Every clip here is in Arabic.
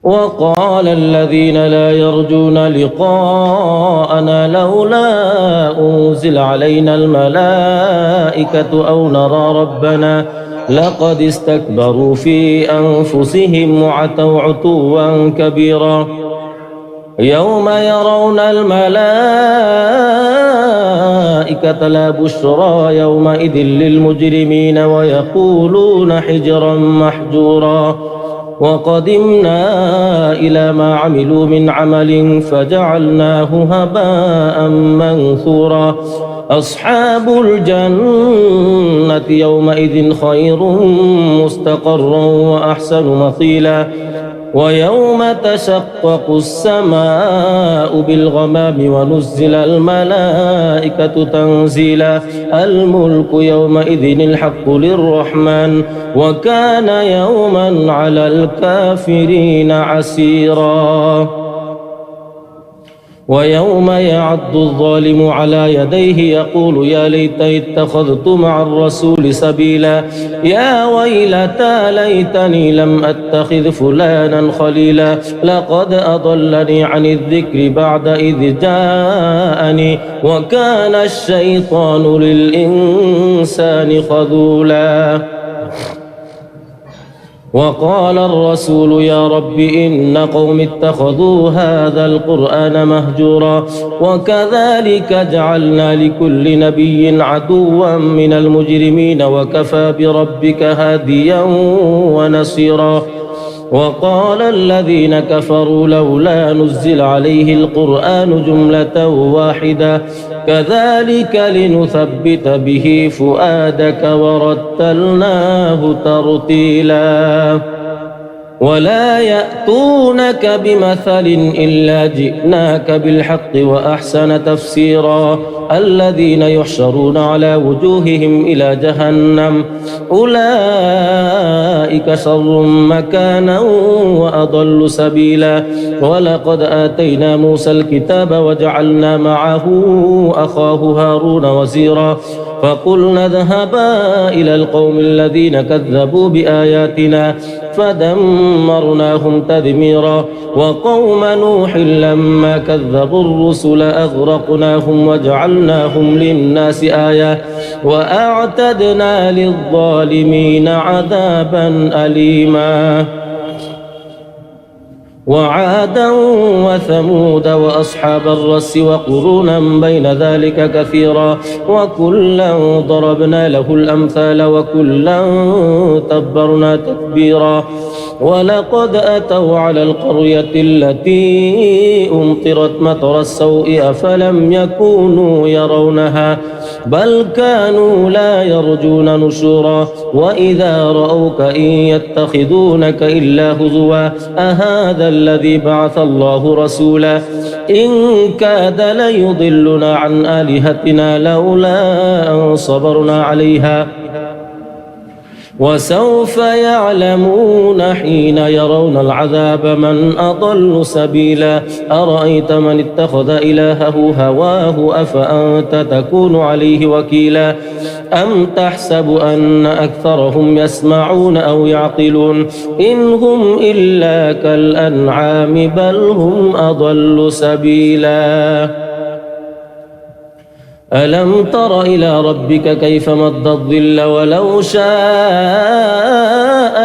وقال الذين لا يرجون لقاءنا لولا أنزل علينا الملائكة أو نرى ربنا لقد استكبروا في أنفسهم وعتوا عتوا كبيرا يوم يرون الملائكة لا بشرى يومئذ للمجرمين ويقولون حجرا محجورا وقدمنا إلى ما عملوا من عمل فجعلناه هباء منثورا أصحاب الجنة يومئذ خير مستقرا وأحسن مقيلا ويوم تشقق السماء بالغمام ونزل الملائكة تنزيلا الملك يومئذ الحق للرحمن وكان يوما على الكافرين عسيرا ويوم يعض الظالم على يديه يقول يا ليتني اتخذت مع الرسول سبيلا يا ويلتى ليتني لم أتخذ فلانا خليلا لقد أضلني عن الذكر بعد إذ جاءني وكان الشيطان للإنسان خذولا وقال الرسول يا رب إن قوم اتخذوا هذا القرآن مهجورا وكذلك جعلنا لكل نبي عدوا من المجرمين وكفى بربك هاديا ونصيرا وقال الذين كفروا لولا نزل عليه القرآن جملة واحدة كذلك لنثبت به فؤادك ورتلناه ترتيلا ولا يأتونك بمثل إلا جئناك بالحق وأحسن تفسيرا الذين يحشرون على وجوههم إلى جهنم أولئك شر مكانا وأضل سبيلا ولقد آتينا موسى الكتاب وجعلنا معه أخاه هارون وزيرا فقلنا اذهبا إلى القوم الذين كذبوا بآياتنا فدمرناهم تدميرا وقوم نوح لما كذبوا الرسل أغرقناهم وجعلناهم للناس آية وأعتدنا للظالمين عذابا أليما وعادا وثمود وأصحاب الرس وقرونا بين ذلك كثيرا وكلا ضربنا له الأمثال وكلا تبرنا تتبيرا ولقد أتوا على القرية التي أمطرت مطر السوء أفلم يكونوا يرونها بل كانوا لا يرجون نشورا وإذا رأوك إن يتخذونك إلا هزوا أهذا الذي بعث الله رسولا إن كاد ليضلنا عن آلهتنا لولا أن صبرنا عليها وسوف يعلمون حين يرون العذاب من أضل سبيلا أرأيت من اتخذ إلهه هواه أفأنت تكون عليه وكيلا أم تحسب أن أكثرهم يسمعون أو يعقلون إن هم إلا كالأنعام بل هم أضل سبيلا ألم تر إلى ربك كيف مد الظل ولو شاء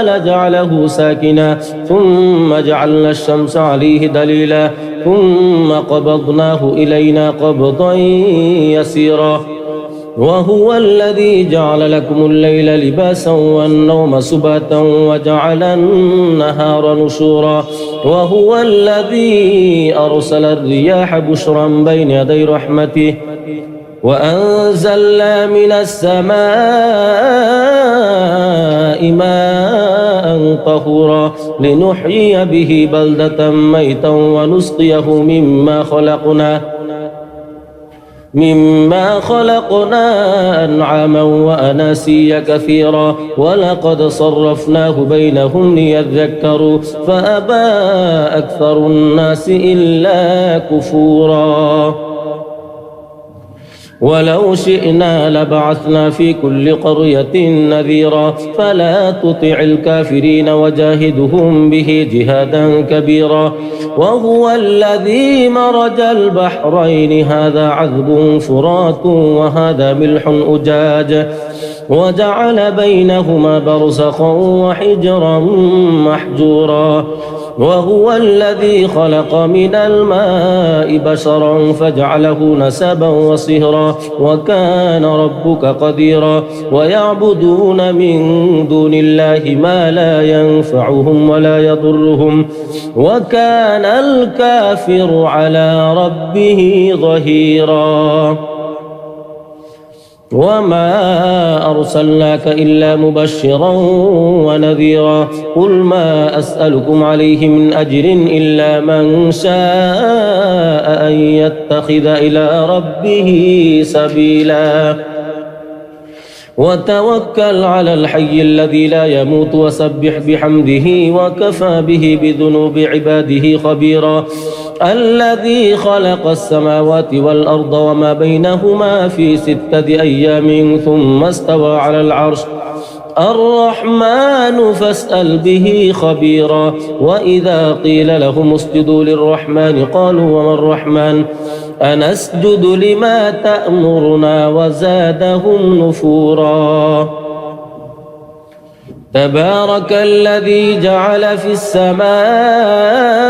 لجعله ساكنا ثم جعلنا الشمس عليه دليلا ثم قبضناه إلينا قبضا يسيرا وهو الذي جعل لكم الليل لباسا والنوم سباتا وجعل النهار نشورا وهو الذي أرسل الرياح بشرا بين يدي رحمته وأنزلنا من السماء ماء طهورا لنحيي به بلدة ميتا ونسقيه مما خلقنا أنعاما وأناسيا كثيرا ولقد صرفناه بينهم ليذكروا فأبى أكثر الناس إلا كفورا ولو شئنا لبعثنا في كل قرية نذيرا فلا تطع الكافرين وجاهدهم به جهادا كبيرا وهو الذي مرج البحرين هذا عذب فرات وهذا ملح أجاج وجعل بينهما برزخا وحجرا محجورا وهو الذي خلق من الماء بشرا فجعله نسبا وصهرا وكان ربك قديرا ويعبدون من دون الله ما لا ينفعهم ولا يضرهم وكان الكافر على ربه ظهيرا وما أرسلناك إلا مبشرا ونذيرا قل ما أسألكم عليه من أجر إلا من شاء أن يتخذ إلى ربه سبيلا وتوكل على الحي الذي لا يموت وسبح بحمده وكفى به بذنوب عباده خبيرا الذي خلق السماوات والأرض وما بينهما في 6 أيام ثم استوى على العرش الرحمن فاسأل به خبيرا وإذا قيل لهم اسجدوا للرحمن قالوا وما الرحمن أنسجد لما تأمرنا وزادهم نفورا تبارك الذي جعل في السماء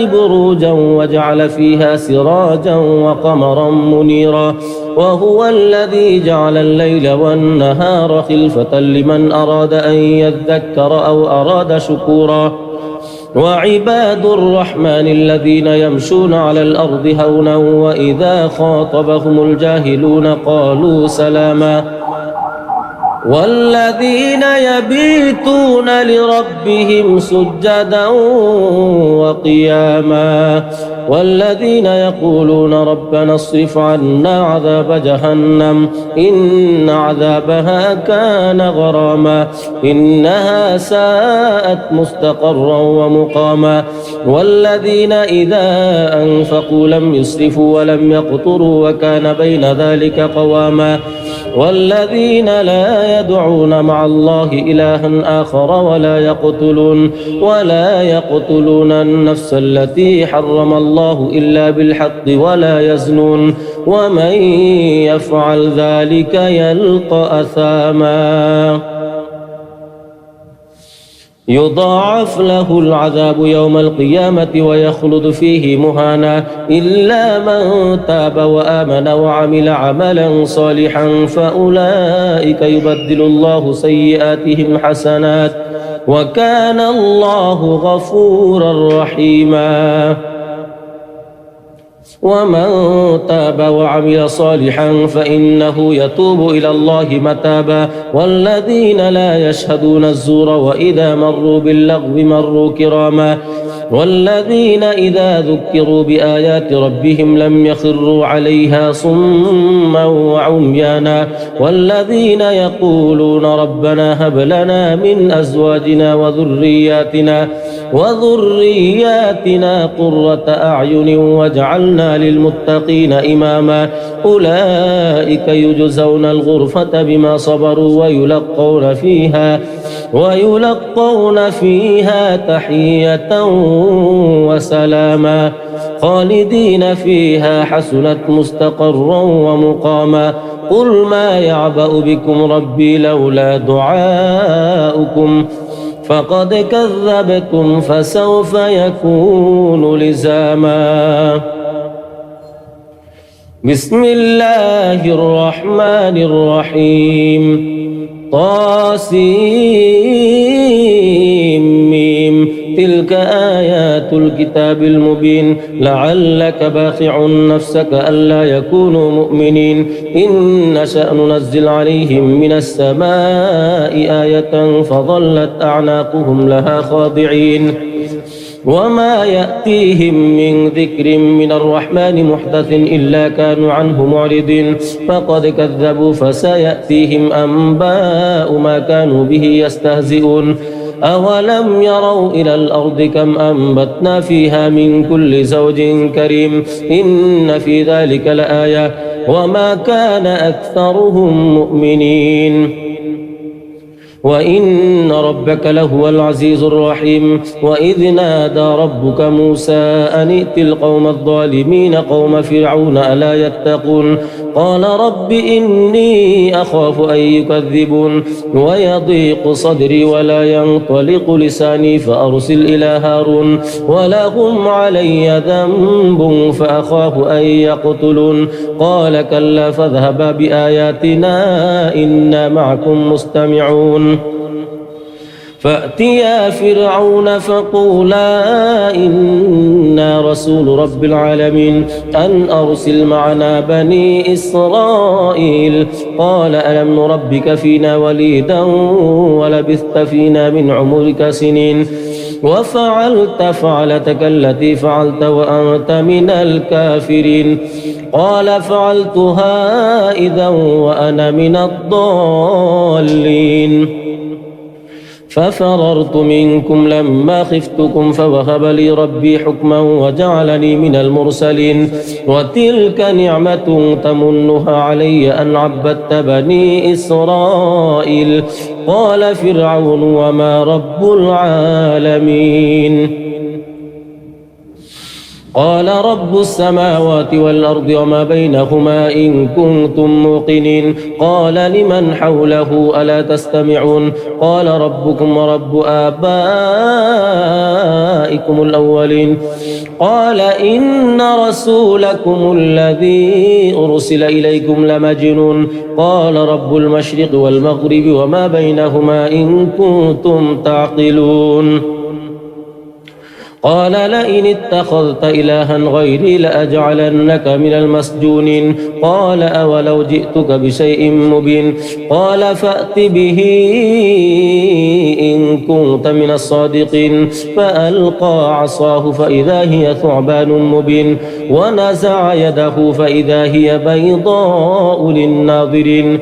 بروجا وجعل فيها سراجا وقمرا منيرا وهو الذي جعل الليل والنهار خلفة لمن أراد أن يذكر أو أراد شكورا وعباد الرحمن الذين يمشون على الأرض هونا وإذا خاطبهم الجاهلون قالوا سلاما والذين يبيتون لربهم سجدا وقياما والذين يقولون ربنا اصرف عنا عذاب جهنم إن عذابها كان غراما إنها ساءت مستقرا ومقاما والذين إذا أنفقوا لم يسرفوا ولم يقتروا وكان بين ذلك قواما والذين لا يدعون مع الله إلها آخر ولا يقتلون النفس التي حرم الله إلا بالحق ولا يزنون ومن يفعل ذلك يلقى أثاما يضاعف له العذاب يوم القيامة ويخلد فيه مهانا إلا من تاب وآمن وعمل عملا صالحا فأولئك يبدل الله سيئاتهم حسنات وكان الله غفورا رحيما ومن تاب وعمل صالحا فإنه يتوب إلى الله متابا والذين لا يشهدون الزور وإذا مروا باللغو مروا كراما والذين إذا ذكروا بآيات ربهم لم يخروا عليها صما وعميانا والذين يقولون ربنا هب لنا من أزواجنا وذرياتنا قرة أعين واجعلنا للمتقين إماما أولئك يجزون الغرفة بما صبروا ويلقون فيها تحية وسلاما خالدين فيها حسنت مستقرا ومقاما قل ما يعبأ بكم ربي لولا دعاؤكم فقد كذبتم فسوف يكون لزاما بسم الله الرحمن الرحيم طاسيم تلك آيات الكتاب المبين لعلك باخع نفسك ألا يكونوا مؤمنين إن نشأ ننزل عليهم من السماء آية فظلت أعناقهم لها خاضعين وما يأتيهم من ذكر من الرحمن محدث إلا كانوا عنه معرضين فقد كذبوا فسيأتيهم أنباء ما كانوا به يستهزئون أولم يروا إلى الأرض كم أنبتنا فيها من كل زوج كريم إن في ذلك لآية وما كان أكثرهم مؤمنين وإن ربك لهو العزيز الرحيم وإذ نادى ربك موسى أن ائت القوم الظالمين قوم فرعون ألا يتقون قال رب إني أخاف أن يكذبون ويضيق صدري ولا ينطلق لساني فأرسل إلى هارون ولهم علي ذنب فأخاف أن يقتلون قال كلا فاذهبا بآياتنا إنا معكم مستمعون فأتيا فرعون فقولا إنا رسول رب العالمين أن أرسل معنا بني إسرائيل قال ألم نربك فينا وليدا ولبثت فينا من عمرك سنين وفعلت فعلتك التي فعلت وأنت من الكافرين قال فعلتها إذا وأنا من الضالين ففررت منكم لما خفتكم فوهب لي ربي حكما وجعلني من المرسلين وتلك نعمة تمنها علي أن عبدت بني إسرائيل قال فرعون وما رب العالمين قال رب السماوات والأرض وما بينهما إن كنتم موقنين قال لمن حوله ألا تستمعون قال ربكم ورب آبائكم الأولين قال إن رسولكم الذي أرسل إليكم لمجنون قال رب المشرق والمغرب وما بينهما إن كنتم تعقلون قال لئن اتخذت إلها غيري لأجعلنك من المسجونين قال أولو جئتك بشيء مبين قال فأت به إن كنت من الصادقين فألقى عصاه فإذا هي ثعبان مبين ونزع يده فإذا هي بيضاء للناظرين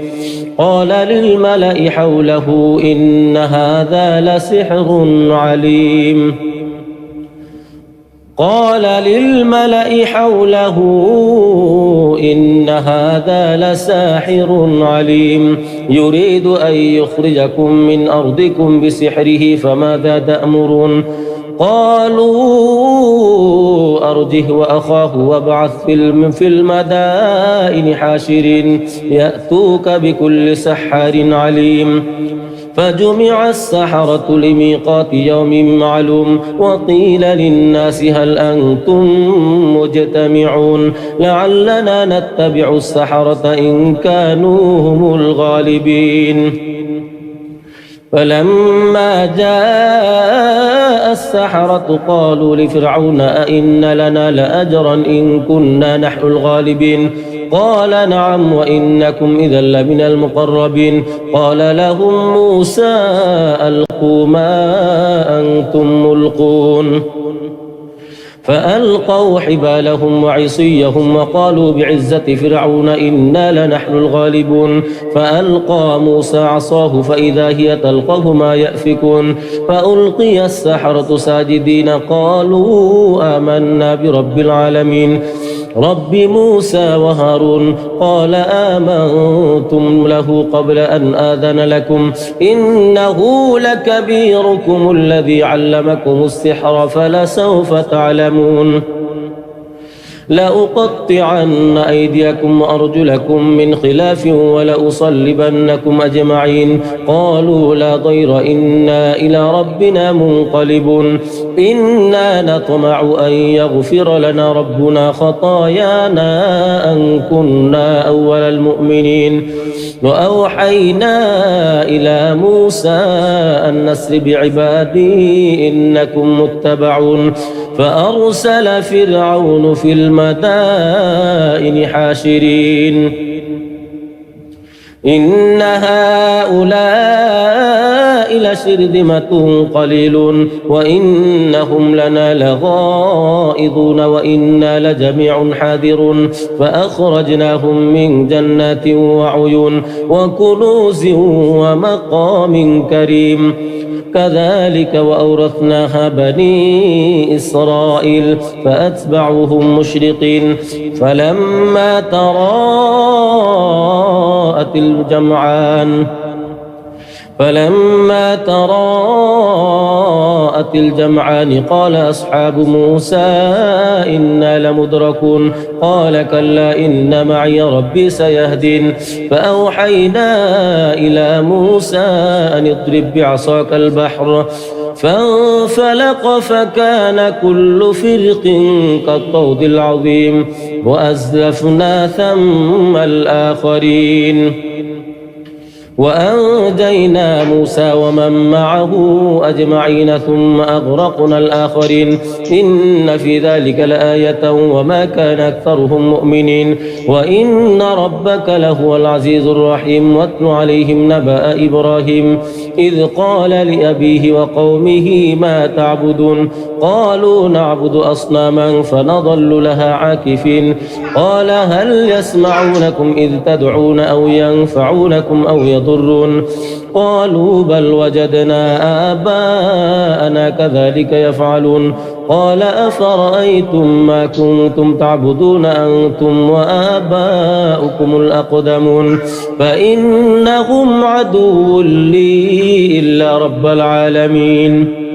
قال للملأ حوله إن هذا لسحر عليم قال للملأ حوله إن هذا لساحر عليم يريد أن يخرجكم من أرضكم بسحره فماذا تأمرون قالوا أرجه وأخاه وابعث في المدائن حاشرين يأتوك بكل سحار عليم فجمع السحرة لميقات يوم معلوم وقيل للناس هل أنتم مجتمعون لعلنا نتبع السحرة إن كانوا هم الغالبين فلما جاء السحرة قالوا لفرعون أئن لنا لأجرا إن كنا نحن الغالبين قال نعم وإنكم إذا لمن المقربين قال لهم موسى ألقوا ما أنتم ملقون فألقوا حبالهم وعصيهم وقالوا بعزة فرعون إنا لنحن الغالبون فألقى موسى عصاه فإذا هي تلقف ما يأفكون فألقي السحرة ساجدين قالوا آمنا برب العالمين رب موسى وهارون قال آمنتم له قبل أن آذن لكم إنه لكبيركم الذي علمكم السحر فلسوف تعلمون لأقطعن أيديكم وأرجلكم من خلاف ولأصلبنكم أجمعين قالوا لا ضير إنا إلى ربنا منقلبون إنا نطمع أن يغفر لنا ربنا خطايانا أن كنا أول المؤمنين وأوحينا إلى موسى أن نسر بعبادي إنكم متبعون فأرسل فرعون في المدائن حاشرين إن هؤلاء لشرذمة قليلون وإنهم لنا لغائظون وإنا لجميع حاذرون فأخرجناهم من جنات وعيون وكنوز ومقام كريم كذلك وأورثناها بني إسرائيل فأتبعوهم مشرقين فلما تراءت الجمعان قال أصحاب موسى إنا لمدركون قال كلا إن معي ربي سيهدين فأوحينا إلى موسى أن اضرب بعصاك البحر فانفلق فكان كل فرق كالطود العظيم وأزلفنا ثم الآخرين وأنجينا موسى ومن معه أجمعين ثم أغرقنا الآخرين إن في ذلك لآية وما كان أكثرهم مؤمنين وإن ربك لهو العزيز الرحيم واتل عليهم نبأ إبراهيم إذ قال لأبيه وقومه ما تعبدون قالوا نعبد أصناما فنظل لها عاكفين قال هل يسمعونكم إذ تدعون أو ينفعونكم أو يضرون قالوا بل وجدنا آباءنا كذلك يفعلون قال أفرأيتم ما كنتم تعبدون أنتم وآباؤكم الأقدمون فإنهم عدو لي إلا رب العالمين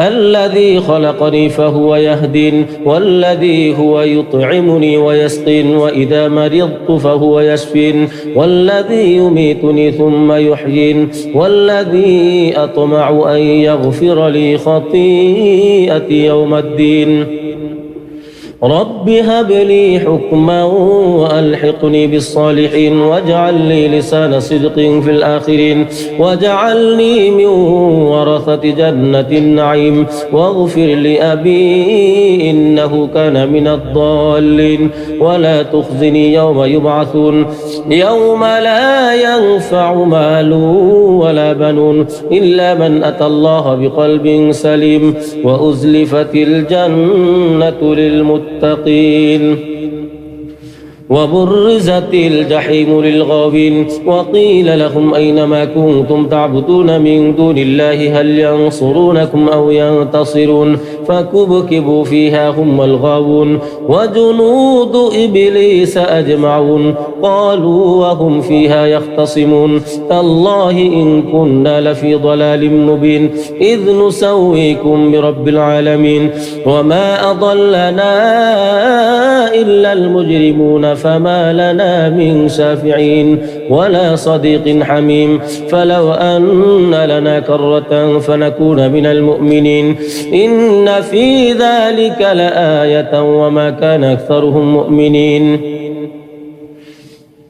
الذي خلقني فهو يهدين والذي هو يطعمني ويسقين وإذا مرضت فهو يشفين والذي يميتني ثم يحيين والذي أطمع أن يغفر لي خطيئتي يوم الدين رب هب لي حكما وألحقني بالصالحين واجعل لي لسان صدق في الآخرين واجعلني من ورثة جنة النعيم واغفر لأبي إنه كان من الضالين ولا تخزني يوم يبعثون يوم لا ينفع مال ولا بنون إلا من أتى الله بقلب سليم وأزلفت الجنة للمتقين وبرزت الجحيم للغاوين وقيل لهم أين ما كنتم تعبدون من دون الله هل ينصرونكم أو ينتصرون فكبكبوا فيها هم الغاوون وجنود إبليس أجمعون قالوا وهم فيها يختصمون تالله إن كنا لفي ضلال مبين إذ نسويكم برب العالمين وما أضلنا إلا المجرمون فما لنا من شافعين ولا صديق حميم فلو أن لنا كرة فنكون من المؤمنين إن في ذلك لآية وما كان أكثرهم مؤمنين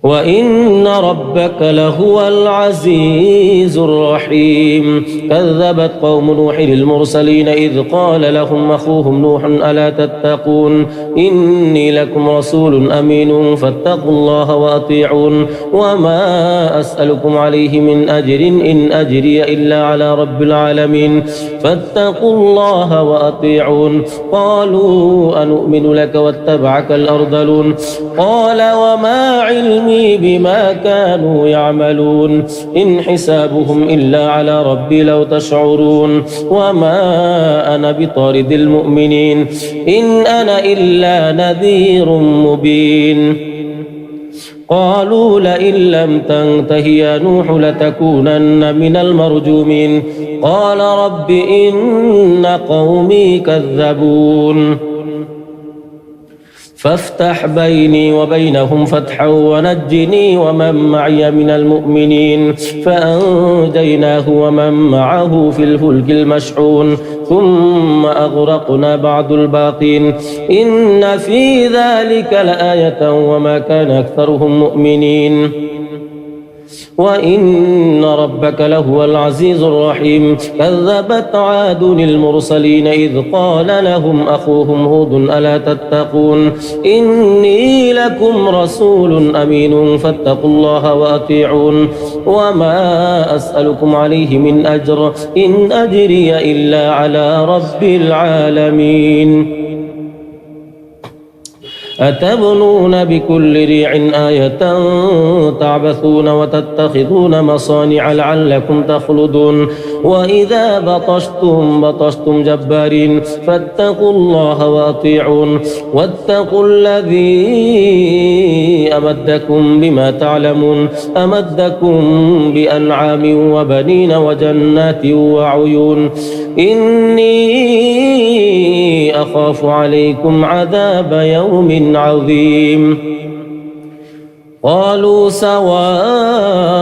وإن ربك لهو العزيز الرحيم كذبت قوم نوح المرسلين إذ قال لهم أخوهم نوح ألا تتقون إني لكم رسول أمين فاتقوا الله وأطيعون وما أسألكم عليه من أجر إن أجري إلا على رب العالمين فاتقوا الله وأطيعون قالوا أنؤمن لك واتبعك الأرذلون قال وما علمي بما كانوا يعملون إن حسابهم إلا على ربي لو تشعرون وما أنا بطارد المؤمنين إن أنا إلا نذير مبين قالوا لئن لم تنته يا نوح لتكونن من المرجومين قال رب إن قومي كذبون فافتح بيني وبينهم فتحا ونجني ومن معي من المؤمنين فأنجيناه ومن معه في الفلك المشحون ثم أغرقنا بعد الباقين إن في ذلك لآية وما كان أكثرهم مؤمنين وإن ربك لهو العزيز الرحيم كذبت عاد المرسلين إذ قال لهم أخوهم هود ألا تتقون إني لكم رسول أمين فاتقوا الله وأطيعون وما أسألكم عليه من أجر إن أجري إلا على رب العالمين أتبنون بكل ريع آية تعبثون وتتخذون مصانع لعلكم تخلدون وإذا بطشتم بطشتم جبارين فاتقوا الله وأطيعون واتقوا الذي أمدكم بما تعلمون أمدكم بأنعام وبنين وجنات وعيون إني أخاف عليكم عذاب يوم عظيم قالوا سواء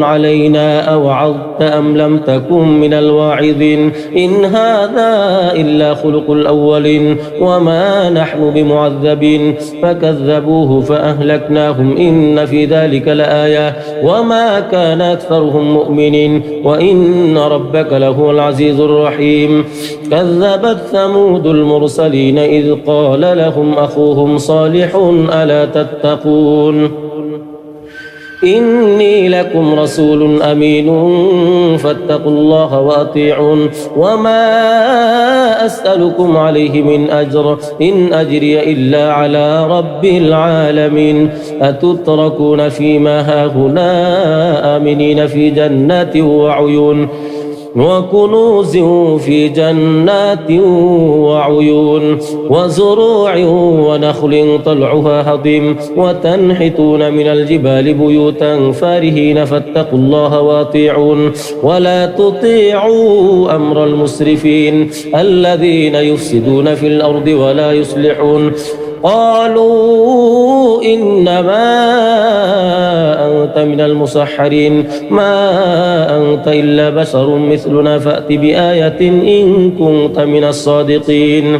علينا أوعظت أم لم تكن من الواعظين إن هذا إلا خلق الأولين وما نحن بمعذبين فكذبوه فأهلكناهم إن في ذلك لآية وما كان أكثرهم مؤمنين وإن ربك لهو العزيز الرحيم كذبت ثمود المرسلين إذ قال لهم أخوهم صالح ألا تتقون إني لكم رسول أمين فاتقوا الله وأطيعون وما أسألكم عليه من أجر إن أجري إلا على رب العالمين أتتركون فيما هاهنا آمنين في جنات وعيون وكنوز في جنات وعيون وزروع ونخل طلعها هضيم وتنحتون من الجبال بيوتا فارهين فاتقوا الله واطيعون ولا تطيعوا أمر المسرفين الذين يفسدون في الأرض ولا يصلحون قالوا إنما أنت من المسحرين ما أنت إلا بشر مثلنا فأت بآية إن كنت من الصادقين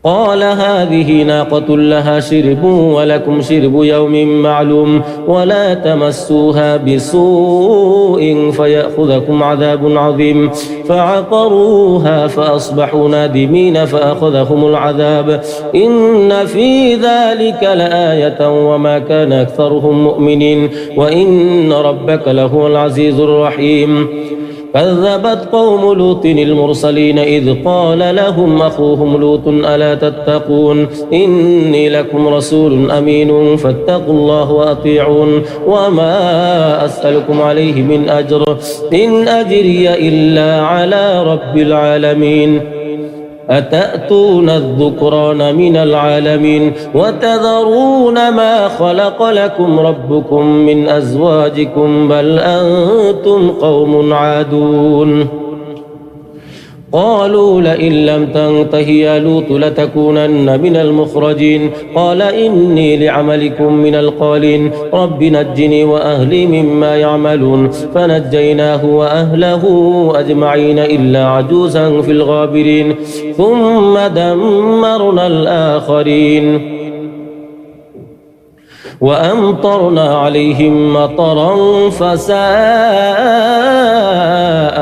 قال هذه ناقة لها شرب ولكم شرب يوم معلوم ولا تمسوها بسوء فيأخذكم عذاب عظيم فعقروها فأصبحوا نادمين فأخذهم العذاب إن في ذلك لآية وما كان أكثرهم مؤمنين وإن ربك لهو العزيز الرحيم كذبت قوم لوط المرسلين إذ قال لهم أخوهم لوط ألا تتقون إني لكم رسول أمين فاتقوا الله وأطيعون وما أسألكم عليه من أجر إن أجري إلا على رب العالمين أتأتون الذكران من العالمين وتذرون ما خلق لكم ربكم من أزواجكم بل أنتم قوم عادون قالوا لئن لم تنته يا لوط لتكونن من المخرجين قال إني لعملكم من القالين رب نجني وأهلي مما يعملون فنجيناه وأهله أجمعين إلا عجوزا في الغابرين ثم دمرنا الآخرين وأمطرنا عليهم مطرا فساء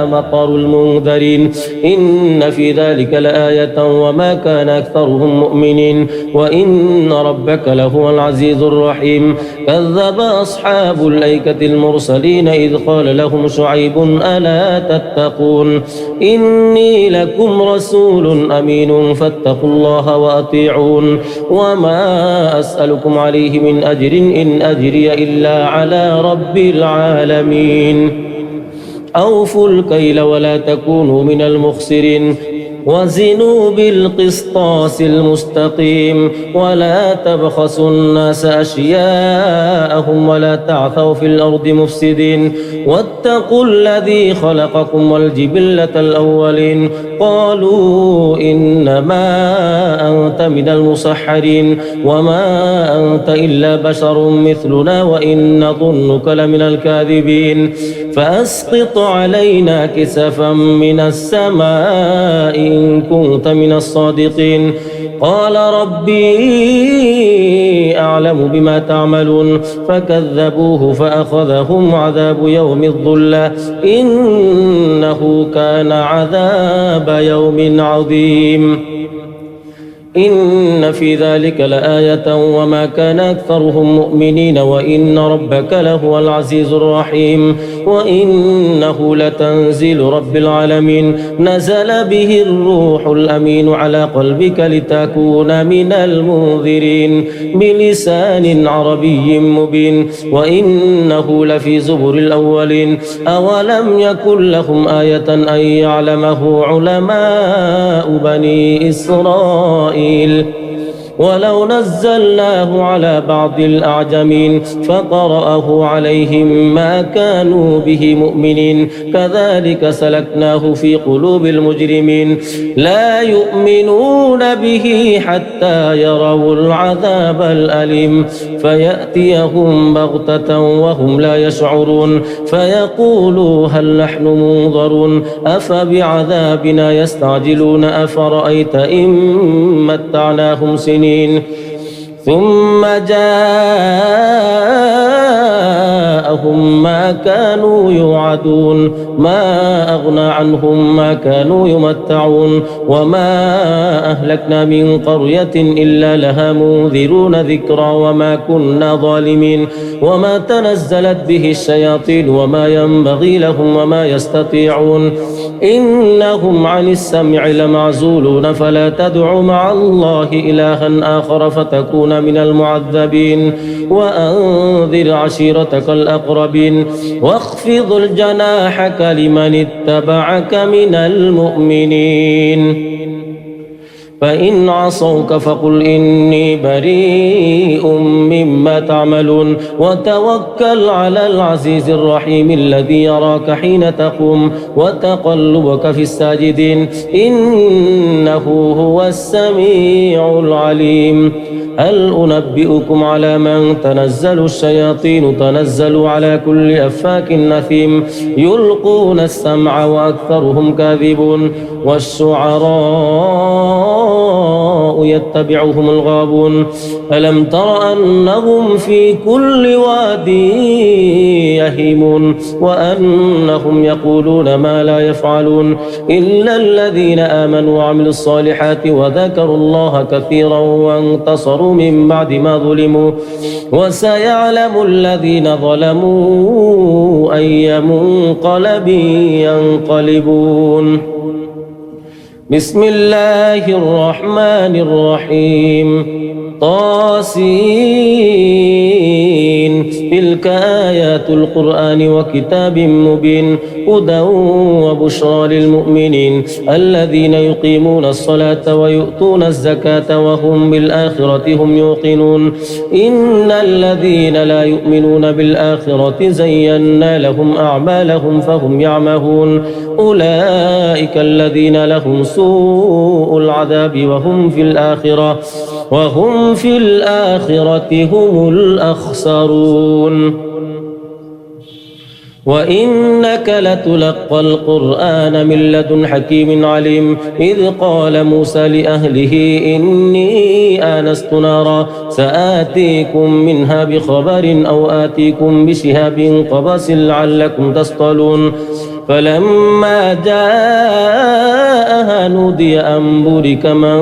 مطر المنذرين إن في ذلك لآية وما كان أكثرهم مؤمنين وإن ربك لهو العزيز الرحيم كذب أصحاب الأيكة المرسلين إذ قال لهم شعيب ألا تتقون إني لكم رسول أمين فاتقوا الله وأطيعون وما أسألكم عليه من أجر إن أجري إلا على رب العالمين أوفوا الكيل ولا تكونوا من المخسرين وزنوا بالقسطاس المستقيم ولا تبخسوا الناس أشياءهم ولا تعثوا في الأرض مفسدين واتقوا الذي خلقكم والجبلة الأولين قالوا إنما أنت من المسحرين وما أنت إلا بشر مثلنا وإن نظنك لمن الكاذبين فأسقط علينا كسفا من السماء إن كنت من الصادقين قال ربي أعلم بما تعملون فكذبوه فأخذهم عذاب يوم الظلة إنه كان عذاب يوم عظيم إن في ذلك لآية وما كان أكثرهم مؤمنين وإن ربك لهو العزيز الرحيم وإنه لتنزيل رب العالمين نزل به الروح الأمين على قلبك لتكون من المنذرين بلسان عربي مبين وإنه لفي زبر الأولين أولم يكن لهم آية أن يعلمه علماء بني إسرائيل ولو نزلناه على بعض الأعجمين فقرأه عليهم ما كانوا به مؤمنين كذلك سلكناه في قلوب المجرمين لا يؤمنون به حتى يروا العذاب الأليم فيأتيهم بغتة وهم لا يشعرون فيقولوا هل نحن منظرون أفبعذابنا يستعجلون أفرأيت إن متعناهم سنين ثم جاءهم ما كانوا يوعدون ما أغنى عنهم ما كانوا يمتعون وما أهلكنا من قرية إلا لها منذرون ذكرى وما كنا ظالمين وما تنزلت به الشياطين وما ينبغي لهم وما يستطيعون إنهم عن السمع لمعزولون فلا تدع مع الله إلها آخر فتكون من المعذبين وأنذر عشيرتك الأقربين واخفض الجناحك لمن اتبعك من المؤمنين فإن عصوك فقل إني بريء مما تعملون وتوكل على العزيز الرحيم الذي يراك حين تقوم وتقلبك في الساجدين إنه هو السميع العليم هل أنبئكم على من تنزل الشياطين تنزل على كل أفاك نثيم يلقون السمع وأكثرهم كاذبون والشعراء يتبعهم الغابون ألم تر أنهم في كل واد يهيمون وأنهم يقولون ما لا يفعلون إلا الذين آمنوا وعملوا الصالحات وذكروا الله كثيرا وانتصروا من بعد ما ظلموا وسيعلم الذين ظلموا أي منقلب ينقلبون بسم الله الرحمن الرحيم طاسين تلك آيات القرآن وكتاب مبين هدى وبشرى للمؤمنين الذين يقيمون الصلاة ويؤتون الزكاة وهم بالآخرة هم يوقنون إن الذين لا يؤمنون بالآخرة زينا لهم أعمالهم فهم يعمهون أولئك الذين لهم سوء العذاب وهم في الآخرة هم الأخسرون وإنك لتلقى القرآن من لدن حكيم عليم إذ قال موسى لأهله إني آنست نارا سآتيكم منها بخبر أو آتيكم بشهاب قبس لعلكم تصطلون فلما جاءها نودي أن بورك من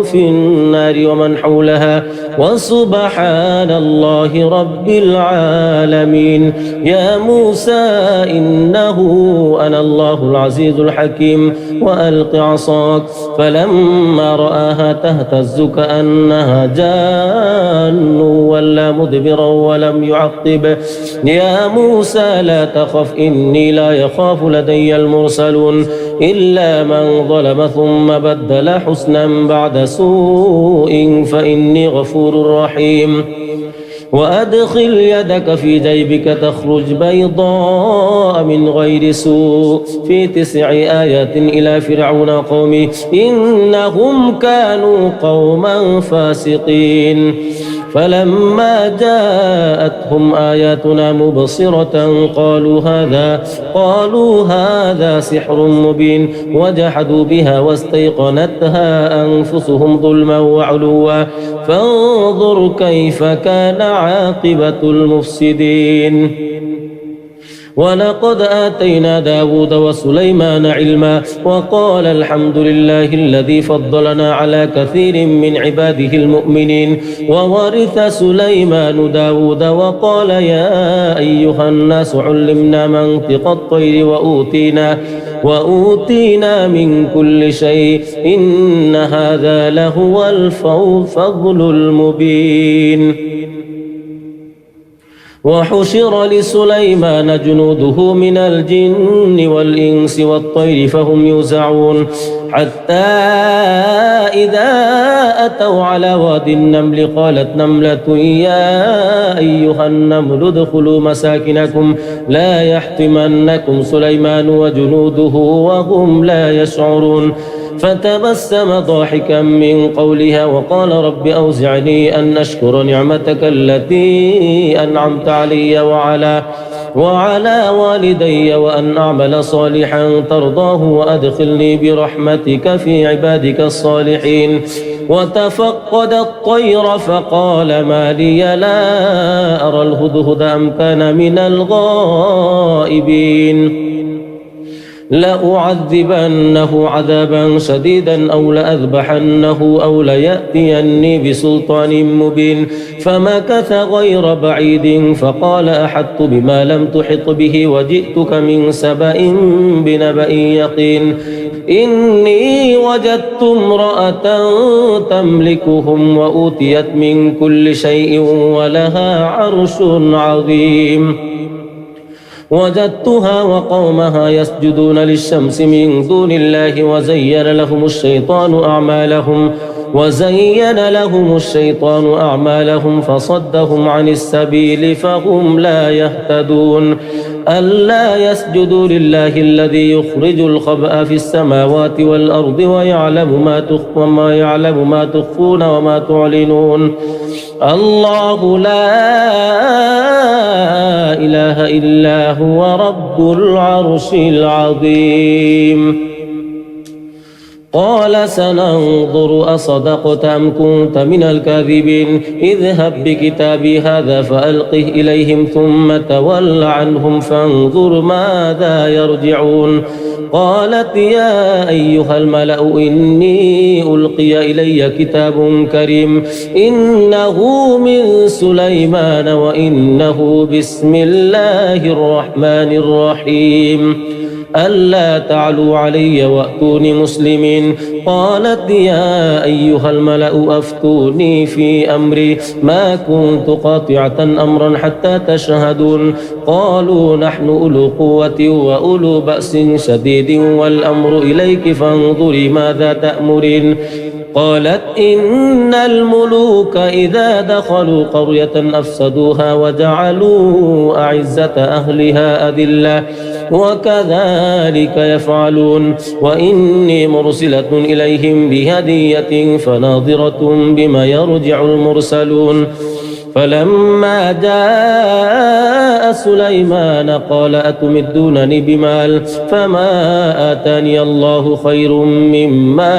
في النار ومن حولها وسبحان الله رب العالمين يا موسى إنه أنا الله العزيز الحكيم وألق عصاك فلما رآها تهتز كأنها جان ولا مدبرا ولم يعقب يا موسى لا تخف إني لا يخاف لدي المرسلون إلا من ظلم ثم بدل حسنا بعد سوء فإني غفور رحيم وأدخل يدك في جيبك تخرج بيضاء من غير سوء في 9 آيات إلى فرعون قومه إنهم كانوا قوما فاسقين فلما جاءتهم آياتنا مبصرة قالوا هذا سحر مبين وجحدوا بها واستيقنتها أنفسهم ظلما وعلوا فانظر كيف كان عاقبة المفسدين ولقد آتينا داود وسليمان علما وقال الحمد لله الذي فضلنا على كثير من عباده المؤمنين. وورث سليمان داود وقال يا أيها الناس علمنا منطق الطير وأوتينا من كل شيء إن هذا لهو الفضل المبين. وحشر لسليمان جنوده من الجن والإنس والطير فهم يوزعون حتى إذا أتوا على واد النمل قالت نملة يا أيها النمل ادخلوا مساكنكم لا يحطمنكم سليمان وجنوده وهم لا يشعرون. فتبسم ضاحكا من قولها وقال رب أوزعني أن أشكر نعمتك التي أنعمت علي وعلى والدي وأن أعمل صالحا ترضاه وأدخلني برحمتك في عبادك الصالحين. وتفقد الطير فقال ما لي لا أرى الهدهد أم كان من الغائبين لأعذبنه عذابا شديدا أو لأذبحنه أو ليأتيني بسلطان مبين. فمكث غير بعيد فقال أحطت بما لم تحط به وجئتك من سبأ بنبأ يقين إني وجدت امرأة تملكهم وأوتيت من كل شيء ولها عرش عظيم. وجدتها وقومها يسجدون للشمس من دون الله وزين لهم الشيطان أعمالهم فصدهم عن السبيل فهم لا يهتدون. ألا يسجدوا لله الذي يخرج الخبأ في السماوات والأرض ويعلم ما تخفون وما تعلنون. الله لا إله إلا هو رب العرش العظيم. قال سننظر أصدقت أم كنت من الكاذبين اذهب بكتابي هذا فألقه إليهم ثم تول عنهم فانظر ماذا يرجعون. قالت يا أيها الملأ إني ألقي إلي كتاب كريم إنه من سليمان وإنه بسم الله الرحمن الرحيم ألا تعلوا علي وأتوني مسلمين. قالت يا أيها الملأ أفتوني في أمري ما كنت قاطعة أمرا حتى تشهدون. قالوا نحن أولو قوة وأولو بأس شديد والأمر إليك فانظري ماذا تأمرين. قالت إن الملوك إذا دخلوا قرية أفسدوها وجعلوا أعزة أهلها أذلة وكذلك يفعلون. وإني مرسلة إليهم بهدية فناظرة بما يرجع المرسلون. فلما جاء سليمان قال أتمدونني بمال فما آتاني الله خير مما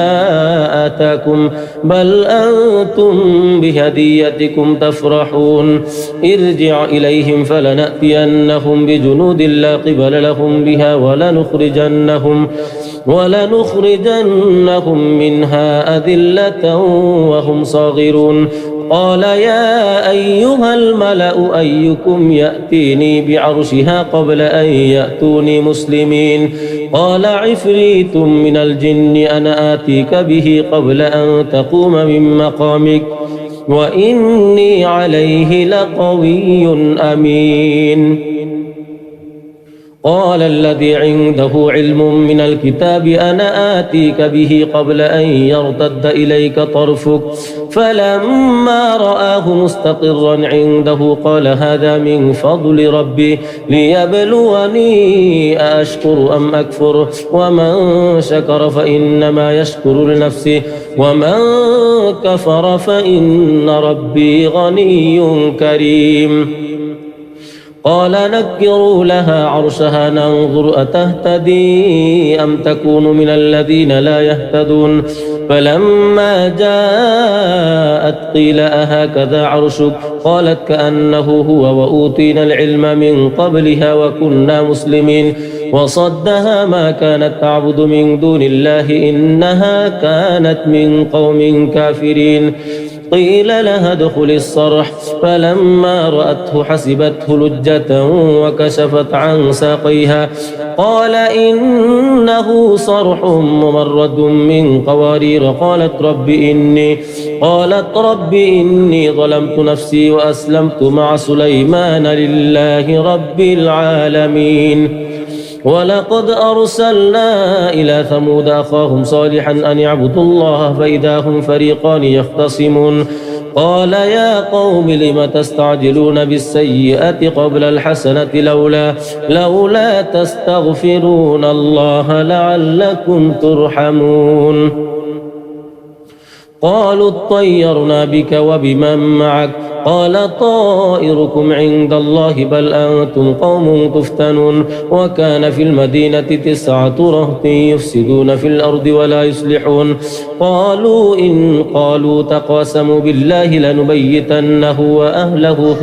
آتاكم بل أنتم بهديتكم تفرحون. ارجع إليهم فلنأتينهم بجنود لا قبل لهم بها ولنخرجنهم منها أذلة وهم صاغرون. قال يا أيها الملأ أيكم يأتيني بعرشها قبل أن يأتوني مسلمين. قال عفريت من الجن أنا آتيك به قبل أن تقوم من مقامك وإني عليه لقوي أمين. قال الذي عنده علم من الكتاب أنا آتيك به قبل أن يرتد إليك طرفك فلما رآه مستقرا عنده قال هذا من فضل ربي ليبلوني أأشكر أم أكفر ومن شكر فإنما يشكر لنفسه ومن كفر فإن ربي غني كريم. قال نكروا لها عرشها ننظر أتهتدي أم تكون من الذين لا يهتدون فلما جاءت قيل أهكذا عرشك قالت كأنه هو وأوتينا العلم من قبلها وكنا مسلمين وصدها ما كانت تعبد من دون الله إنها كانت من قوم كافرين قيل لها ادخل الصرح فلما رأته حسبته لجة وكشفت عن ساقيها قال إنه صرح ممرد من قوارير قالت رب إني ظلمت نفسي وأسلمت مع سليمان لله رب العالمين ولقد أرسلنا إلى ثمود أخاهم صالحا أن يعبدوا الله فإذا هم فريقان يختصمون قال يا قوم لم تستعجلون بالسيئة قبل الحسنة لولا تستغفرون الله لعلكم ترحمون قالوا اطيرنا بك وبمن معك قال طائركم عند الله بل أنتم قوم تفتنون وكان في المدينة 9 رهط يفسدون في الأرض ولا يصلحون قالوا تقاسموا بالله لنبيتنه وأهله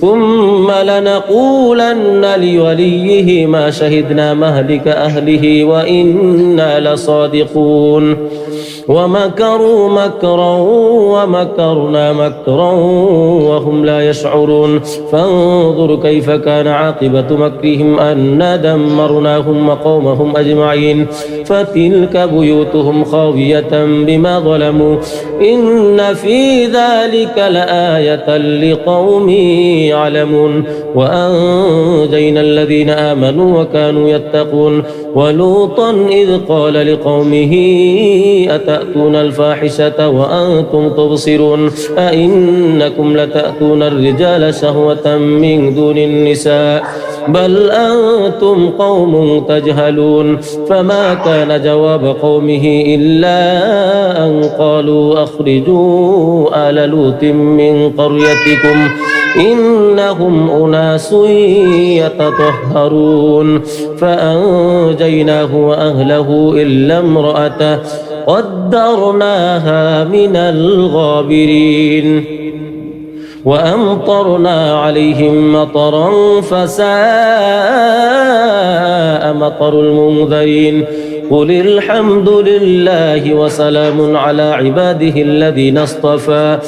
ثم لنقولن لوليه ما شهدنا مهلك أهله وإنا لصادقون ومكروا مكرا ومكرنا مكرا وهم لا يشعرون فانظر كيف كان عاقبة مكرهم أنا دمرناهم وقومهم أجمعين فتلك بيوتهم خاوية بما ظلموا إن في ذلك لآية لقوم يعلمون وأنجينا الذين آمنوا وكانوا يتقون ولوطا إذ قال لقومه أتأتون الفاحشة وأنتم تبصرون أئنكم لتأتون الرجال شهوة من دون النساء بل أنتم قوم تجهلون فما كان جواب قومه إلا أن قالوا أخرجوا آل لوط من قريتكم إنهم أناس يتطهرون فأنجيناه وأهله إلا امرأته قدرناها من الغابرين وأمطرنا عليهم مطرا فساء مطر المنذرين قل الحمد لله وسلام على عباده الذين اصطفى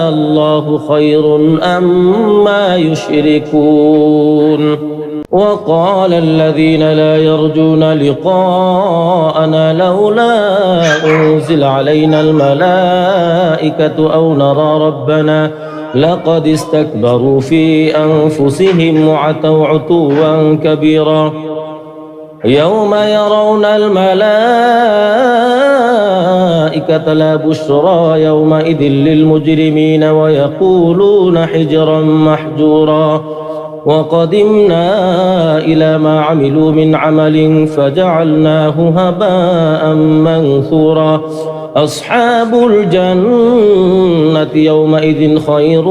الله خير أما يشركون وقال الذين لا يرجون لقاءنا لولا أنزل علينا الملائكة أو نرى ربنا لقد استكبروا في أنفسهم وعتوا عتوا كبيرا يوم يرون الملائكة لا بشرى يومئذ للمجرمين ويقولون حجرا محجورا وقدمنا إلى ما عملوا من عمل فجعلناه هباء منثورا أصحاب الجنة يومئذ خير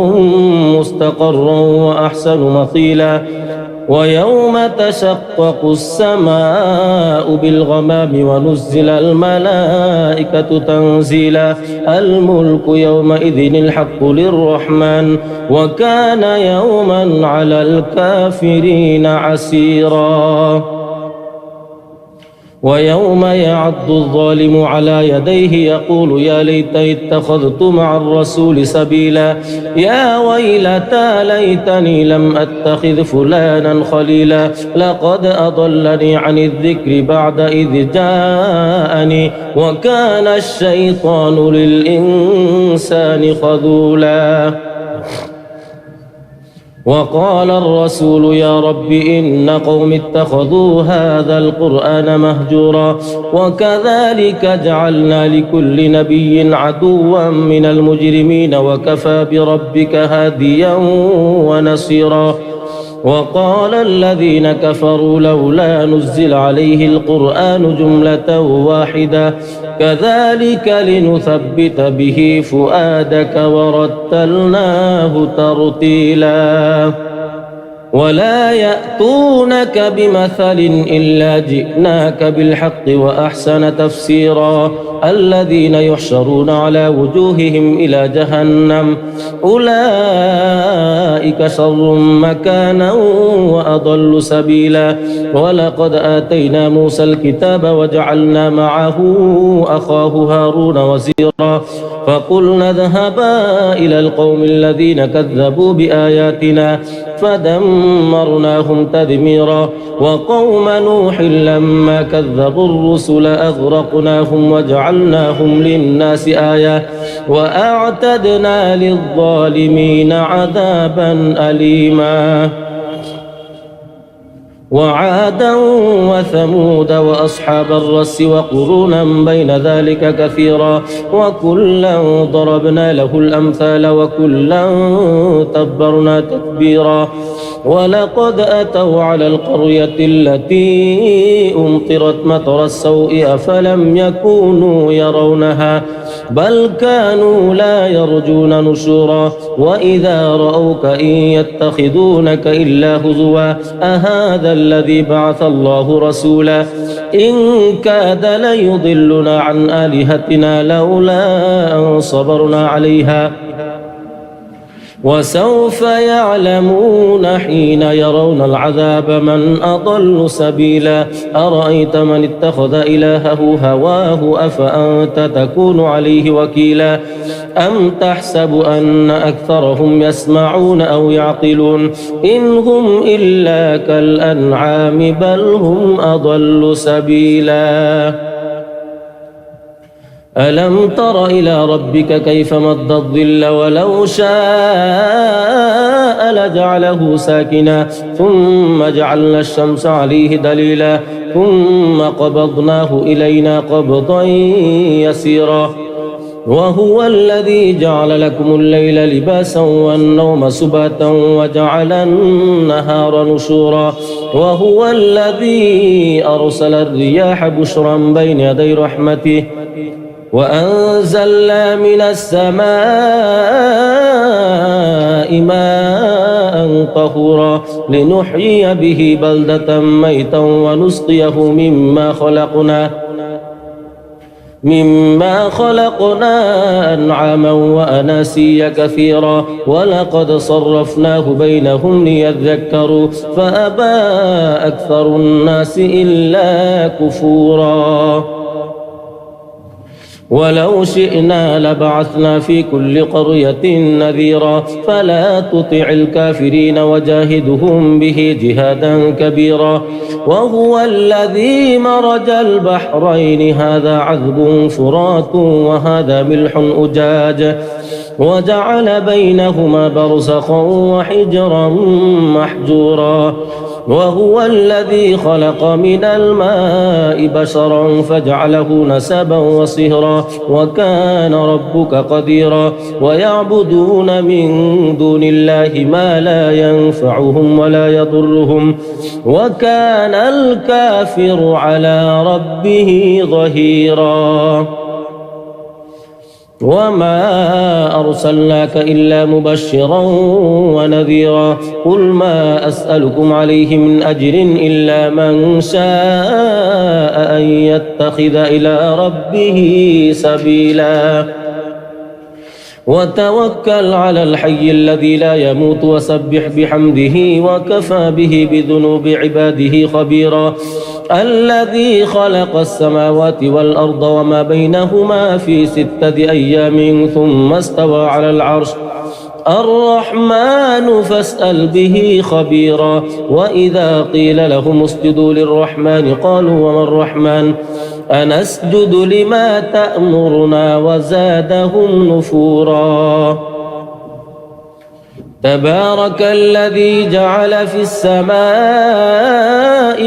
مستقرا وأحسن مصيلا ويوم تشقق السماء بالغمام ونزل الملائكة تنزيلا الملك يومئذ الحق للرحمن وكان يوما على الكافرين عسيرا ويوم يعض الظالم على يديه يقول يا ليتني اتخذت مع الرسول سبيلا يا ويلتى ليتني لم أتخذ فلانا خليلا لقد أضلني عن الذكر بعد إذ جاءني وكان الشيطان للإنسان خذولا وقال الرسول يا رب إن قوم اتخذوا هذا القرآن مهجورا وكذلك جعلنا لكل نبي عدوا من المجرمين وكفى بربك هاديا ونصيرا وقال الذين كفروا لولا نزل عليه القرآن جملة واحدة كذلك لنثبت به فؤادك ورتلناه ترتيلا ولا يأتونك بمثل إلا جئناك بالحق وأحسن تفسيرا الذين يحشرون على وجوههم إلى جهنم أولئك شر مكانا وأضل سبيلا ولقد آتينا موسى الكتاب وجعلنا معه أخاه هارون وزيرا فقلنا اذهبا إلى القوم الذين كذبوا بآياتنا فدمرناهم تدميرا وقوم نوح لما كذبوا الرسل أغرقناهم وجعلناهم للناس آية وأعتدنا للظالمين عذابا أليما وعادا وثمود وأصحاب الرس وقرونا بين ذلك كثيرا وكلا ضربنا له الأمثال وكلا تبرنا تتبيرا ولقد أتوا على القرية التي أمطرت مطر السوء أفلم يكونوا يرونها بل كانوا لا يرجون نشورا وإذا رأوك إن يتخذونك إلا هزوا أهذا الذي بعث الله رسولا إن كاد ليضلنا عن آلهتنا لولا أن صبرنا عليها وسوف يعلمون حين يرون العذاب من أضل سبيلا أرأيت من اتخذ إلهه هواه أفأنت تكون عليه وكيلا أم تحسب أن أكثرهم يسمعون أو يعقلون إن هم إلا كالأنعام بل هم أضل سبيلا ألم تر إلى ربك كيف مد الظل ولو شاء لجعله ساكنا ثم جعلنا الشمس عليه دليلا ثم قبضناه إلينا قبضا يسيرا وهو الذي جعل لكم الليل لباسا والنوم سباتا وجعل النهار نشورا وهو الذي أرسل الرياح بشرا بين يدي رحمته وأنزلنا من السماء ماء طهورا لنحيي به بلدة ميتا ونسقيه مما خلقنا أنعاما وأناسيا كثيرا ولقد صرفناه بينهم ليذكروا فأبى أكثر الناس إلا كفورا ولو شئنا لبعثنا في كل قرية نذيرا فلا تطع الكافرين وجاهدهم به جهادا كبيرا وهو الذي مرج البحرين هذا عذب فرات وهذا ملح أجاج وجعل بينهما برزخا وحجرا محجورا وهو الذي خلق من الماء بشرا فجعله نسبا وصهرا وكان ربك قديرا ويعبدون من دون الله ما لا ينفعهم ولا يضرهم وكان الكافر على ربه ظهيرا وما أرسلناك إلا مبشرا ونذيرا قل ما أسألكم عليه من أجر إلا من شاء أن يتخذ إلى ربه سبيلا وتوكل على الحي الذي لا يموت وسبح بحمده وكفى به بذنوب عباده خبيرا الذي خلق السماوات والأرض وما بينهما في 6 أيام ثم استوى على العرش الرحمن فاسأل به خبيرا وإذا قيل لهم اسجدوا للرحمن قالوا وما الرحمن أنسجد لما تأمرنا وزادهم نفورا تبارك الذي جعل في السماء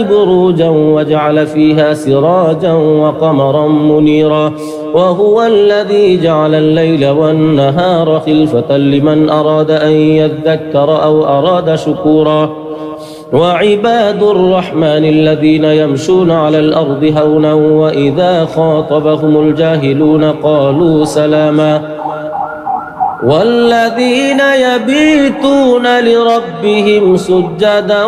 بروجا وجعل فيها سراجا وقمرا منيرا وهو الذي جعل الليل والنهار خلفة لمن أراد أن يذكر أو أراد شكورا وعباد الرحمن الذين يمشون على الأرض هونا وإذا خاطبهم الجاهلون قالوا سلاما والذين يبيتون لربهم سجدا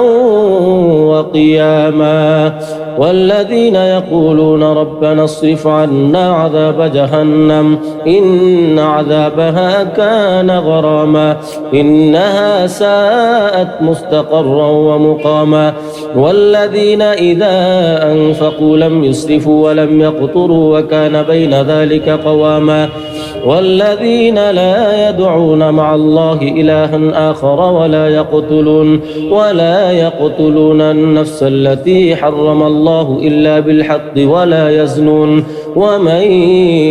وقياما والذين يقولون ربنا اصرف عنا عذاب جهنم إن عذابها كان غراما إنها ساءت مستقرا ومقاما والذين إذا أنفقوا لم يسرفوا ولم يقتروا وكان بين ذلك قواما والذين لا يدعون مع الله إلها آخر ولا يقتلون النفس التي حرم الله إلا بالحق ولا يزنون ومن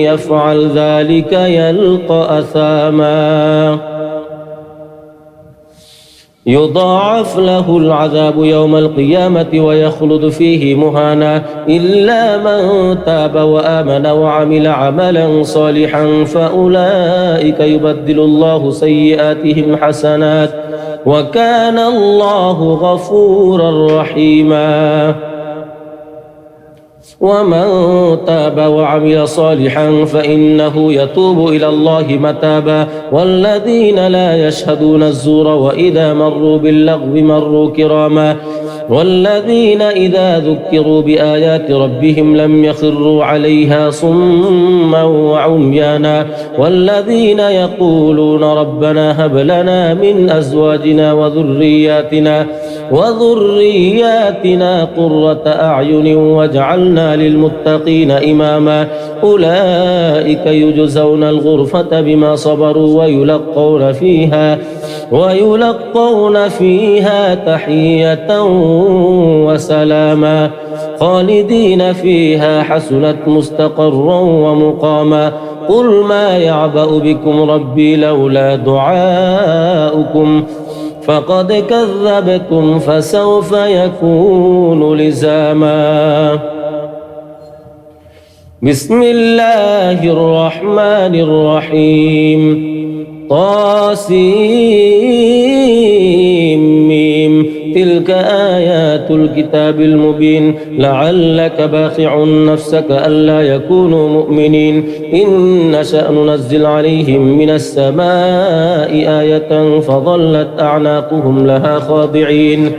يفعل ذلك يلقى أثاما يضاعف له العذاب يوم القيامة ويخلد فيه مهانا إلا من تاب وآمن وعمل عملا صالحا فأولئك يبدل الله سيئاتهم حسنات وكان الله غفورا رحيما ومن تاب وعمل صالحا فإنه يتوب إلى الله متابا والذين لا يشهدون الزور وإذا مروا باللغو مروا كراما والذين إذا ذكروا بآيات ربهم لم يخروا عليها صما وعميانا والذين يقولون ربنا هب لنا من أزواجنا وذرياتنا قرة أعين واجعلنا للمتقين إماما أولئك يجزون الغرفة بما صبروا ويلقون فيها تحية وسلاما خالدين فيها حسنت مستقرا ومقاما قل ما يعبأ بكم ربي لولا دعاؤكم فقد كذبتم فسوف يكون لزاما بسم الله الرحمن الرحيم طاسيم تلك آيات الكتاب المبين لعلك باخع نفسك ألا يكونوا مؤمنين إن نشأ ننزل عليهم من السماء آية فظلت أعناقهم لها خاضعين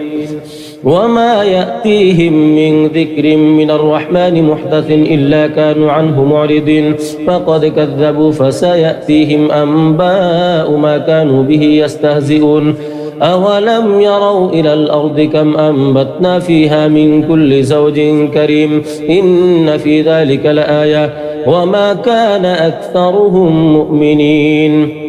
وما يأتيهم من ذكر من الرحمن محدث إلا كانوا عنه معرضين فقد كذبوا فسيأتيهم أنباء ما كانوا به يستهزئون أولم يروا إلى الأرض كم أنبتنا فيها من كل زوج كريم إن في ذلك لآية وما كان أكثرهم مؤمنين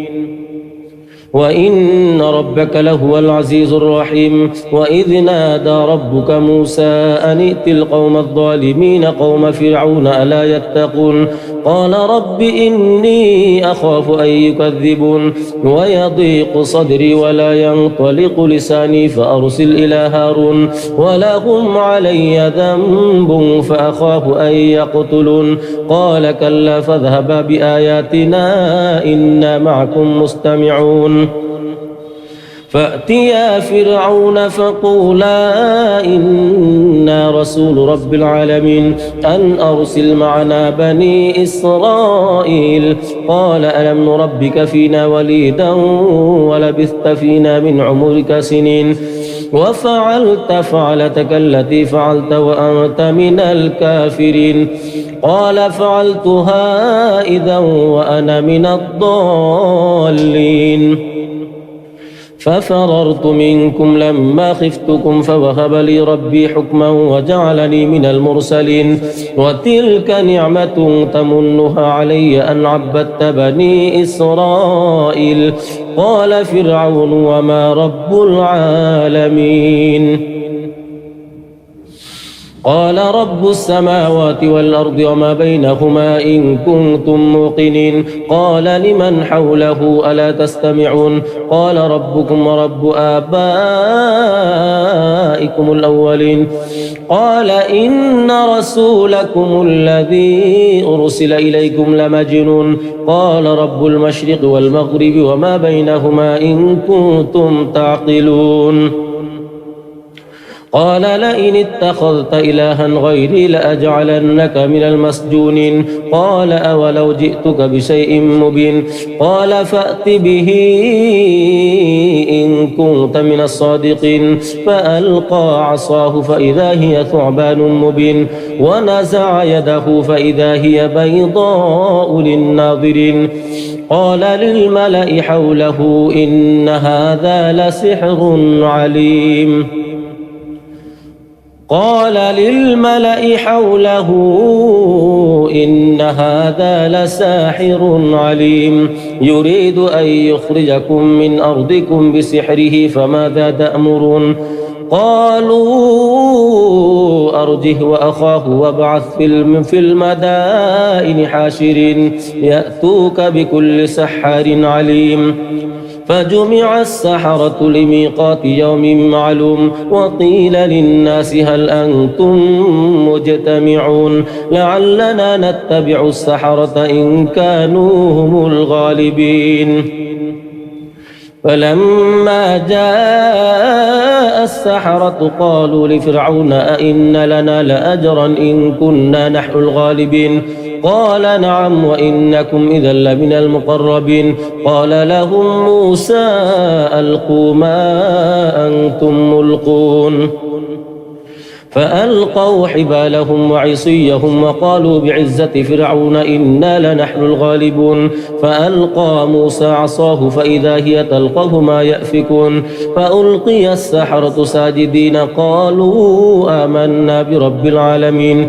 وإن ربك لهو العزيز الرحيم وإذ نادى ربك موسى أن ائت القوم الظالمين قوم فرعون ألا يتقون قال رب إني أخاف أن يكذبون ويضيق صدري ولا ينطلق لساني فأرسل إلى هارون ولهم علي ذنب فأخاف أن يقتلون قال كلا فاذهبا بآياتنا إنا معكم مستمعون فأتيا فرعون فقولا إنا رسول رب العالمين أن أرسل معنا بني إسرائيل قال ألم نربك فينا وليدا ولبثت فينا من عمرك سنين وفعلت فعلتك التي فعلت وأنت من الكافرين قال فعلتها إذا وأنا من الضالين ففررت منكم لما خفتكم فوهب لي ربي حكما وجعلني من المرسلين وتلك نعمة تمنها علي أن عبدت بني إسرائيل قال فرعون وما رب العالمين قال رب السماوات والأرض وما بينهما إن كنتم موقنين قال لمن حوله ألا تستمعون قال ربكم ورب آبائكم الأولين قال إن رسولكم الذي أرسل إليكم لمجنون قال رب المشرق والمغرب وما بينهما إن كنتم تعقلون قال لئن اتخذت إلها غيري لأجعلنك من المسجونين قال أولو جئتك بشيء مبين قال فأت به إن كنت من الصادقين فألقى عصاه فإذا هي ثعبان مبين ونزع يده فإذا هي بيضاء للناظرين قال للملأ حوله إن هذا لسحر عليم قال للملأ حوله إن هذا لساحر عليم يريد أن يخرجكم من أرضكم بسحره فماذا تأمرون قالوا أرجه وأخاه وابعث في المدائن حاشرين يأتوك بكل سحار عليم فجمع السحرة لميقات يوم معلوم وقيل للناس هل أنتم مجتمعون لعلنا نتبع السحرة إن كانوا هم الغالبين فلما جاء السحرة قالوا لفرعون أئن لنا لأجرا إن كنا نحن الغالبين قال نعم وإنكم إذا لمن المقربين قال لهم موسى ألقوا ما أنتم ملقون فألقوا حبالهم وعصيهم وقالوا بعزة فرعون إنا لنحن الغالبون فألقى موسى عصاه فإذا هي تلقف ما يأفكون فألقي السحرة ساجدين قالوا آمنا برب العالمين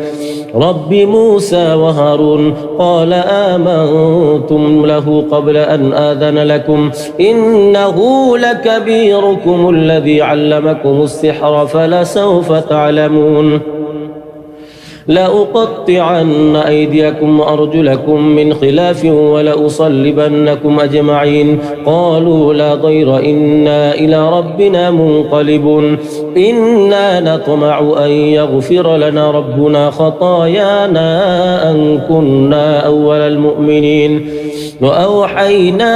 رب موسى وهارون قال آمنتم له قبل أن آذن لكم إنه لكبيركم الذي علمكم السحر فلسوف تعلمون لأقطعن أيديكم وأرجلكم من خلاف ولأصلبنكم أجمعين قالوا لا ضير إنا إلى ربنا منقلبون إنا نطمع أن يغفر لنا ربنا خطايانا أن كنا أول المؤمنين وأوحينا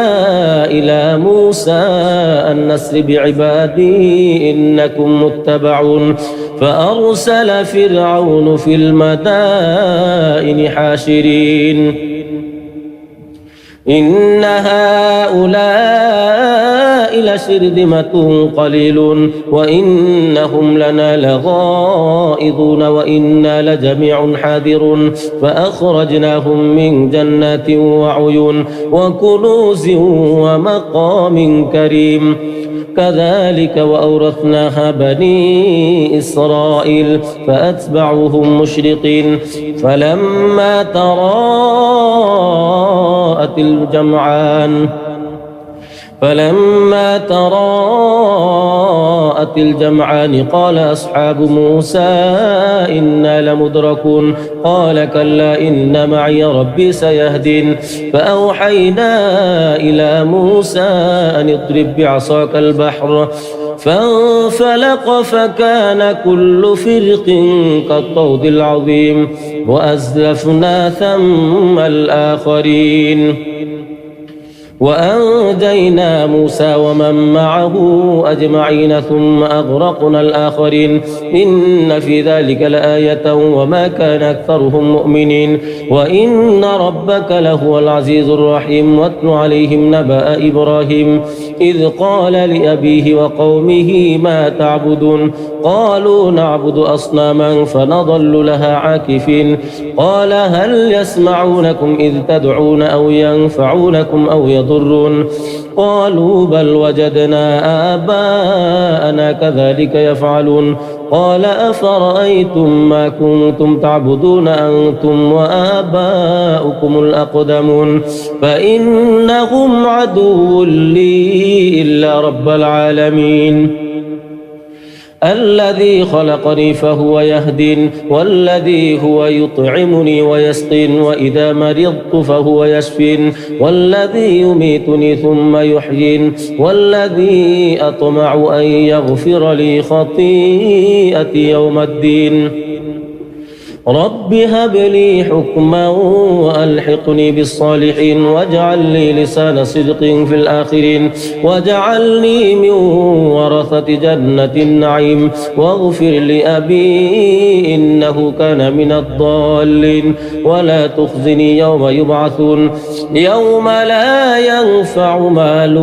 إلى موسى أن نسر بعبادي إنكم متبعون فأرسل فرعون في المدائن حاشرين إن هؤلاء لشرذمة قليلون وإنهم لنا لغائظون وإنا لجميع حاذرون فأخرجناهم من جنات وعيون وكنوز ومقام كريم كذلك وأورثناها بني إسرائيل فأتبعوهم مشرقين فلما تراءت الجمعان قال أصحاب موسى إنا لمدركون قال كلا إن معي ربي سيهدين فأوحينا إلى موسى أن اضرب بعصاك البحر فانفلق فكان كل فرق كالطود العظيم وأزلفنا ثم الآخرين وأنجينا موسى ومن معه أجمعين ثم أغرقنا الآخرين إن في ذلك لآية وما كان أكثرهم مؤمنين وإن ربك لهو العزيز الرحيم واتل عليهم نبأ إبراهيم إذ قال لأبيه وقومه ما تعبدون قالوا نعبد أصناما فنظل لها عاكفين قال هل يسمعونكم إذ تدعون أو ينفعونكم أو يضرون قالوا بل وجدنا آباءنا كذلك يفعلون قال أفرأيتم ما كنتم تعبدون أنتم وآباؤكم الأقدمون فإنهم عدو لي إلا رب العالمين الذي خلقني فهو يهدين والذي هو يطعمني ويسقين وإذا مرضت فهو يشفين والذي يميتني ثم يحيين والذي أطمع أن يغفر لي خطيئتي يوم الدين رب هب لي حكما وألحقني بالصالحين واجعل لي لسان صدق في الآخرين واجعلني من ورثة جنة النعيم واغفر لأبي إنه كان من الضالين ولا تخزني يوم يبعثون يوم لا ينفع مال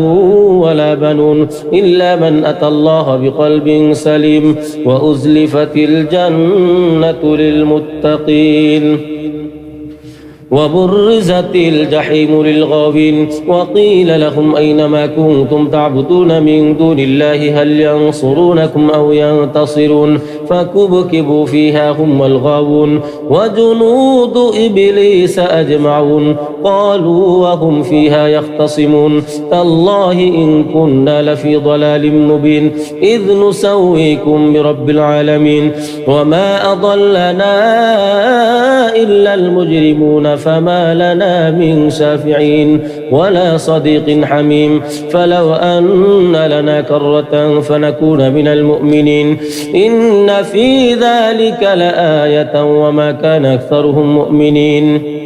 ولا بنون إلا من أتى الله بقلب سليم وأزلفت الجنة للمتقين وبرزت الجحيم للغاوين وقيل لهم أين ما كنتم تعبدون من دون الله هل ينصرونكم أو ينتصرون فكبكبوا فيها هم والغاوون وجنود إبليس أجمعون قالوا وهم فيها يختصمون تالله إن كنا لفي ضلال مبين إذ نسويكم برب العالمين وما أضلنا إلا المجرمون فما لنا من شافعين ولا صديق حميم فلو أن لنا كرة فنكون من المؤمنين إن في ذلك لآية وما كان أكثرهم مؤمنين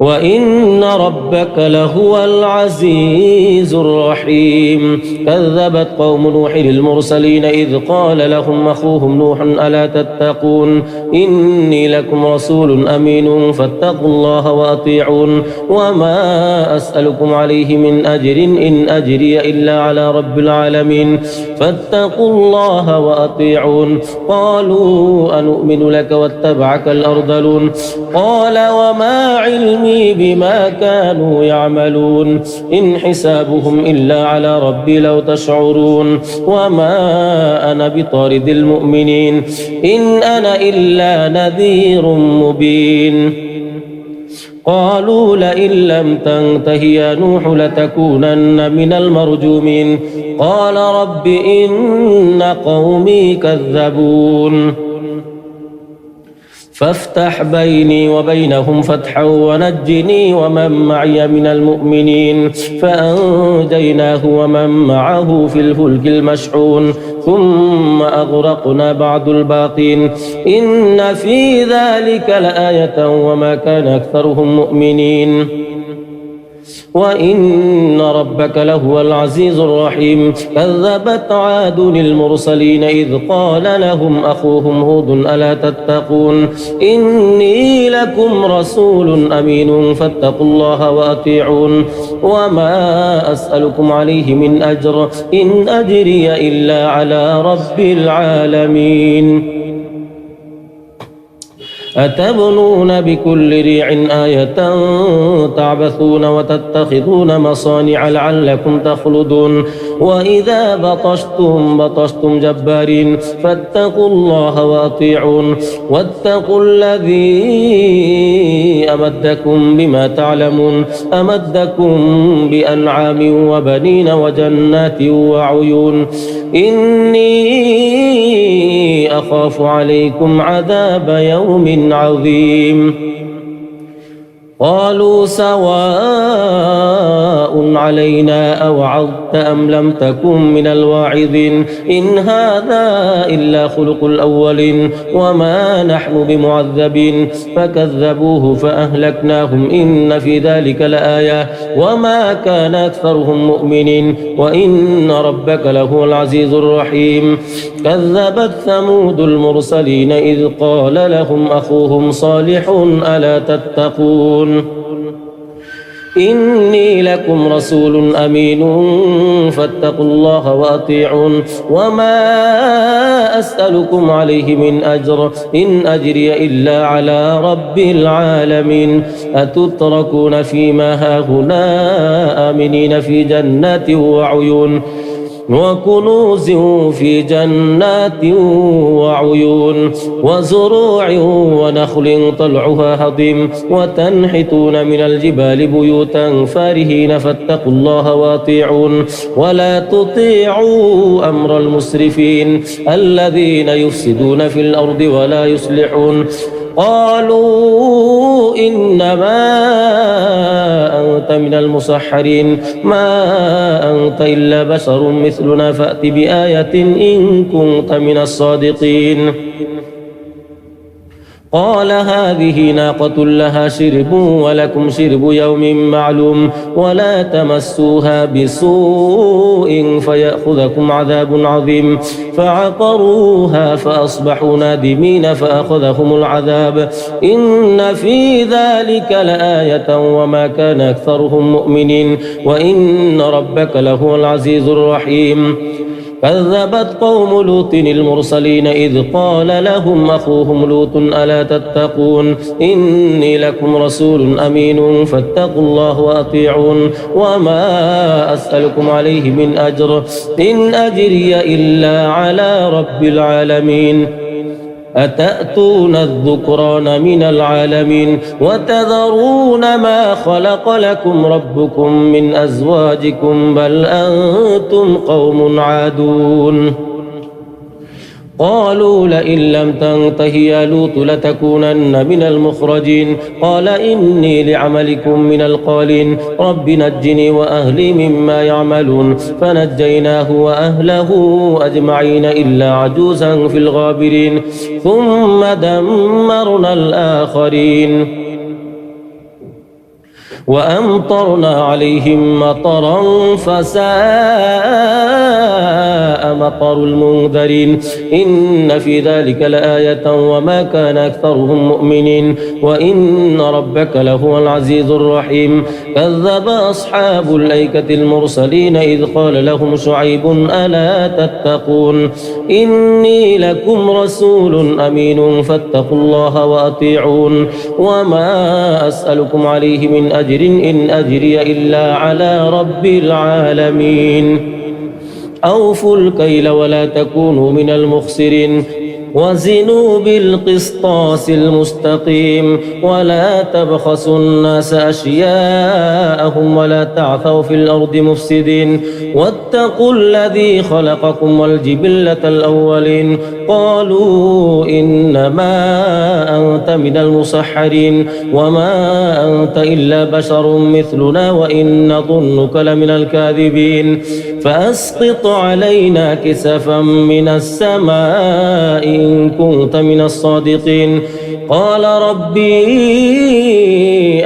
وإن ربك لهو العزيز الرحيم كذبت قوم نوح المرسلين إذ قال لهم أخوهم نوح ألا تتقون إني لكم رسول أمين فاتقوا الله وأطيعون وما أسألكم عليه من أجر إن أجري إلا على رب العالمين فاتقوا الله وأطيعون قالوا أنؤمن لك واتبعك الأرذلون قال وما علمي بما كانوا يعملون إن حسابهم إلا على ربي لو تشعرون وما أنا بطارد المؤمنين إن أنا إلا نذير مبين قالوا لئن لم تنته يا نوح لتكونن من المرجومين قال رب إن قومي كذبون فافتح بيني وبينهم فتحا ونجني ومن معي من المؤمنين فأنجيناه ومن معه في الفلك المشحون ثم أغرقنا بعد الباقين إن في ذلك لآية وما كان أكثرهم مؤمنين وإن ربك لهو العزيز الرحيم كذبت عاد المرسلين إذ قال لهم أخوهم هود ألا تتقون إني لكم رسول أمين فاتقوا الله وأطيعون وما أسألكم عليه من أجر إن أجري إلا على رب العالمين أتبنون بكل ريع آية تعبثون وتتخذون مصانع لعلكم تخلدون وإذا بطشتم جبارين فاتقوا الله وأطيعون واتقوا الذي أمدكم بما تعلمون أمدكم بأنعام وبنين وجنات وعيون إني أخاف عليكم عذاب يوم عظيم قالوا سواء علينا أوعظت أم لم تكن من الواعظين إن هذا إلا خلق الأولين وما نحن بمعذبين فكذبوه فأهلكناهم إن في ذلك لآية وما كان أكثرهم مؤمنين وإن ربك لهو العزيز الرحيم كذبت ثمود المرسلين إذ قال لهم أخوهم صالح ألا تتقون إني لكم رسول أمين فاتقوا الله وأطيعون وما أسألكم عليه من أجر إن أجري إلا على رب العالمين أتتركون فيما هاهنا آمنين في جنات وعيون وكنوز في جنات وعيون وزروع ونخل طلعها هضيم وتنحتون من الجبال بيوتا فارهين فاتقوا الله واطيعون ولا تطيعوا أمر المسرفين الذين يفسدون في الأرض ولا يصلحون قالوا إنما أنت من المسحرين ما أنت إلا بشر مثلنا فأت بآية إن كنت من الصادقين قال هذه ناقة لها شرب ولكم شرب يوم معلوم ولا تمسوها بسوء فيأخذكم عذاب عظيم فعقروها فأصبحوا نادمين فأخذهم العذاب إن في ذلك لآية وما كان أكثرهم مؤمنين وإن ربك لهو العزيز الرحيم كذبت قوم لوط المرسلين إذ قال لهم أخوهم لوط ألا تتقون إني لكم رسول أمين فاتقوا الله وأطيعون وما أسألكم عليه من أجر إن أجري إلا على رب العالمين أتأتون الذكران من العالمين وتذرون ما خلق لكم ربكم من أزواجكم بل أنتم قوم عادون قالوا لئن لم تنته يا لوط لتكونن من المخرجين قال إني لعملكم من القالين رب نجني وأهلي مما يعملون فنجيناه وأهله أجمعين إلا عجوزا في الغابرين ثم دمرنا الآخرين وأمطرنا عليهم مطرا فساء مطر المنذرين إن في ذلك لآية وما كان أكثرهم مؤمنين وإن ربك لهو العزيز الرحيم كذب أصحاب الأيكة المرسلين إذ قال لهم شعيب ألا تتقون إني لكم رسول أمين فاتقوا الله وأطيعون وما أسألكم عليه من أجر إن أجري إلا على رب العالمين أوفوا الكيل ولا تكونوا من المخسرين وزنوا بالقسطاس المستقيم ولا تبخسوا الناس أشياءهم ولا تعثوا في الأرض مفسدين واتقوا الذي خلقكم والجبلة الأولين قالوا إنما أنت من المسحرين وما أنت إلا بشر مثلنا وإن نظنك لمن الكاذبين فأسقط علينا كسفا من السماء إن كنت من الصادقين قال ربي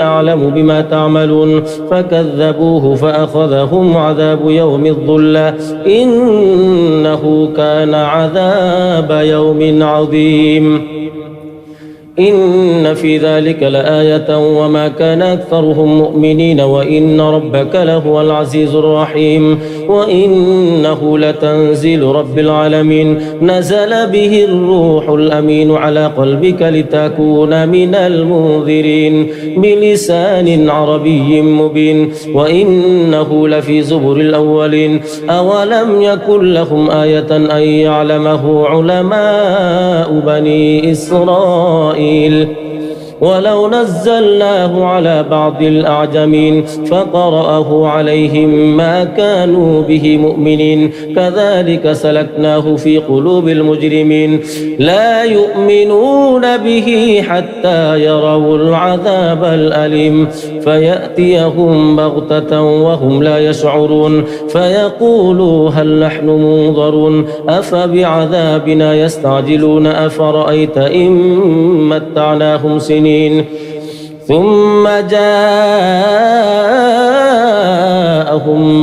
أعلم بما تعملون فكذبوه فأخذهم عذاب يوم الظلة إنه كان عذاب يوم عظيم إن في ذلك لآية وما كان أكثرهم مؤمنين وإن ربك لهو العزيز الرحيم وإنه لتنزيل رب العالمين نزل به الروح الأمين على قلبك لتكون من المنذرين بلسان عربي مبين وإنه لفي زبر الأولين أولم يكن لهم آية أن يعلمه علماء بني إسرائيل ولو نزلناه على بعض الأعجمين فقرأه عليهم ما كانوا به مؤمنين كذلك سلكناه في قلوب المجرمين لا يؤمنون به حتى يروا العذاب الأليم فيأتيهم بغتة وهم لا يشعرون فيقولوا هل نحن منظرون أفبعذابنا يستعجلون أفرأيت إن متعناهم سنين ثم جاءهم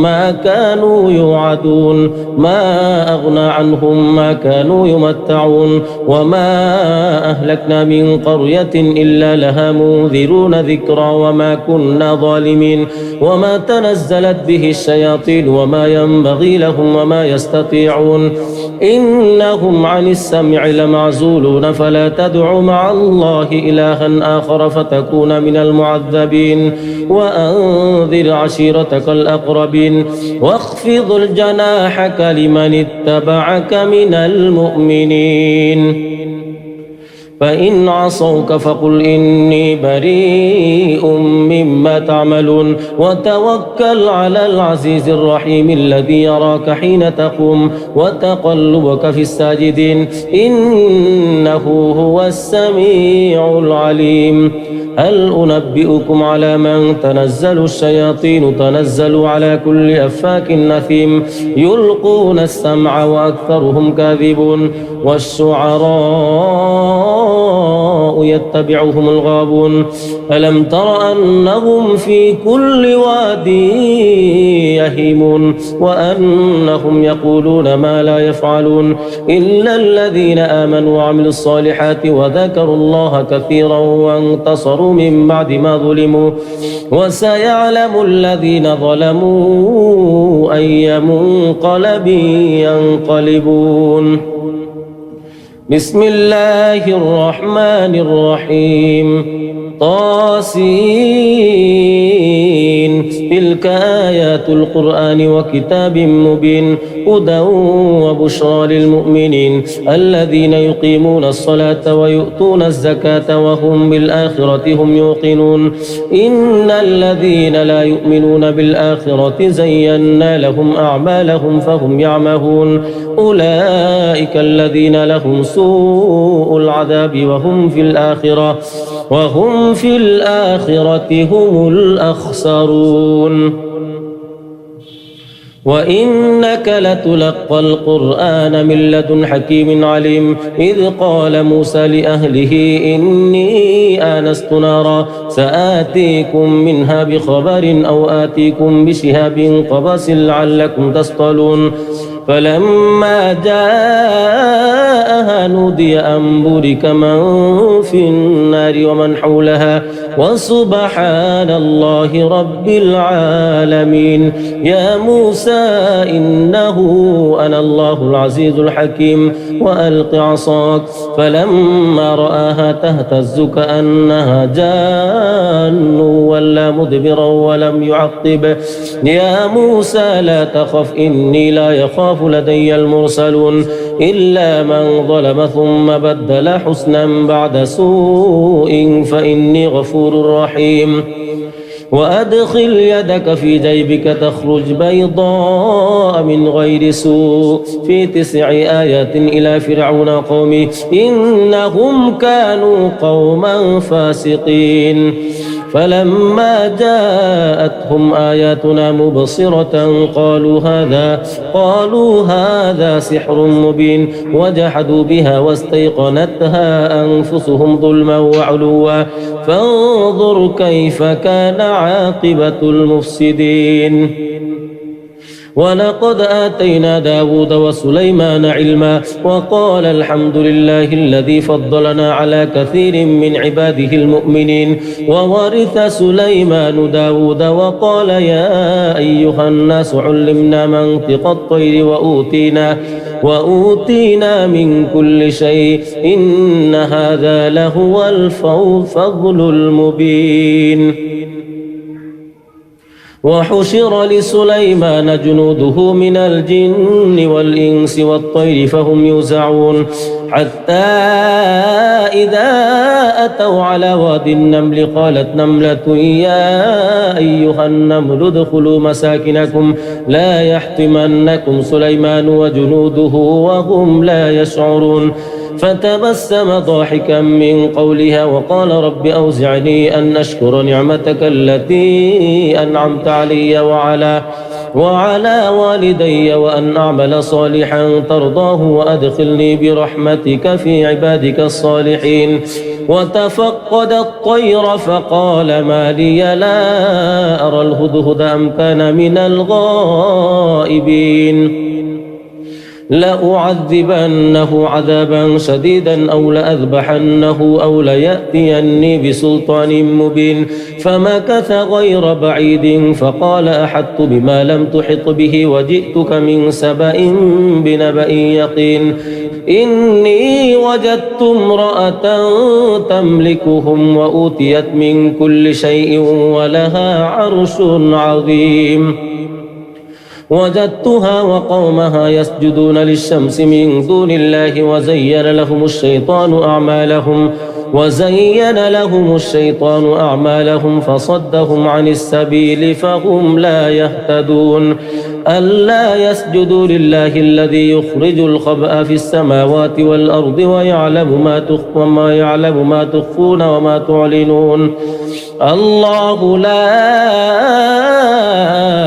ما كانوا يوعدون ما أغنى عنهم ما كانوا يمتعون وما أهلكنا من قرية إلا لها منذرون ذكرى وما كنا ظالمين وما تنزلت به الشياطين وما ينبغي لهم وما يستطيعون إنهم عن السمع لمعزولون فلا تدع مع الله إلها آخر فتكون من المعذبين وأنذر عشيرتك الأقربين واخفض الجناحك لمن اتبعك من المؤمنين فإن عصوك فقل إني بريء مما تعملون وتوكل على العزيز الرحيم الذي يراك حين تقوم وتقلبك في الساجدين إنه هو السميع العليم هل أنبئكم على من تنزل الشياطين تنزل على كل أفاك نثيم يلقون السمع وأكثرهم كاذبون والشعراء يتبعهم الغابون ألم تر أنهم في كل واد يهيمون وأنهم يقولون ما لا يفعلون إلا الذين آمنوا وعملوا الصالحات وذكروا الله كثيرا وانتصروا من بعد ما ظلموا وسيعلم الذين ظلموا أي منقلب ينقلبون. بسم الله الرحمن الرحيم. طاسين تلك آيات القرآن وكتاب مبين هدى وبشرى للمؤمنين الذين يقيمون الصلاة ويؤتون الزكاة وهم بالآخرة هم يوقنون إن الذين لا يؤمنون بالآخرة زينا لهم أعمالهم فهم يعمهون أولئك الذين لهم سوء العذاب وهم في الآخرة هم الأخسرون. وإنك لتلقى القرآن من لدن حكيم عليم إذ قال موسى لأهله إني آنست نارا سآتيكم منها بخبر أو آتيكم بشهاب قبس لعلكم تصطلون فلما جاءها نودي أن بورك من في النار ومن حولها وسبحان الله رب العالمين. يا موسى إنه أنا الله العزيز الحكيم وألق عصاك فلما رآها تهتز كأنها جان ولا مدبرا ولم يعقب يا موسى لا تخف إني لا يخاف لدي المرسلون إلا من ظلم ثم بدل حسنا بعد سوء فإني غفور رحيم. وأدخل يدك في جيبك تخرج بيضاء من غير سوء في 9 آيات إلى فرعون قومه إنهم كانوا قوما فاسقين فلما جاءتهم آياتنا مبصرة قالوا هذا سحر مبين وجحدوا بها واستيقنتها أنفسهم ظلما وعلوا فانظر كيف كان عاقبة المفسدين. ولقد آتينا داود وسليمان علما وقال الحمد لله الذي فضلنا على كثير من عباده المؤمنين. وورث سليمان داود وقال يا أيها الناس علمنا منطق الطير وأوتينا من كل شيء إن هذا لهو الفضل المبين. وحشر لسليمان جنوده من الجن والإنس والطير فهم يوزعون حتى إذا أتوا على وادي النمل قالت نملة يا أيها النمل ادخلوا مساكنكم لا يحطمنكم سليمان وجنوده وهم لا يشعرون فتبسم ضاحكا من قولها وقال رب أوزعني أن أشكر نعمتك التي أنعمت علي وعلى والدي وأن أعمل صالحا ترضاه وأدخلني برحمتك في عبادك الصالحين. وتفقد الطير فقال ما لي لا أرى الهدهد أم كان من الغائبين لأعذبنه عذابا شديدا أو لأذبحنه أو ليأتيني بسلطان مبين فمكث غير بعيد فقال أحطت بما لم تحط به وجئتك من سبأ بنبأ يقين إني وجدت امرأة تملكهم وأوتيت من كل شيء ولها عرش عظيم وجدتها وقومها يسجدون للشمس من دون الله وزين لهم الشيطان أعمالهم فصدهم عن السبيل فهم لا يهتدون ألا يسجدوا لله الذي يخرج الخبأ في السماوات والأرض ويعلم ما تخفون وما تعلنون الله لا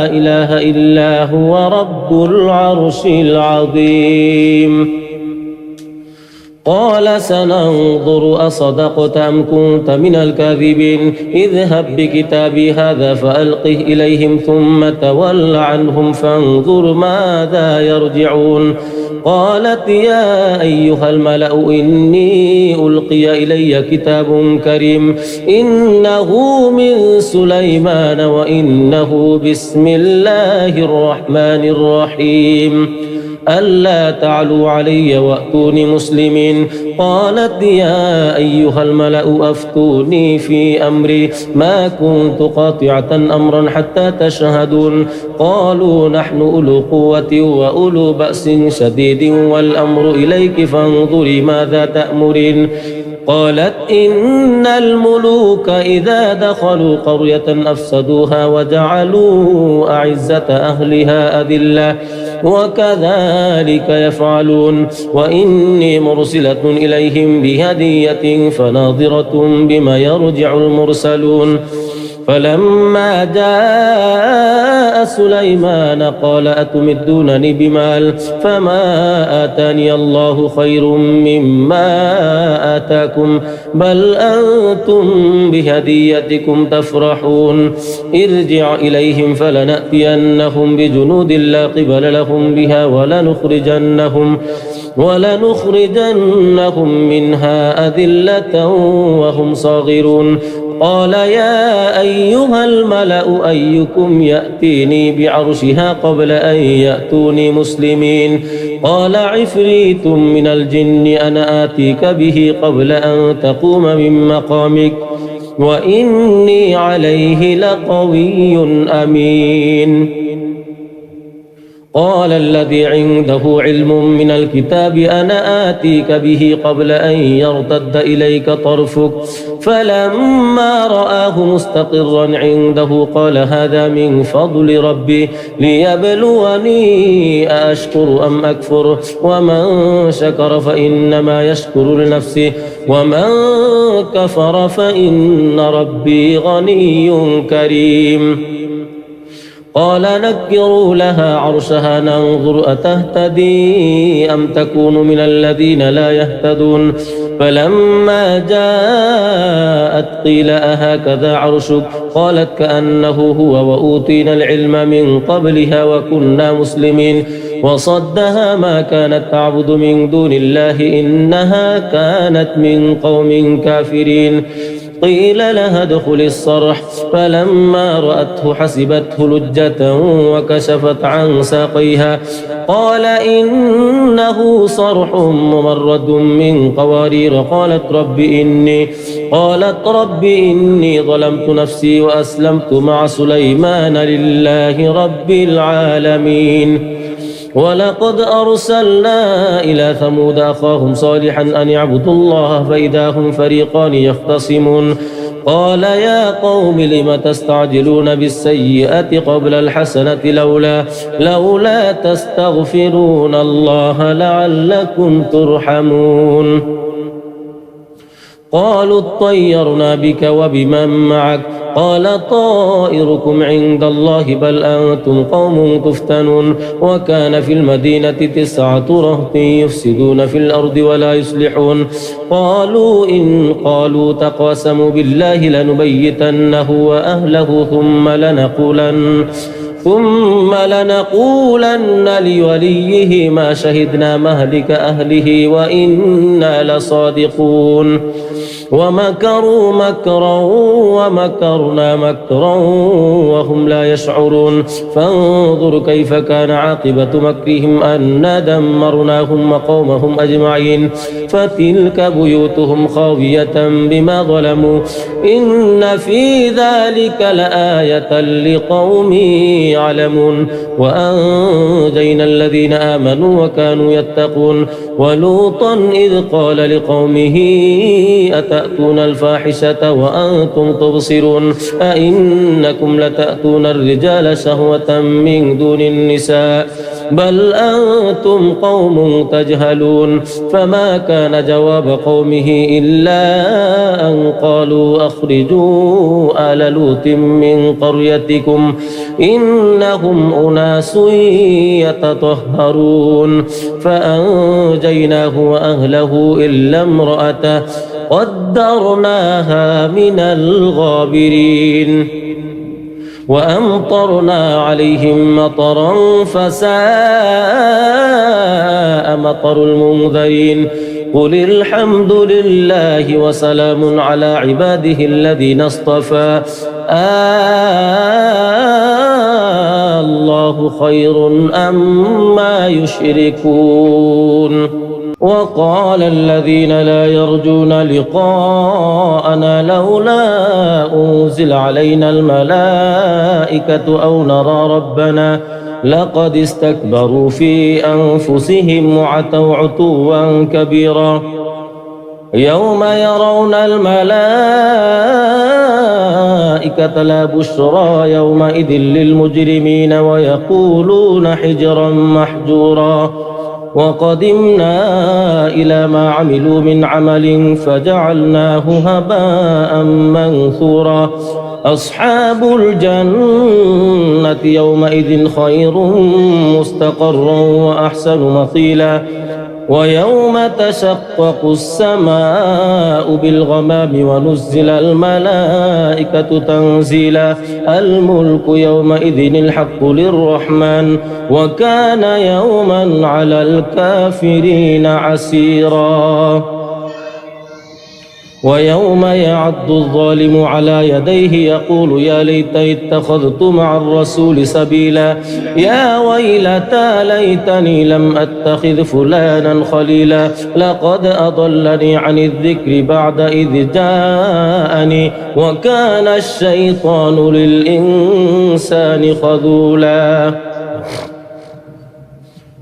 إله إلا هو رب العرش العظيم. قال سننظر أصدقت أم كنت من الكاذبين اذهب بكتابي هذا فألقه إليهم ثم تول عنهم فانظر ماذا يرجعون قالت يا أيها الملأ إني ألقي إلي كتاب كريم إنه من سليمان وإنه بسم الله الرحمن الرحيم ألا تعلوا علي وأتوني مسلمين قالت يا أيها الملأ أفتوني في أمري ما كنت قاطعة أمرا حتى تشهدون قالوا نحن أولو قوة وأولو بأس شديد والأمر إليك فانظري ماذا تأمرين قالت إن الملوك إذا دخلوا قرية أفسدوها وجعلوا أعزة أهلها أذلة وكذلك يفعلون وإني مرسلة إليهم بهدية فناظرة بما يرجع المرسلون فلما جاء سليمان قال أتمدونني بمال فما آتاني الله خير مما آتاكم بل أنتم بهديتكم تفرحون ارجع إليهم فلنأتينهم بجنود لا قبل لهم بها ولنخرجنهم منها أذلة وهم صاغرون قال يا أيها الملأ أيكم يأتيني بعرشها قبل أن يأتوني مسلمين قال عفريت من الجن أنا آتيك به قبل أن تقوم من مقامك وإني عليه لقوي أمين قال الذي عنده علم من الكتاب أنا آتيك به قبل أن يرتد إليك طرفك فلما رآه مستقرا عنده قال هذا من فضل ربي ليبلوني أأشكر أم أكفر ومن شكر فإنما يشكر لنفسه ومن كفر فإن ربي غني كريم قال نكروا لها عرشها ننظر أتهتدي أم تكون من الذين لا يهتدون فلما جاءت قيل أهكذا عرشك قالت كأنه هو وأوتينا العلم من قبلها وكنا مسلمين وصدها ما كانت تعبد من دون الله إنها كانت من قوم كافرين قيل لها ادخل الصرح فلما رأته حسبته لجة وكشفت عن ساقيها قال إنه صرح ممرد من قوارير قالت رب إني ظلمت نفسي وأسلمت مع سليمان لله رب العالمين ولقد أرسلنا إلى ثمود أخاهم صالحا أن يعبدوا الله فإذا هم فريقان يختصمون قال يا قوم لم تستعجلون بالسيئة قبل الحسنة لولا تستغفرون الله لعلكم ترحمون قالوا اطيرنا بك وبمن معك قال طائركم عند الله بل أنتم قوم تفتنون وكان في المدينة 9 رهط يفسدون في الأرض ولا يصلحون قالوا تقاسموا بالله لنبيتنه وأهله ثم لنقولن لوليه ما شهدنا مهلك أهله وإنا لصادقون ومكروا مكرا ومكرنا مكرا وهم لا يشعرون فانظر كيف كان عاقبة مكرهم أنا دمرناهم وقومهم أجمعين فتلك بيوتهم خاوية بما ظلموا إن في ذلك لآية لقوم يعلمون وأنجينا الذين آمنوا وكانوا يتقون ولوطا إذ قال لقومه لتأتون الفاحشة وأنتم تبصرون أئنكم لتأتون الرجال شهوة من دون النساء بل أنتم قوم تجهلون فما كان جواب قومه إلا أن قالوا أخرجوا آل لوط من قريتكم إنهم أناس يتطهرون فأنجيناه وأهله إلا امرأته قدرناها من الغابرين وأمطرنا عليهم مطرا فساء مطر المنذرين قل الحمد لله وسلام على عباده الذين اصطفى الله خير أما يشركون وقال الذين لا يرجون لقاءنا لولا أنزل علينا الملائكة أو نرى ربنا لقد استكبروا في أنفسهم وعتوا عتوا كبيرا يوم يرون الملائكة لا بشرى يومئذ للمجرمين ويقولون حجرا محجورا وقدمنا إلى ما عملوا من عمل فجعلناه هباء منثورا أصحاب الجنة يومئذ خير مستقرا وأحسن مقيلا ويوم تشقق السماء بالغمام ونزل الملائكة تنزيلا الملك يومئذ الحق للرحمن وكان يوما على الكافرين عسيرا ويوم يعض الظالم على يديه يقول يا ليتني اتخذت مع الرسول سبيلا يا ويلتى ليتني لم أتخذ فلانا خليلا لقد أضلني عن الذكر بعد إذ جاءني وكان الشيطان للإنسان خذولا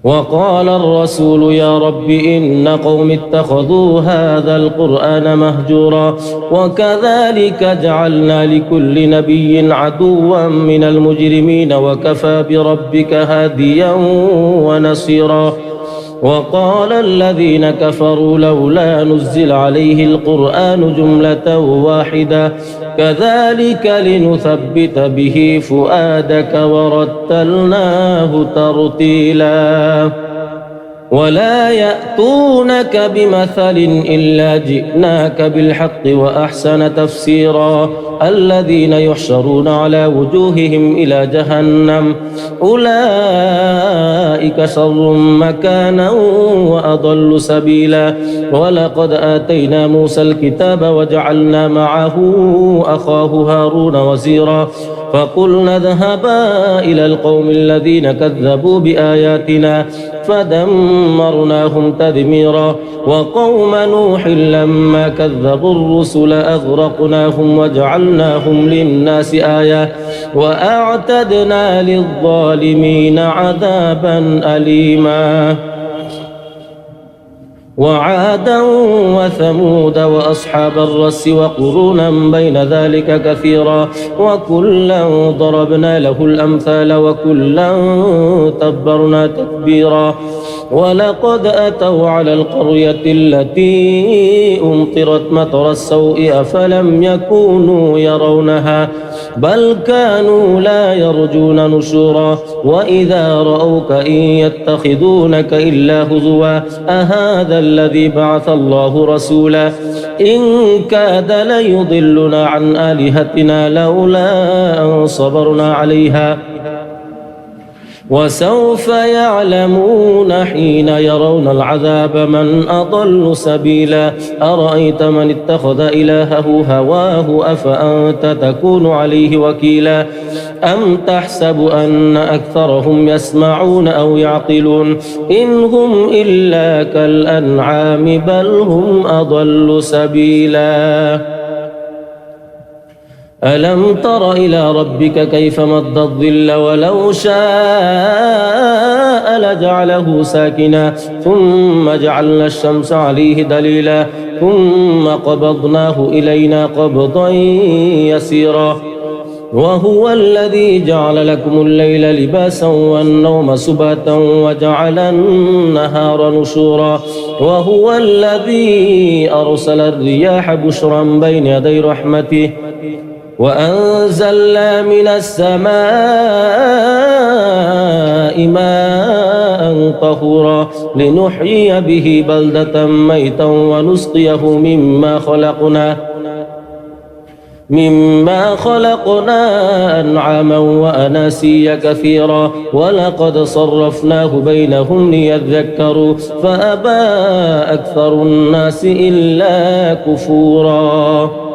وقال الرسول يا رب إن قوم اتخذوا هذا القرآن مهجورا وكذلك جعلنا لكل نبي عدوا من المجرمين وكفى بربك هاديا ونصيرا وقال الذين كفروا لولا نزل عليه القرآن جملة واحدة كذلك لنثبت به فؤادك ورتلناه ترتيلا ولا يأتونك بمثل إلا جئناك بالحق وأحسن تفسيرا الذين يحشرون على وجوههم إلى جهنم أولئك شر مكانا وأضل سبيلا ولقد آتينا موسى الكتاب وجعلنا معه أخاه هارون وزيرا فقلنا اذهبا إلى القوم الذين كذبوا بآياتنا فدمرناهم تدميرا وقوم نوح لما كذبوا الرسل أغرقناهم وجعلناهم للناس آية وأعتدنا للظالمين عذابا أليما وعادا وثمود وأصحاب الرس وقرونا بين ذلك كثيرا وكلا ضربنا له الأمثال وكلا تبرنا تتبيرا ولقد أتوا على القرية التي أمطرت مطر السوء أفلم يكونوا يرونها بل كانوا لا يرجون نشورا وإذا رأوك إن يتخذونك إلا هزوا أهذا الذي بعث الله رسولا إن كاد ليضلنا عن آلهتنا لولا أن صبرنا عليها وسوف يعلمون حين يرون العذاب من أضل سبيلا أرأيت من اتخذ إلهه هواه أفأنت تكون عليه وكيلا أم تحسب أن أكثرهم يسمعون أو يعقلون إن هم إلا كالأنعام بل هم أضل سبيلا ألم تر إلى ربك كيف مد الظل ولو شاء والسماء لجعله ساكنا ثم جعلنا الشمس عليه دليلا ثم قبضناه إلينا قبضا يسيرا وهو الذي جعل لكم الليل لباسا والنوم سباتا وجعل النهار نشورا وهو الذي أرسل الرياح بشرا بين يدي رحمته وأنزلنا من السماء ماء طهورا لنحيي به بلدة ميتا ونسقيه مما خلقنا أنعاما وأناسيا كثيرا ولقد صرفناه بينهم ليذكروا فأبى أكثر الناس إلا كفورا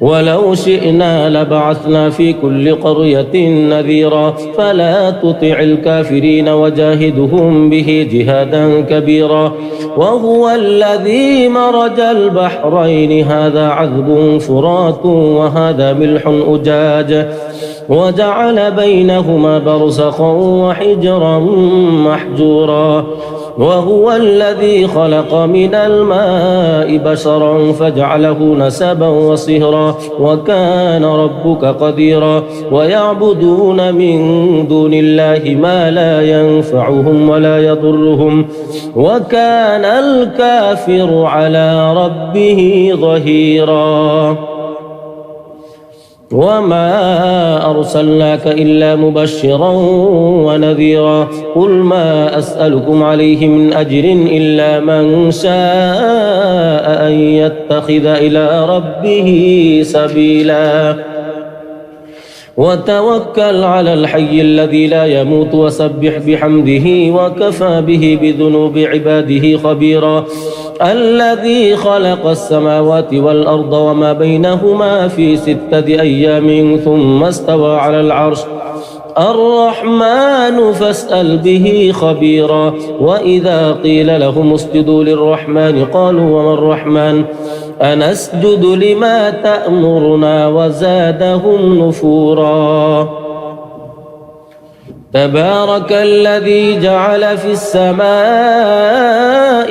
ولو شئنا لبعثنا في كل قرية نذيرا فلا تطع الكافرين وجاهدهم به جهادا كبيرا وهو الذي مرج البحرين هذا عذب فرات وهذا ملح أجاج وجعل بينهما برزخا وحجرا محجورا وهو الذي خلق من الماء بشرا فجعله نسبا وصهرا وكان ربك قديرا ويعبدون من دون الله ما لا ينفعهم ولا يضرهم وكان الكافر على ربه ظهيرا وما أرسلناك إلا مبشرا ونذيرا قل ما أسألكم عليه من أجر إلا من شاء أن يتخذ إلى ربه سبيلا وتوكل على الحي الذي لا يموت وسبح بحمده وكفى به بذنوب عباده خبيرا الذي خلق السماوات والأرض وما بينهما في 6 أيام ثم استوى على العرش الرحمن فاسأل به خبيرا وإذا قيل لهم اسجدوا للرحمن قالوا وما الرحمن أنسجد لما تأمرنا وزادهم نفورا تبارك الذي جعل في السماء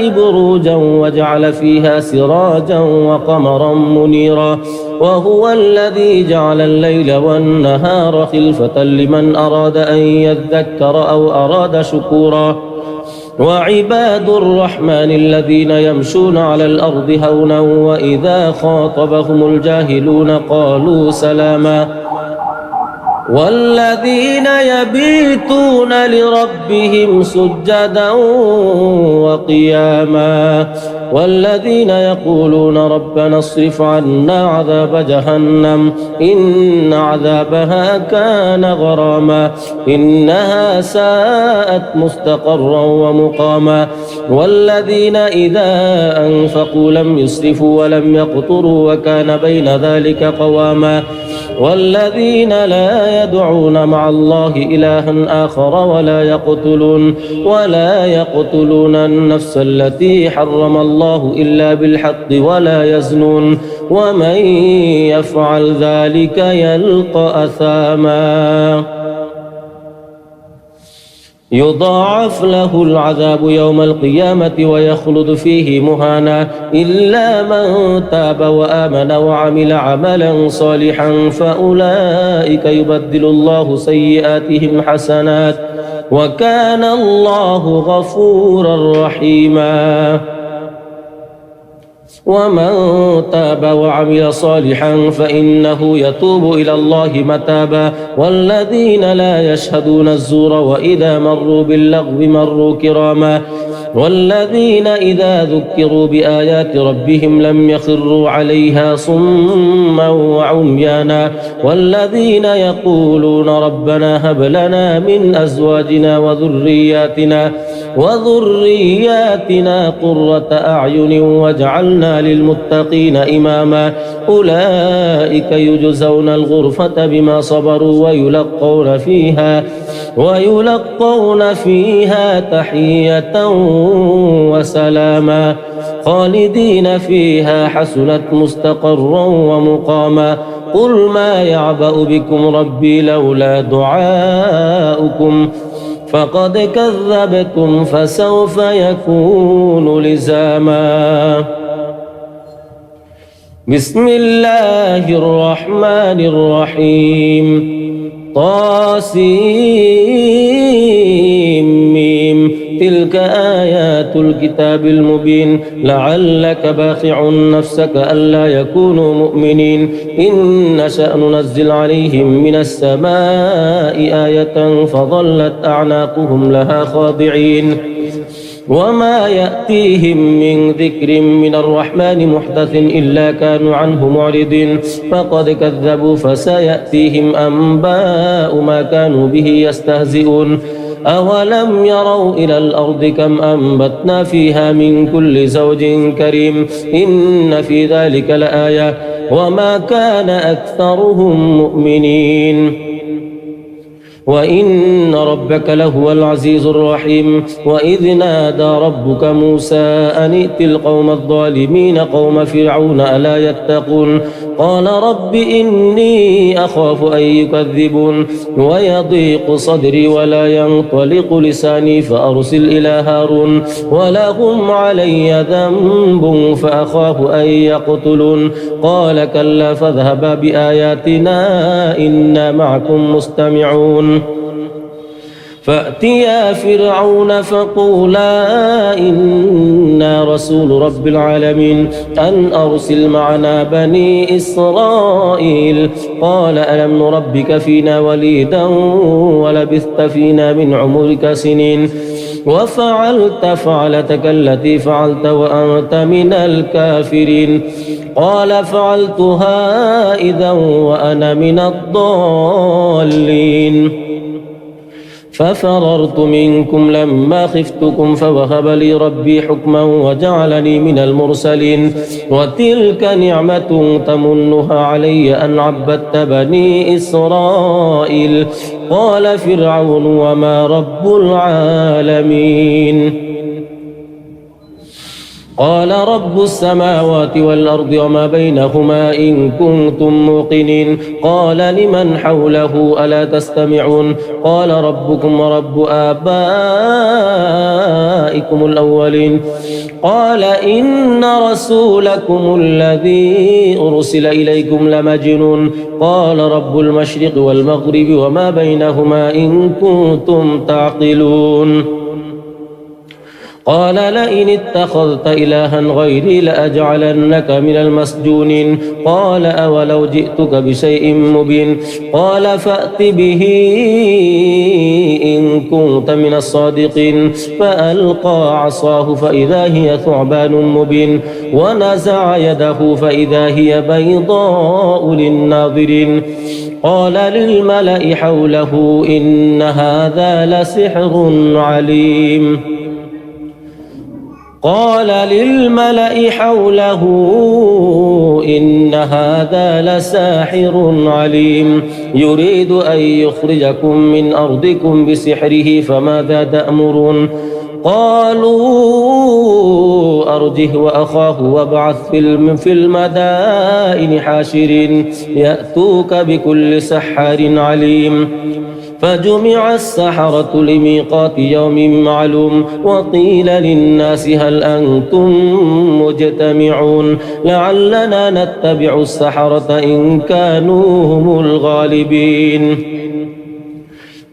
بروجا وجعل فيها سراجا وقمرا منيرا وهو الذي جعل الليل والنهار خلفة لمن أراد أن يذكر أو أراد شكورا وعباد الرحمن الذين يمشون على الأرض هونا وإذا خاطبهم الجاهلون قالوا سلاما والذين يبيتون لربهم سجدا وقياما والذين يقولون ربنا اصرف عنا عذاب جهنم إن عذابها كان غراما إنها ساءت مستقرا ومقاما والذين إذا أنفقوا لم يسرفوا ولم يقتروا وكان بين ذلك قواما والذين لا يدعون مع الله إلها آخر ولا يقتلون النفس التي حرم الله إلا بالحق ولا يزنون ومن يفعل ذلك يلقى أثاما يضاعف له العذاب يوم القيامة ويخلد فيه مهانا إلا من تاب وآمن وعمل عملا صالحا فأولئك يبدل الله سيئاتهم حسنات وكان الله غفورا رحيما ومن تاب وعمل صالحا فإنه يتوب إلى الله متابا والذين لا يشهدون الزور وإذا مروا باللغو مروا كراما والذين إذا ذكروا بآيات ربهم لم يخروا عليها صما وعميانا والذين يقولون ربنا هب لنا من أزواجنا وذرياتنا قرة أعين واجعلنا للمتقين إماما أولئك يجزون الغرفة بما صبروا ويلقون فيها تحية وسلاما خالدين فيها حسنت مستقرا ومقاما قل ما يعبأ بكم ربي لولا دعاؤكم فقد كذبتم فسوف يكون لزاما. بسم الله الرحمن الرحيم. طاسيم تلك آيات الكتاب المبين لعلك باخع نفسك ألا يكونوا مؤمنين إن نشأ ننزل عليهم من السماء آية فظلت أعناقهم لها خاضعين وما يأتيهم من ذكر من الرحمن محدث إلا كانوا عنه معرضين فقد كذبوا فسيأتيهم أنباء ما كانوا به يستهزئون أولم يروا إلى الأرض كم أنبتنا فيها من كل زوج كريم إن في ذلك لآية وما كان أكثرهم مؤمنين وإن ربك لهو العزيز الرحيم. وإذ نادى ربك موسى أن ائت القوم الظالمين قوم فرعون ألا يتقون قال رب إني أخاف أن يكذبون ويضيق صدري ولا ينطلق لساني فأرسل إلى هارون ولهم علي ذنب فأخاف أن يقتلون قال كلا فاذهبا بآياتنا إنا معكم مستمعون. فأتيا فرعون فقولا إنا رسول رب العالمين أن أرسل معنا بني إسرائيل قال ألم نربك فينا وليدا ولبثت فينا من عمرك سنين وفعلت فعلتك التي فعلت وأنت من الكافرين قال فعلتها إذا وأنا من الضالين ففررت منكم لما خفتكم فوهب لي ربي حكما وجعلني من المرسلين وتلك نعمة تمنها علي أن عبدت بني إسرائيل قال فرعون وما رب العالمين قال رب السماوات والأرض وما بينهما إن كنتم موقنين قال لمن حوله ألا تستمعون قال ربكم ورب آبائكم الأولين قال إن رسولكم الذي أرسل إليكم لمجنون قال رب المشرق والمغرب وما بينهما إن كنتم تعقلون قال لئن اتخذت إلها غيري لأجعلنك من المسجونين قال أولو جئتك بشيء مبين قال فأت به إن كنت من الصادقين فألقى عصاه فإذا هي ثعبان مبين ونزع يده فإذا هي بيضاء للناظرين قال للملأ حوله إن هذا لسحر عليم قال للملأ حوله إن هذا لساحر عليم يريد أن يخرجكم من أرضكم بسحره فماذا تأمرون قالوا أرجه وأخاه وابعث في المدائن حاشرين يأتوك بكل سحار عليم فجمع السحرة لميقات يوم معلوم وقيل للناس هل أنتم مجتمعون لعلنا نتبع السحرة إن كانوا هم الغالبين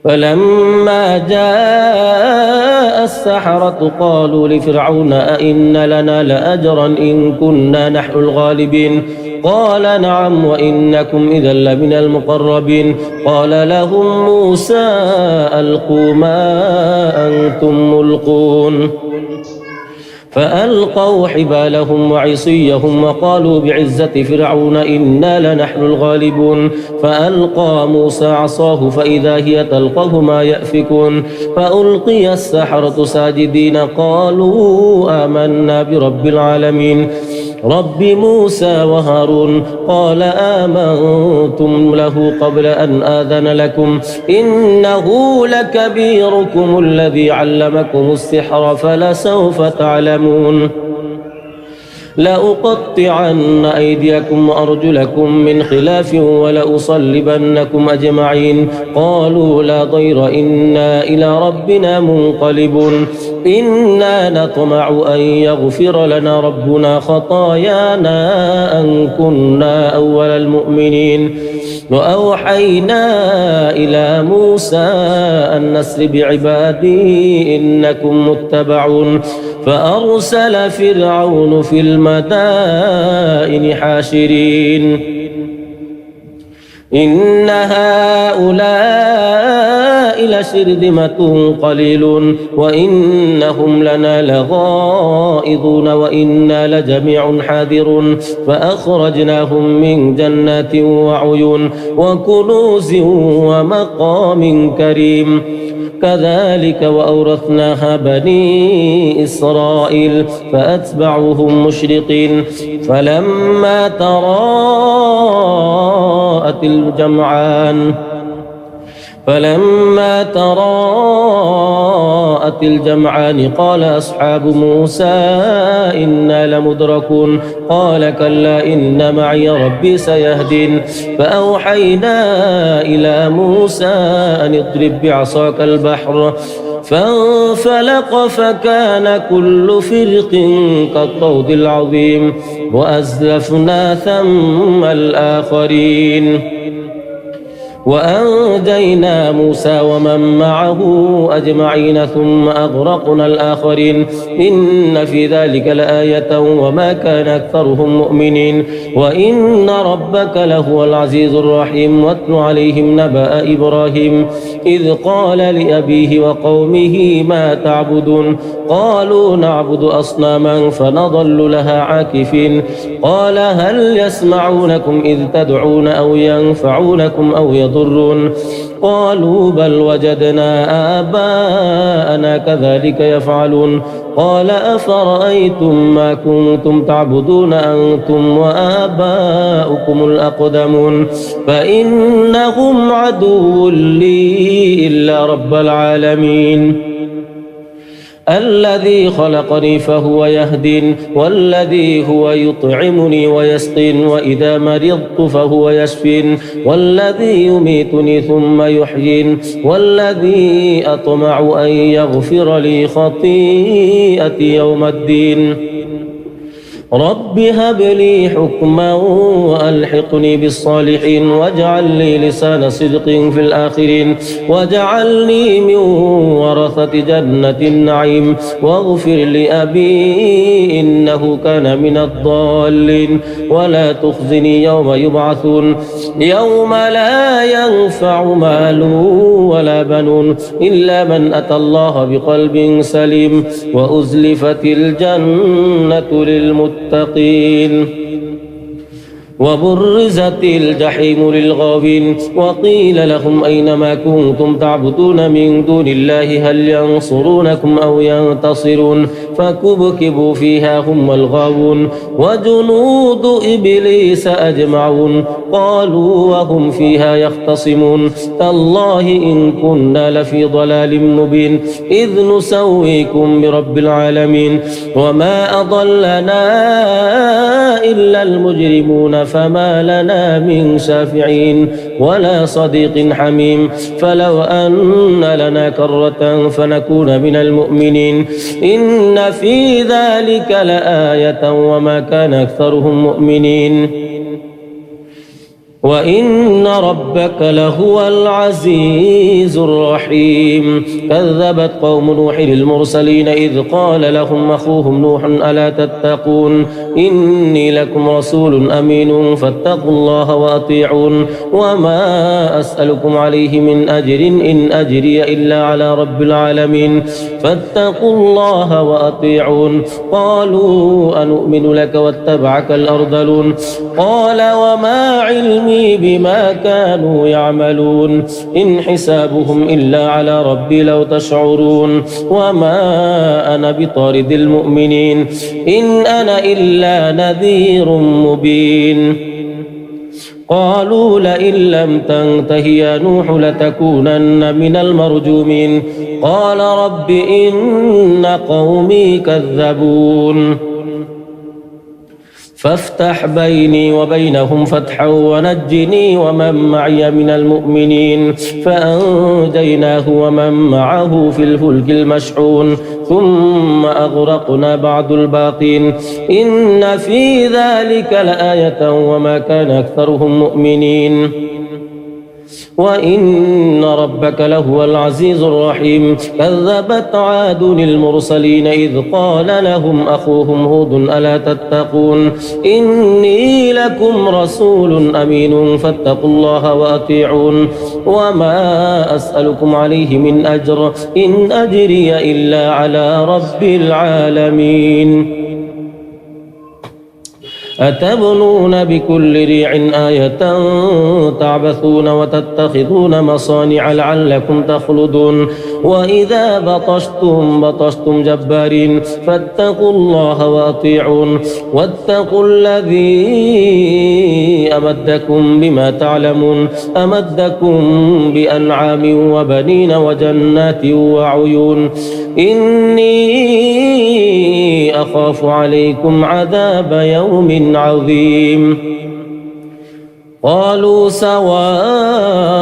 فلما جاء السحرة قالوا لفرعون أئن لنا لأجرا إن كنا نحن الغالبين قال نعم وإنكم إذا لمن المقربين قال لهم موسى ألقوا ما أنتم ملقون فألقوا حبالهم وعصيهم وقالوا بعزة فرعون إنا لنحن الغالبون فألقى موسى عصاه فإذا هي تلقف ما يأفكون فألقي السحرة ساجدين قالوا آمنا برب العالمين رب موسى وهارون قال آمنتم له قبل أن آذن لكم إنه لكبيركم الذي علمكم السحر فلسوف تعلمون لأقطعن أيديكم وأرجلكم من خلاف ولأصلبنكم أجمعين قالوا لا ضير إنا إلى ربنا منقلبون إنا نطمع أن يغفر لنا ربنا خطايانا أن كنا أول المؤمنين وأوحينا إلى موسى أن نسر بعبادي إنكم متبعون فأرسل فرعون في المدائن حاشرين إن هؤلاء لشرذمة قليلون وإنهم لنا لغائظون وإنا لجميع حاذرون فأخرجناهم من جنات وعيون وكنوز ومقام كريم كذلك وأورثناها بني إسرائيل فأتبعوهم مشرقين فلما تراءت الجمعان قال أصحاب موسى إنا لمدركون قال كلا إن معي ربي سيهدين فأوحينا إلى موسى أن اضرب بعصاك البحر فانفلق فكان كل فرق كالطود العظيم وأزلفنا ثم الآخرين وأنجينا موسى ومن معه أجمعين ثم أغرقنا الآخرين إن في ذلك لآية وما كان أكثرهم مؤمنين وإن ربك لهو العزيز الرحيم واتل عليهم نبأ إبراهيم إذ قال لأبيه وقومه ما تعبدون قالوا نعبد أصناما فنظل لها عاكفين قال هل يسمعونكم إذ تدعون أو ينفعونكم أو يضرون قالوا بل وجدنا آباءنا كذلك يفعلون قال أفرأيتم ما كنتم تعبدون أنتم وآباؤكم الأقدمون فإنهم عدو لي إلا رب العالمين الذي خلقني فهو يهدين والذي هو يطعمني ويسقين وإذا مرضت فهو يشفين والذي يميتني ثم يحيين والذي أطمع أن يغفر لي خطيئتي يوم الدين رب هب لي حكما وألحقني بالصالحين واجعل لي لسان صدق في الآخرين واجعلني من ورثة جنة النعيم واغفر لأبي إنه كان من الضالين ولا تخزني يوم يبعثون يوم لا ينفع مال ولا بنون إلا من أتى الله بقلب سليم وأزلفت الجنة للمتقين وبرزت الجحيم للغاوين وقيل لهم أين ما كنتم تعبدون من دون الله هل ينصرونكم أو ينتصرون فكبكبوا فيها هم الغاوون وجنود إبليس أجمعون قالوا وهم فيها يختصمون تالله إن كنا لفي ضلال مبين إذ نسويكم برب العالمين وما أضلنا إلا المجرمون فما لنا من شافعين ولا صديق حميم فلو أن لنا كرة فنكون من المؤمنين إن في ذلك لآية وما كان أكثرهم مؤمنين وإن ربك لهو العزيز الرحيم كذبت قوم نوح المرسلين إذ قال لهم أخوهم نوح ألا تتقون إني لكم رسول أمين فاتقوا الله وأطيعون وما أسألكم عليه من أجر إن أجري إلا على رب العالمين فاتقوا الله وأطيعون قالوا أنؤمن لك واتبعك الأرذلون قال وما علمي بما كانوا يعملون إن حسابهم إلا على ربي لو تشعرون وما أنا بطارد المؤمنين إن أنا إلا نذير مبين قالوا لئن لم تنته يا نوح لتكونن من المرجومين قال رب إن قومي كذبون فافتح بيني وبينهم فتحا ونجني ومن معي من المؤمنين فأنجيناه ومن معه في الفلك المشحون ثم أغرقنا بعد الباقين إن في ذلك لآية وما كان أكثرهم مؤمنين وإن ربك لهو العزيز الرحيم كذبت عاد المرسلين إذ قال لهم أخوهم هود ألا تتقون إني لكم رسول أمين فاتقوا الله وأطيعون وما أسألكم عليه من أجر إن أجري إلا على رب العالمين أتبنون بكل ريع آية تعبثون وتتخذون مصانع لعلكم تخلدون وإذا بطشتم جبارين فاتقوا الله وأطيعون واتقوا الذي أمدكم بما تعلمون أمدكم بأنعام وبنين وجنات وعيون إني أخاف عليكم عذاب يوم عظيم قالوا سواء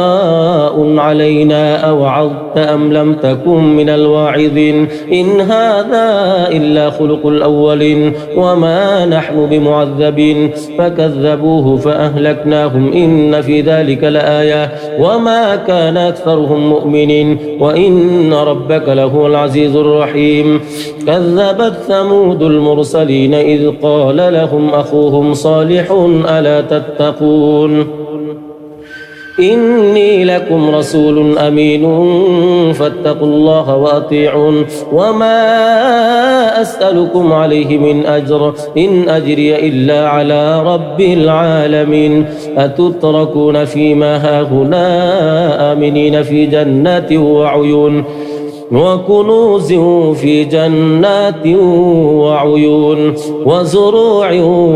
علينا أوعظت أم لم تكن من الواعظين إن هذا إلا خلق الأولين وما نحن بمعذبين فكذبوه فأهلكناهم إن في ذلك لآية وما كان أكثرهم مؤمنين وإن ربك لهو العزيز الرحيم كذبت ثمود المرسلين إذ قال لهم أخوهم صالح ألا تتقون إني لكم رسول أمين فاتقوا الله وأطيعون وما أسألكم عليه من أجر إن أجري إلا على رب العالمين أتتركون فيما هاهنا آمنين في جنات وعيون وكنوز في جنات وعيون وزروع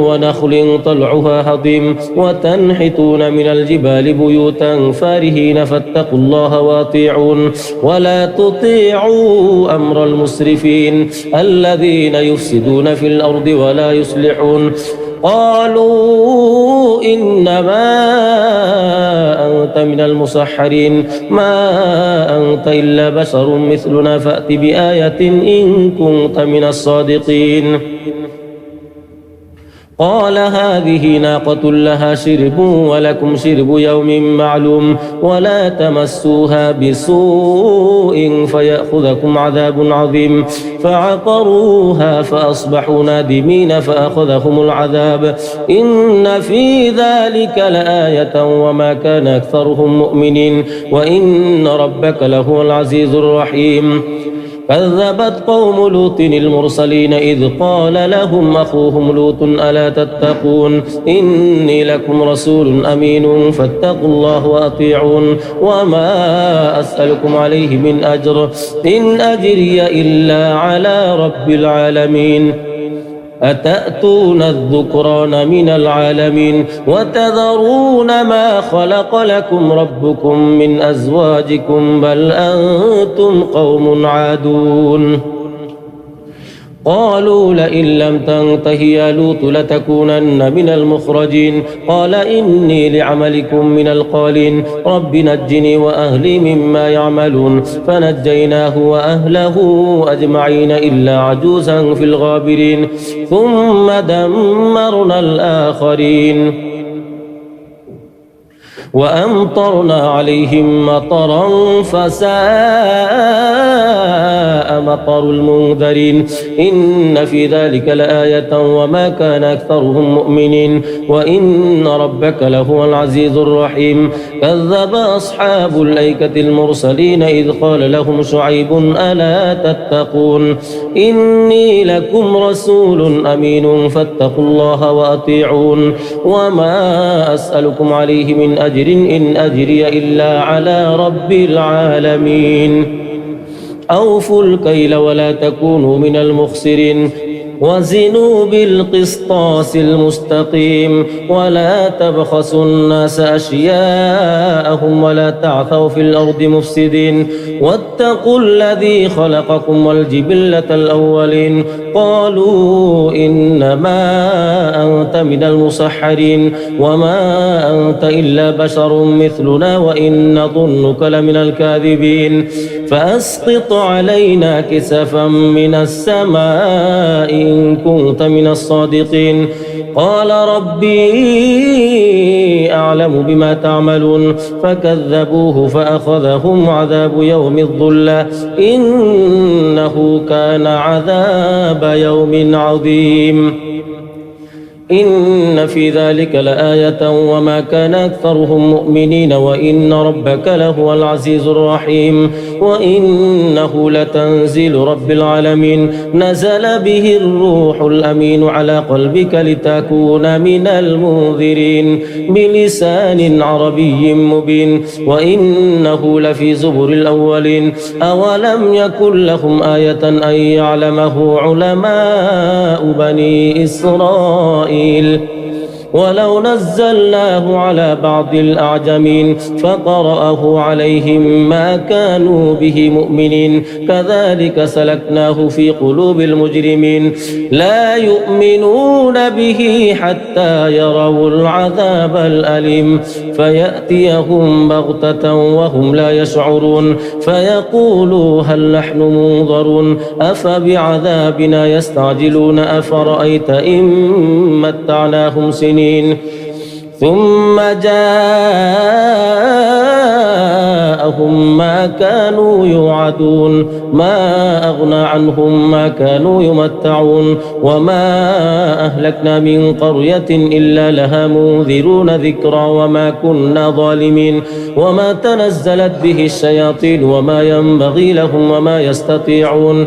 ونخل طلعها هضيم وتنحتون من الجبال بيوتا فارهين فاتقوا الله واطيعون ولا تطيعوا أمر المسرفين الذين يفسدون في الأرض ولا يصلحون قالوا إنما أنت من المسحرين ما أنت إلا بشر مثلنا فأت بآية إن كنت من الصادقين قال هذه ناقة لها شرب ولكم شرب يوم معلوم ولا تمسوها بسوء فيأخذكم عذاب عظيم فعقروها فأصبحوا نادمين فأخذهم العذاب إن في ذلك لآية وما كان أكثرهم مؤمنين وإن ربك لهو العزيز الرحيم كذبت قوم لوط المرسلين إذ قال لهم أخوهم لوط ألا تتقون إني لكم رسول أمين فاتقوا الله وأطيعون وما أسألكم عليه من أجر إن أجري إلا على رب العالمين أتأتون الذكران من العالمين وتذرون ما خلق لكم ربكم من أزواجكم بل أنتم قوم عادون قالوا لئن لم تنته يا لوط لتكونن من المخرجين قال إني لعملكم من القالين رب نجني وأهلي مما يعملون فنجيناه وأهله أجمعين إلا عجوزا في الغابرين ثم دمرنا الآخرين وأمطرنا عليهم مطرا فساء مطر المنذرين إن في ذلك لآية وما كان أكثرهم مؤمنين وإن ربك لهو العزيز الرحيم كذب أصحاب الأيكة المرسلين إذ قال لهم شعيب ألا تتقون إني لكم رسول أمين فاتقوا الله وأطيعون وما أسألكم عليه من أجر إن أجري إلا على رب العالمين أوفوا الكيل ولا تكونوا من المخسرين وزنوا بالقسطاس المستقيم ولا تبخسوا الناس أشياءهم ولا تعثوا في الأرض مفسدين واتقوا الذي خلقكم والجبلة الأولين قالوا إنما أنت من المسحرين وما أنت إلا بشر مثلنا وإن نظنك لمن الكاذبين فأسقط علينا كسفا من السماء إن كنت من الصادقين قال ربي أعلم بما تعملون فكذبوه فأخذهم عذاب يوم الظلة إنه كان عذاب يوم عظيم إن في ذلك لآية وما كان أكثرهم مؤمنين وإن ربك لهو العزيز الرحيم وإنه لتنزيل رب العالمين نزل به الروح الأمين على قلبك لتكون من المنذرين بلسان عربي مبين وإنه لفي زبر الأولين أولم يكن لهم آية أن يعلمه علماء بني إسرائيل ولو نزلناه على بعض الأعجمين فقرأه عليهم ما كانوا به مؤمنين كذلك سلكناه في قلوب المجرمين لا يؤمنون به حتى يروا العذاب الأليم فيأتيهم بغتة وهم لا يشعرون فيقولوا هل نحن منظرون أفبعذابنا يستعجلون أفرأيت إن متعناهم سنين ثم جاءهم ما كانوا يوعدون ما أغنى عنهم ما كانوا يمتعون وما أهلكنا من قرية إلا لها منذرون ذكرى وما كنا ظالمين وما تنزلت به الشياطين وما ينبغي لهم وما يستطيعون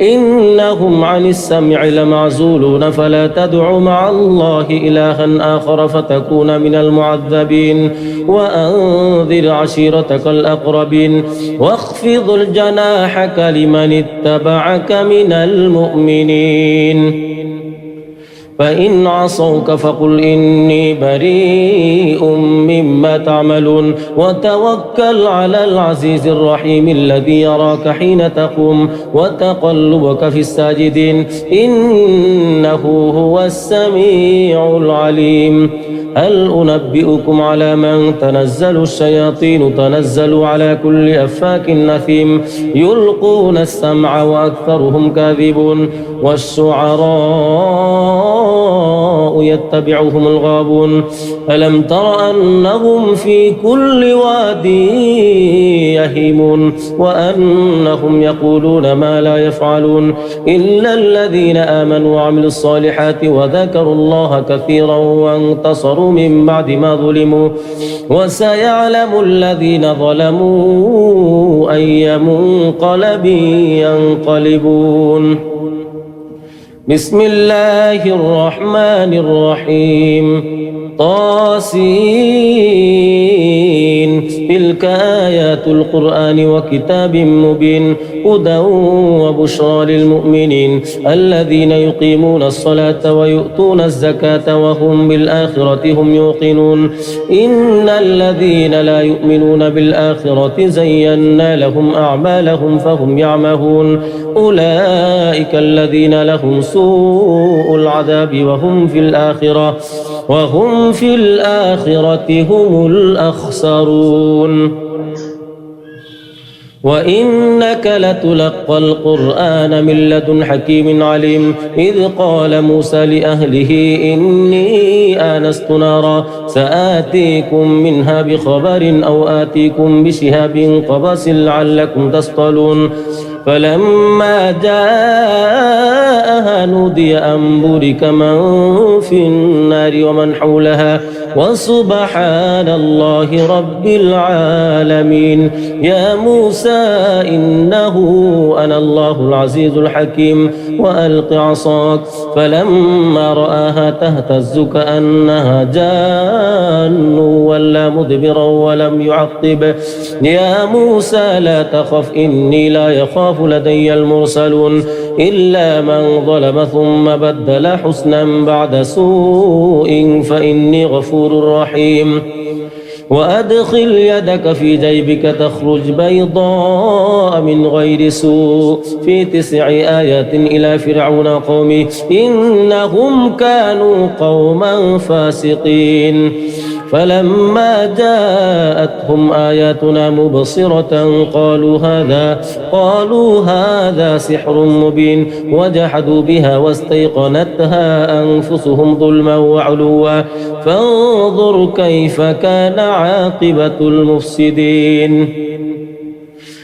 إنهم عن السمع لمعزولون فلا تدع مع الله إلها آخر فتكون من المعذبين وأنذر عشيرتك الأقربين واخفض الجناحك لمن اتبعك من المؤمنين فإن عصوك فقل إني بريء مما تعملون وتوكل على العزيز الرحيم الذي يراك حين تقوم وتقلبك في الساجدين إنه هو السميع العليم هل أنبئكم على من تنزل الشياطين تنزل على كل أفاك أثيم يلقون السمع وأكثرهم كاذبون والشعراء يتبعهم الغابون ألم تر أنهم في كل واد يهيمون وأنهم يقولون ما لا يفعلون إلا الذين آمنوا وعملوا الصالحات وذكروا الله كثيرا وانتصروا من بعد ما ظلموا وسيعلم الذين ظلموا أي منقلب ينقلبون بسم الله الرحمن الرحيم طاسين تلك آيات القرآن وكتاب مبين هدى وبشرى للمؤمنين الذين يقيمون الصلاة ويؤتون الزكاة وهم بالآخرة هم يوقنون إن الذين لا يؤمنون بالآخرة زينا لهم أعمالهم فهم يعمهون أولئك الذين لهم سوء العذاب وهم في الآخرة هم الأخسرون وإنك لتلقى القرآن من لدن حكيم عليم إذ قال موسى لأهله إني آنست نارا سآتيكم منها بخبر أو آتيكم بشهاب قبس لعلكم تصطلون فلما جاءها نودي أن بورك من في النار ومن حولها وسبحان الله رب العالمين يا موسى إنه أنا الله العزيز الحكيم وألق عصاك فلما رآها تهتز كأنها جان ولا مدبرا ولم يعقب يا موسى لا تخف إني لا يخاف لدي المرسلون إلا من ظلم ثم بدل حسنا بعد سوء فإني غفور رحيم وأدخل يدك في جيبك تخرج بيضاء من غير سوء في 9 آيات إلى فرعون قومه إنهم كانوا قوما فاسقين فلما جاءتهم آياتنا مبصرة قالوا هذا سحر مبين وجحدوا بها واستيقنتها أنفسهم ظلما وعلوا فانظر كيف كان عاقبة المفسدين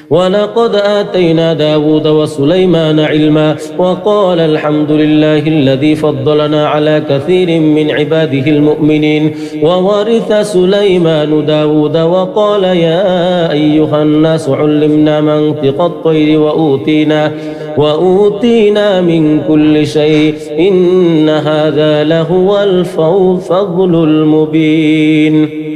ولقد آتينا داود وسليمان علما وقال الحمد لله الذي فضلنا على كثير من عباده المؤمنين وورث سليمان داود وقال يا أيها الناس علمنا منطق الطير وأوتينا من كل شيء إن هذا لهو الفضل المبين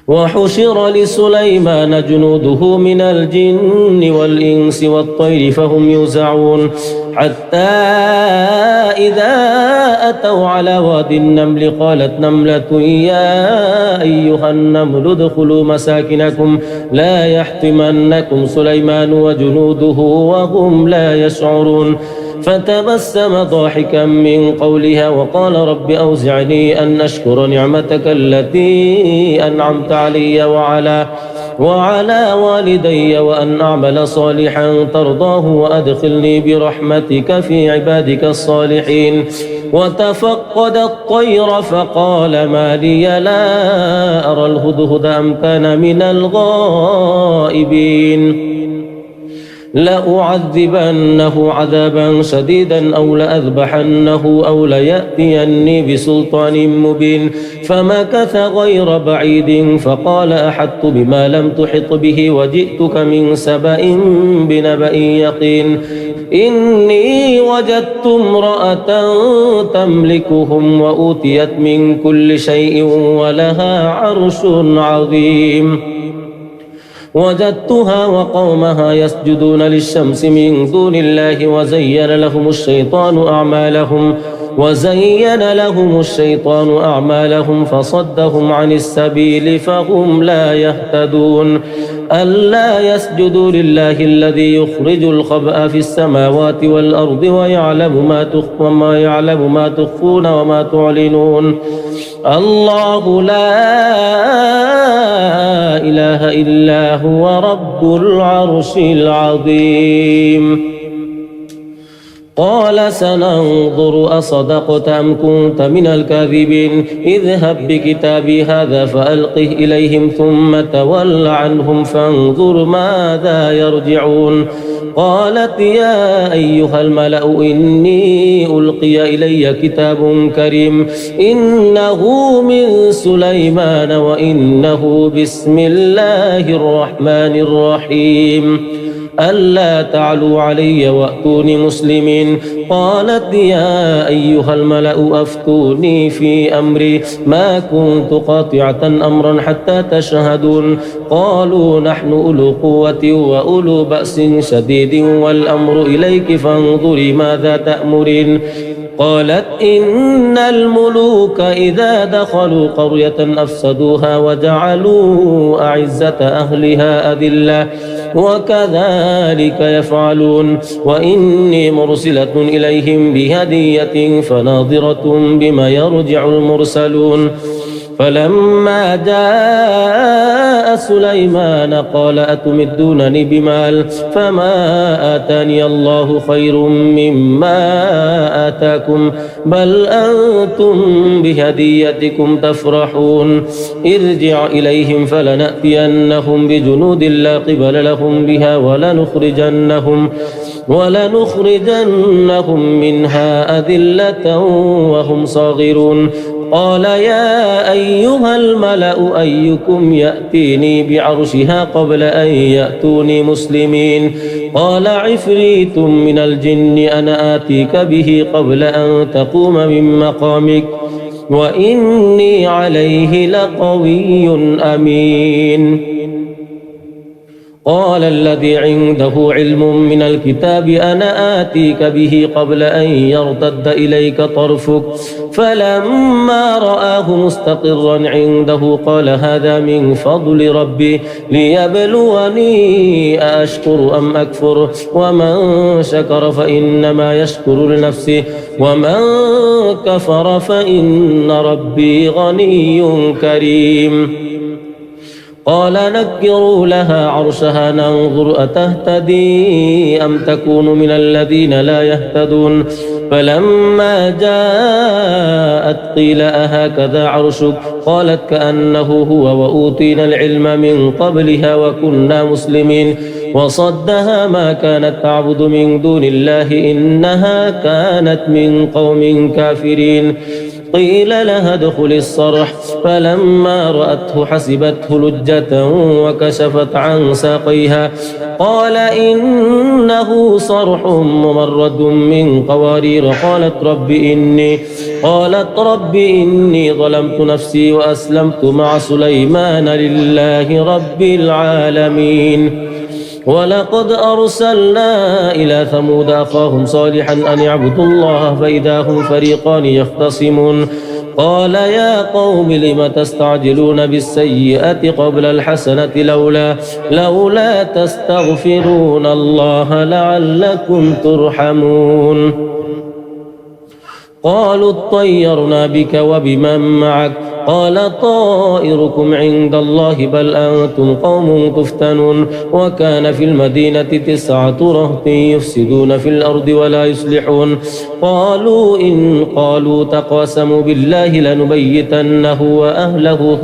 وحشر لسليمان جنوده من الجن والإنس والطير فهم يوزعون حتى إذا أتوا على واد النمل قالت نملة يا أيها النمل ادخلوا مساكنكم لا يحطمنكم سليمان وجنوده وهم لا يشعرون فتبسم ضاحكا من قولها وقال رب أوزعني أن أشكر نعمتك التي أنعمت علي وعلى والدي وأن أعمل صالحا ترضاه وأدخلني برحمتك في عبادك الصالحين وتفقد الطير فقال ما لي لا أرى الهدهد أم كان من الغائبين لأعذبنه عذابا شديدا أو لأذبحنه أو ليأتيني بسلطان مبين فمكث غير بعيد فقال أحطت بما لم تحط به وجئتك من سبأ بنبأ يقين إني وجدت امرأة تملكهم وأوتيت من كل شيء ولها عرش عظيم وجدتها وقومها يسجدون للشمس من دون الله وزين لهم الشيطان أعمالهم فصدهم عن السبيل فهم لا يهتدون ألا يسجدوا لله الذي يخرج الخبأ في السماوات والأرض ويعلم ما تخفون وما تعلنون الله لا إله إلا هو رب العرش العظيم قال سننظر أصدقت أم كنت من الكاذبين اذهب بكتابي هذا فألقه إليهم ثم تول عنهم فانظر ماذا يرجعون قالت يا أيها الملأ إني ألقي إلي كتاب كريم إنه من سليمان وإنه بسم الله الرحمن الرحيم ألا تعلوا علي وأتوني مسلمين قالت يا أيها الملأ أفتوني في أمري ما كنت قاطعة أمرا حتى تشهدون قالوا نحن أولو قوة وأولو بأس شديد والأمر إليك فانظري ماذا تأمرين قالت إن الملوك إذا دخلوا قرية أفسدوها وجعلوا أعزة أهلها أذلة وكذلك يفعلون وإني مرسلة إليهم بهدية فناظرة بما يرجع المرسلون فلما جاء سليمان قال أتمدونني بمال فما آتاني الله خير مما آتاكم بل أنتم بهديتكم تفرحون ارجع إليهم فلنأتينهم بجنود لا قبل لهم بها ولنخرجنهم منها أذلة وهم صاغرون قال يا أيها الملأ أيكم يأتيني بعرشها قبل أن يأتوني مسلمين قال عفريت من الجن أنا آتيك به قبل أن تقوم من مقامك وإني عليه لقوي أمين قال الذي عنده علم من الكتاب أنا آتيك به قبل أن يرتد إليك طرفك فلما رآه مستقرا عنده قال هذا من فضل ربي ليبلوني أأشكر أم أكفر ومن شكر فإنما يشكر لنفسه ومن كفر فإن ربي غني كريم قال نكروا لها عرشها ننظر أتهتدي أم تكون من الذين لا يهتدون فلما جاءت قيل أهكذا عرشك قالت كأنه هو وأوتينا العلم من قبلها وكنا مسلمين وصدها ما كانت تعبد من دون الله إنها كانت من قوم كافرين قيل لها ادخل الصرح فلما رأته حسبته لجة وكشفت عن ساقيها قال إنه صرح ممرد من قوارير قالت رب إني ظلمت نفسي وأسلمت مع سليمان لله رب العالمين ولقد أرسلنا إلى ثمود أخاهم صالحا أن يعبدوا الله فإذا هم فريقان يختصمون قال يا قوم لم تستعجلون بالسيئة قبل الحسنة لولا تستغفرون الله لعلكم ترحمون قالوا اطيرنا بك وبمن معك قال طائركم عند الله بل أنتم قوم تفتنون وكان في المدينة 9 رهط يفسدون في الأرض ولا يصلحون قالوا تقاسموا بالله لنبيتنه وأهله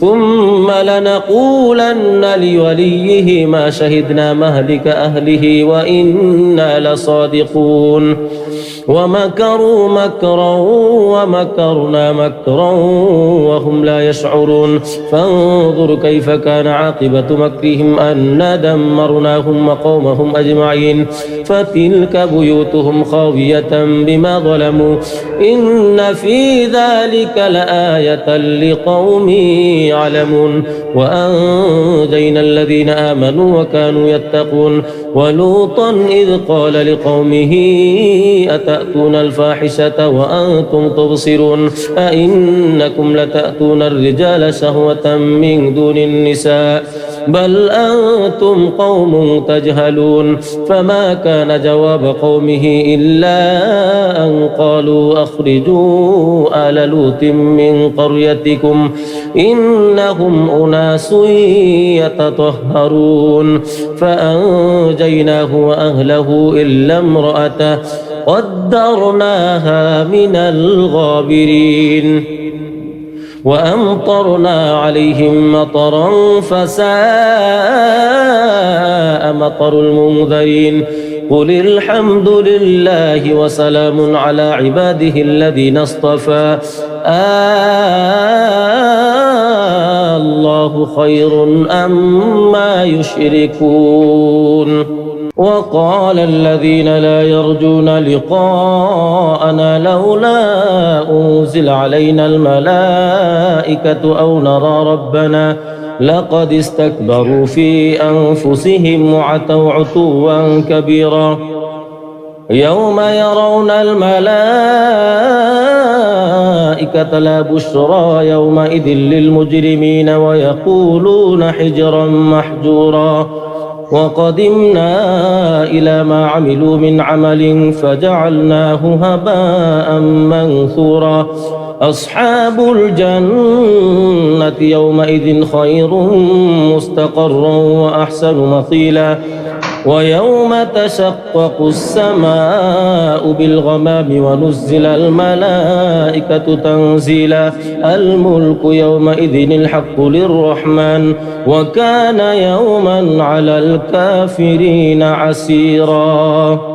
ثم لنقولن لوليه ما شهدنا مهلك أهله وإنا لصادقون ومكروا مكرا ومكرنا مكرا وهم لا يشعرون فانظر كيف كان عاقبة مكرهم أنا دمرناهم وقومهم أجمعين فتلك بيوتهم خاوية بما ظلموا إن في ذلك لآية لقوم يعلمون وأنجينا الذين آمنوا وكانوا يتقون ولوطا إذ قال لقومه أتأتون الفاحشة وأنتم تبصرون أئنكم لتأتون الرجال شهوة من دون النساء بل أنتم قوم تجهلون فما كان جواب قومه إلا أن قالوا أخرجوا آل لوط من قريتكم إنهم أناس يتطهرون فأنجيناه وأهله إلا امرأته قدرناها من الغابرين وأمطرنا عليهم مطرا فساء مطر المنذرين قل الحمد لله وسلام على عباده الذين اصطفى الله خير أما يشركون وقال الذين لا يرجون لقاءنا لولا أنزل علينا الملائكة أو نرى ربنا لقد استكبروا في أنفسهم وعتوا عتوا كبيرا يوم يرون الملائكة لا بشرى يومئذ للمجرمين ويقولون حجرا محجورا وقدمنا إلى ما عملوا من عمل فجعلناه هباء منثورا أصحاب الجنة يومئذ خير مستقرا وأحسن مقيلا ويوم تشقق السماء بالغمام ونزل الملائكة تنزيلا الملك يومئذ الحق للرحمن وكان يوما على الكافرين عسيرا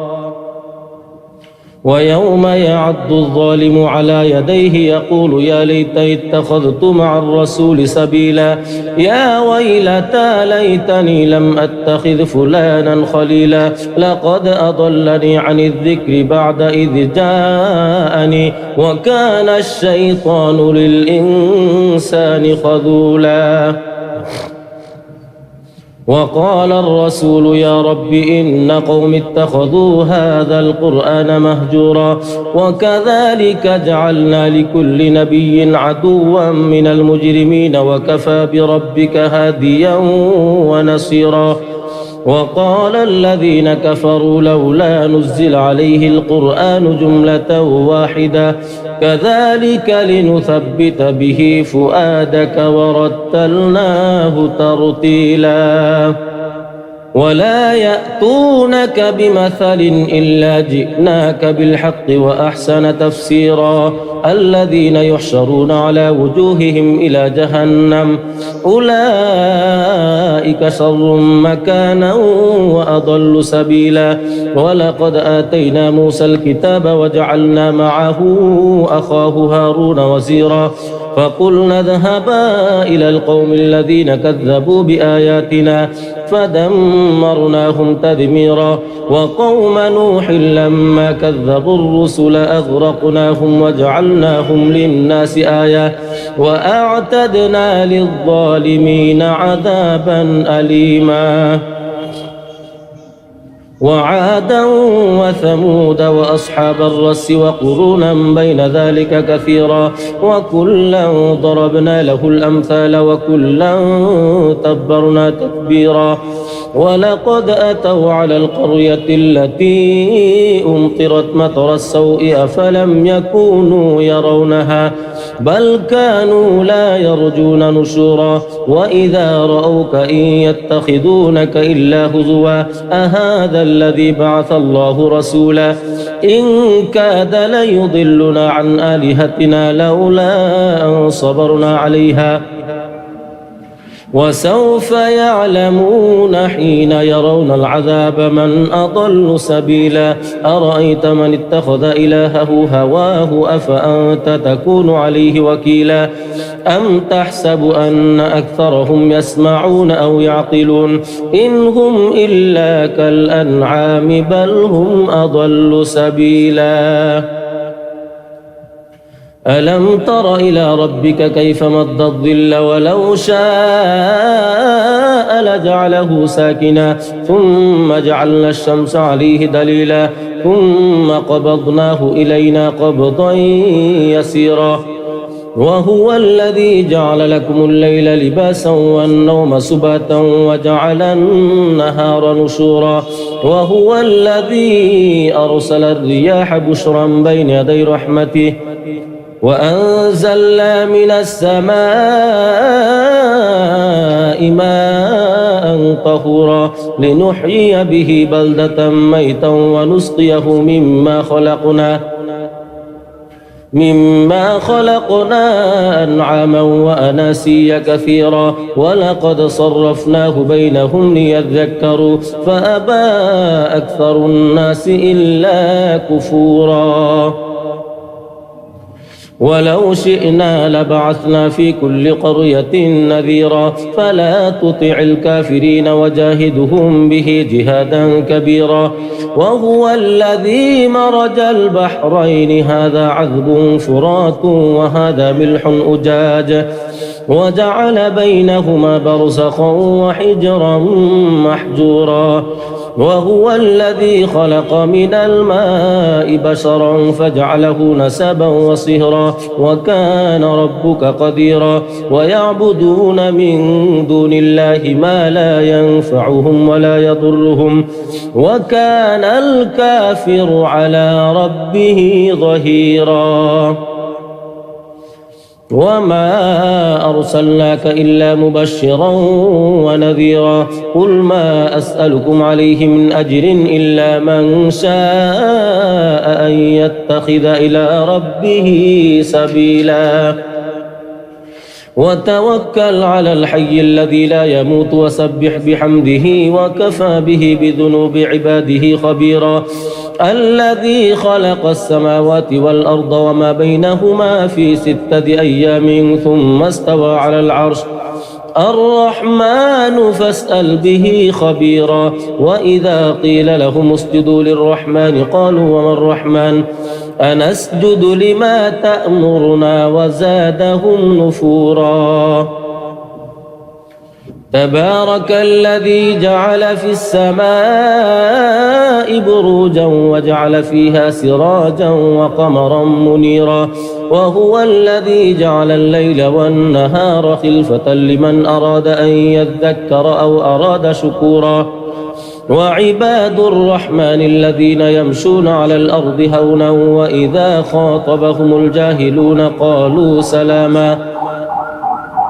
ويوم يعض الظالم على يديه يقول يا ليتني اتخذت مع الرسول سبيلا يا ويلتى ليتني لم أتخذ فلانا خليلا لقد أضلني عن الذكر بعد إذ جاءني وكان الشيطان للإنسان خذولا وقال الرسول يا رب إن قوم اتخذوا هذا القرآن مهجورا وكذلك جعلنا لكل نبي عدوا من المجرمين وكفى بربك هاديا ونصيرا وقال الذين كفروا لولا نزل عليه القرآن جملة واحدة كذلك لنثبت به فؤادك ورتلناه ترتيلا ولا يأتونك بمثل إلا جئناك بالحق وأحسن تفسيرا الذين يحشرون على وجوههم إلى جهنم أولئك شر مكانا وأضل سبيلا ولقد آتينا موسى الكتاب وجعلنا معه أخاه هارون وزيرا فقلنا اذهبا إلى القوم الذين كذبوا بآياتنا فدمرناهم تدميرا وقوم نوح لما كذبوا الرسل أغرقناهم وجعلناهم للناس آية وأعتدنا للظالمين عذابا أليما وعادا وثمود وأصحاب الرس وقرونا بين ذلك كثيرا وكلا ضربنا له الأمثال وكلا تبرنا تتبيرا ولقد أتوا على القرية التي أمطرت مطر السوء أفلم يكونوا يرونها بل كانوا لا يرجون نشورا وإذا رأوك إن يتخذونك إلا هزوا أهذا الذي بعث الله رسولا إن كاد ليضلنا عن آلهتنا لولا أن صبرنا عليها وسوف يعلمون حين يرون العذاب من أضل سبيلا أرأيت من اتخذ إلهه هواه أفأنت تكون عليه وكيلا أم تحسب أن أكثرهم يسمعون أو يعقلون إن هم إلا كالأنعام بل هم أضل سبيلا ألم تر إلى ربك كيف مد الظل ولو شاء لجعله ساكنا ثم جعلنا الشمس عليه دليلا ثم قبضناه إلينا قبضا يسيرا وهو الذي جعل لكم الليل لباسا والنوم سباتا وجعل النهار نشورا وهو الذي أرسل الرياح بشرا بين يدي رحمته وأنزلنا من السماء ماء طهورا لنحيي به بلدة ميتا ونسقيه مما خلقنا أنعاما وأناسيا كثيرا ولقد صرفناه بينهم ليذكروا فأبى أكثر الناس إلا كفورا ولو شئنا لبعثنا في كل قرية نذيرا فلا تطع الكافرين وجاهدهم به جهادا كبيرا وهو الذي مرج البحرين هذا عذب فرات وهذا ملح أجاج وجعل بينهما برزخا وحجرا محجورا وهو الذي خلق من الماء بشرا فجعله نسبا وصهرا وكان ربك قديرا ويعبدون من دون الله ما لا ينفعهم ولا يضرهم وكان الكافر على ربه ظهيرا وما أرسلناك إلا مبشرا ونذيرا قل ما أسألكم عليه من أجر إلا من شاء أن يتخذ إلى ربه سبيلا وتوكل على الحي الذي لا يموت وسبح بحمده وكفى به بذنوب عباده خبيرا الذي خلق السماوات والأرض وما بينهما في 6 أيام ثم استوى على العرش الرحمن فاسأل به خبيرا وإذا قيل لهم اسجدوا للرحمن قالوا وما الرحمن أنسجد لما تأمرنا وزادهم نفورا تبارك الذي جعل في السماء بروجا وجعل فيها سراجا وقمرا منيرا وهو الذي جعل الليل والنهار خلفة لمن أراد أن يذكر أو أراد شكورا وعباد الرحمن الذين يمشون على الأرض هونا وإذا خاطبهم الجاهلون قالوا سلاما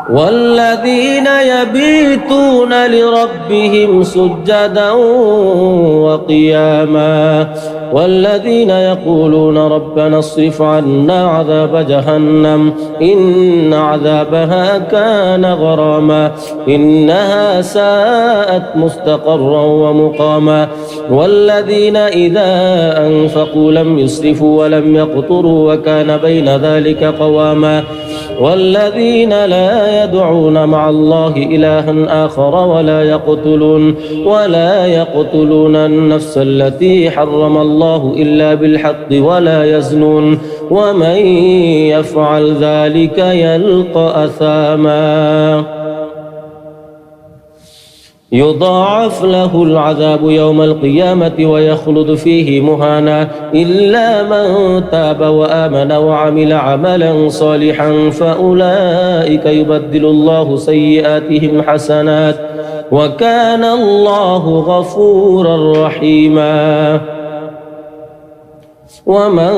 والذين يبيتون لربهم سجدا وقياما والذين يقولون ربنا اصرف عنا عذاب جهنم إن عذابها كان غراما إنها ساءت مستقرا ومقاما والذين إذا أنفقوا لم يسرفوا ولم يقتروا وكان بين ذلك قواما والذين لا يدعون مع الله إلها آخر ولا يقتلون النفس التي حرم الله إلا بالحق ولا يزنون ومن يفعل ذلك يلقى أثاما يضاعف له العذاب يوم القيامة ويخلد فيه مهانا إلا من تاب وآمن وعمل عملا صالحا فأولئك يبدل الله سيئاتهم حسنات وكان الله غفورا رحيما ومن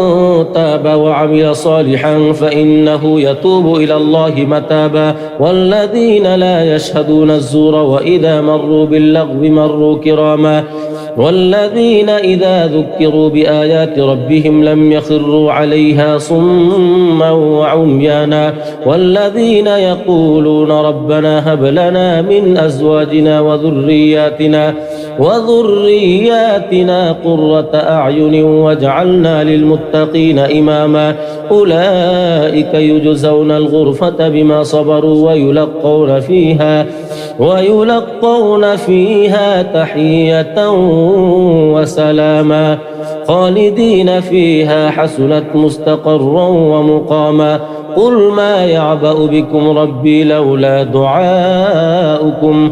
تاب وعمل صالحا فإنه يتوب إلى الله متابا والذين لا يشهدون الزور وإذا مروا باللغو مروا كراما والذين إذا ذكروا بآيات ربهم لم يخروا عليها صما وعميانا والذين يقولون ربنا هب لنا من أزواجنا وذرياتنا قرة أعين واجعلنا للمتقين إماما أولئك يجزون الغرفة بما صبروا ويلقون فيها تحية وسلاما خالدين فيها حسنت مستقرا ومقاما قل ما يعبأ بكم ربي لولا دعاؤكم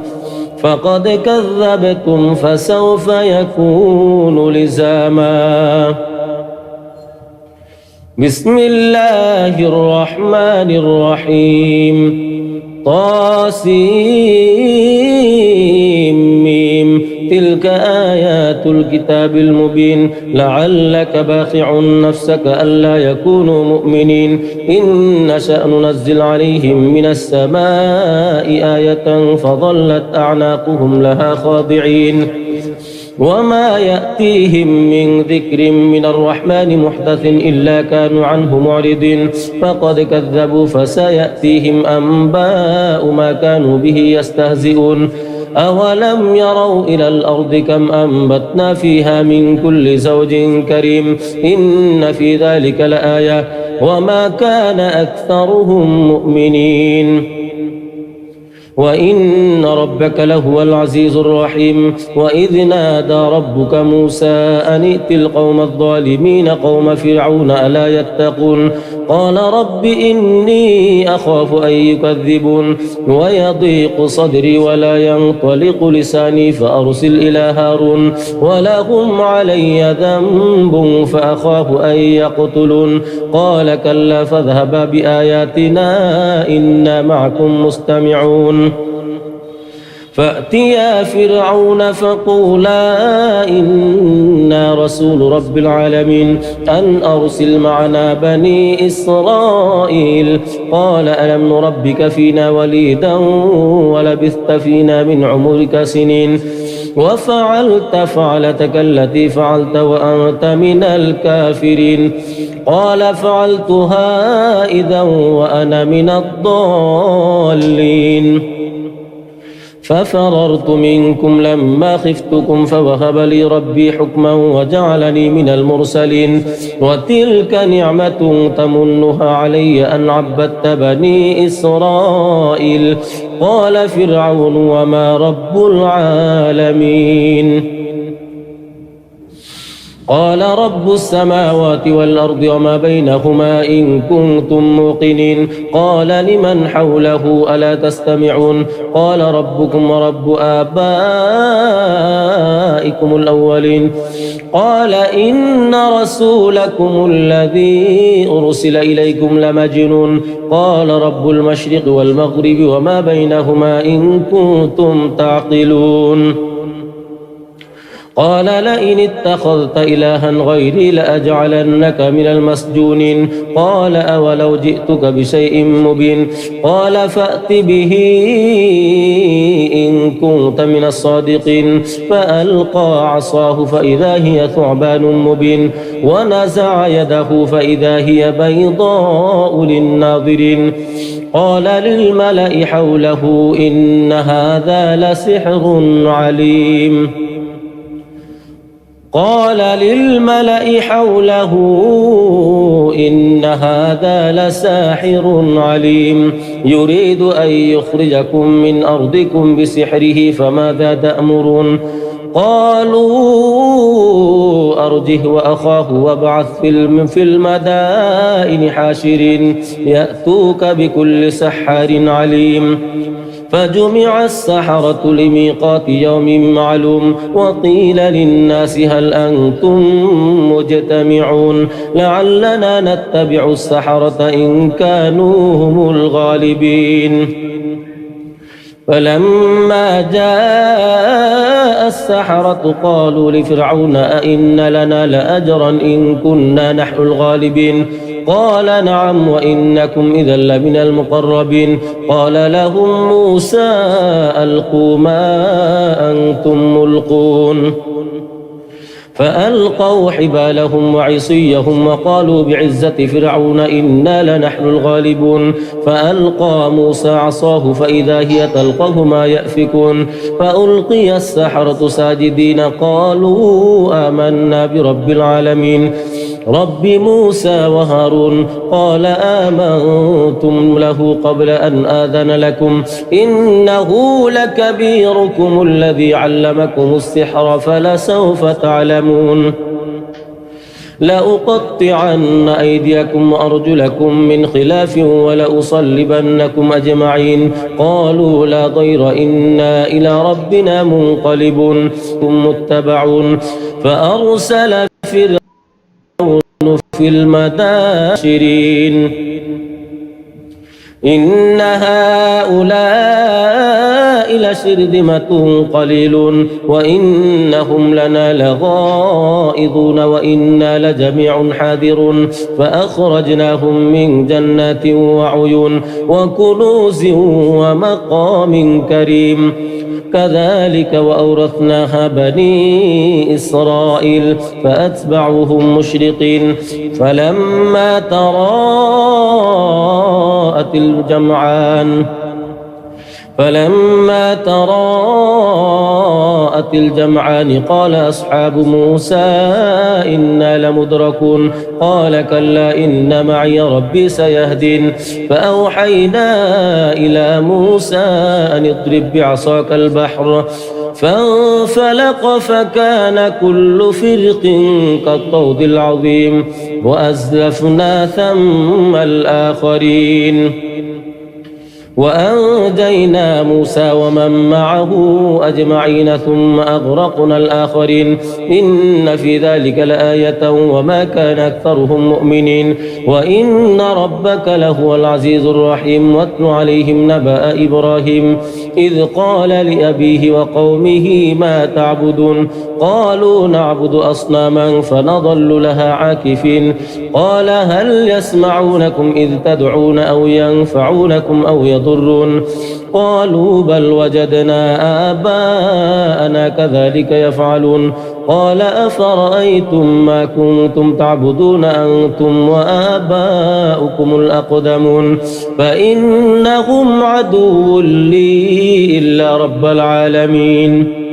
فقد كذبتم فسوف يكون لزاما بسم الله الرحمن الرحيم طاسيم تلك آيات الكتاب المبين لعلك باخع نفسك ألا يكونوا مؤمنين إن نشأ ننزل عليهم من السماء آية فظلت أعناقهم لها خاضعين وما يأتيهم من ذكر من الرحمن محدث إلا كانوا عنه معرضين فقد كذبوا فسيأتيهم أنباء ما كانوا به يستهزئون أولم يروا إلى الأرض كم أنبتنا فيها من كل زوج كريم إن في ذلك لآية وما كان أكثرهم مؤمنين وإن ربك لهو العزيز الرحيم وإذ نادى ربك موسى أن ائت القوم الظالمين قوم فرعون ألا يتقون قال رب إني أخاف أن يكذبون ويضيق صدري ولا ينطلق لساني فأرسل إلى هارون ولهم علي ذنب فأخاف أن يقتلون قال كلا فاذهبا بآياتنا إنا معكم مستمعون فأتيا فرعون فقولا إنا رسول رب العالمين أن أرسل معنا بني إسرائيل قال ألم نربك فينا وليدا ولبثت فينا من عمرك سنين وفعلت فعلتك التي فعلت وأنت من الكافرين قال فعلتها إذا وأنا من الضالين ففررت منكم لما خفتكم فوهب لي ربي حكما وجعلني من المرسلين وتلك نعمة تمنها علي أن عبدت بني إسرائيل قال فرعون وما رب العالمين قال رب السماوات والأرض وما بينهما إن كنتم موقنين قال لمن حوله ألا تستمعون قال ربكم ورب آبائكم الأولين قال إن رسولكم الذي أرسل إليكم لمجنون قال رب المشرق والمغرب وما بينهما إن كنتم تعقلون قال لئن اتخذت إلها غيري لأجعلنك من المسجونين قال أولو جئتك بشيء مبين قال فأت به إن كنت من الصادقين فألقى عصاه فإذا هي ثعبان مبين ونزع يده فإذا هي بيضاء للناظرين قال للملأ حوله إن هذا لسحر عليم قال للملأ حوله إن هذا لساحر عليم يريد أن يخرجكم من أرضكم بسحره فماذا تأمرون قالوا أرجه وأخاه وابعث في المدائن حاشرين يأتوك بكل سحار عليم فجمع السحرة لميقات يوم معلوم وقيل للناس هل أنتم مجتمعون لعلنا نتبع السحرة إن كانوا هم الغالبين فلما جاء السحرة قالوا لفرعون أئن لنا لأجرا إن كنا نحن الغالبين قال نعم وإنكم إذا لمن المقربين قال لهم موسى ألقوا ما أنتم ملقون فألقوا حبالهم وعصيهم وقالوا بعزة فرعون إنا لنحن الغالبون فألقى موسى عصاه فإذا هي تلقف ما يأفكون فألقي السحرة ساجدين قالوا آمنا برب العالمين رب موسى وهارون قال آمنتم له قبل أن آذن لكم إنه لكبيركم الذي علمكم السحر فلسوف تعلمون لأقطعن أيديكم وأرجلكم من خلاف ولأصلبنكم أجمعين قالوا لا ضير إنا إلى ربنا منقلبون ثم متبعون فأرسل فرعون في المداشرين إن هؤلاء لشرذمة قليلون وإنهم لنا لغائظون وإنا لجميع حاذرون فأخرجناهم من جنات وعيون وكنوز ومقام كريم كذلك وأورثناها بني إسرائيل فأتبعوهم مشرقين فلما تراءت الجمعان قال أصحاب موسى إنا لمدركون قال كلا إن معي ربي سيهدين فأوحينا إلى موسى أن اضرب بعصاك البحر فانفلق فكان كل فرق كالطود العظيم وأزلفنا ثم الآخرين وأنجينا موسى ومن معه أجمعين ثم أغرقنا الآخرين إن في ذلك لآية وما كان أكثرهم مؤمنين وإن ربك لهو العزيز الرحيم واتل عليهم نبأ إبراهيم إذ قال لأبيه وقومه ما تعبدون قالوا نعبد أصناما فنظل لها عاكفين قال هل يسمعونكم إذ تدعون أو ينفعونكم أو يضرون قالوا بل وجدنا آباءنا كذلك يفعلون قال أفرأيتم ما كنتم تعبدون أنتم وآباؤكم الأقدمون فإنهم عدو لي إلا رب العالمين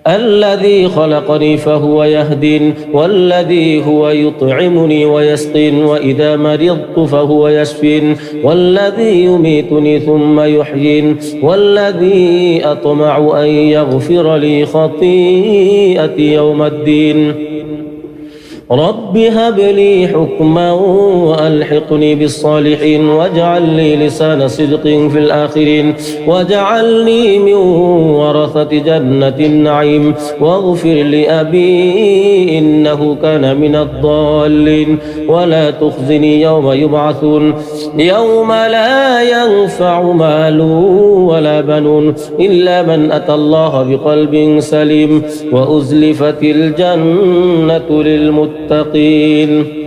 الذي خلقني فهو يهدين والذي هو يطعمني ويسقين وإذا مرضت فهو يشفين والذي يميتني ثم يحيين والذي أطمع أن يغفر لي خطيئتي يوم الدين رب هب لي حكما وألحقني بالصالحين واجعل لي لسان صدق في الآخرين واجعلني من ورثة جنة النعيم واغفر لأبي إنه كان من الضالين ولا تخزني يوم يبعثون يوم لا ينفع مال ولا بنون إلا من أتى الله بقلب سليم وأزلفت الجنة للمتقين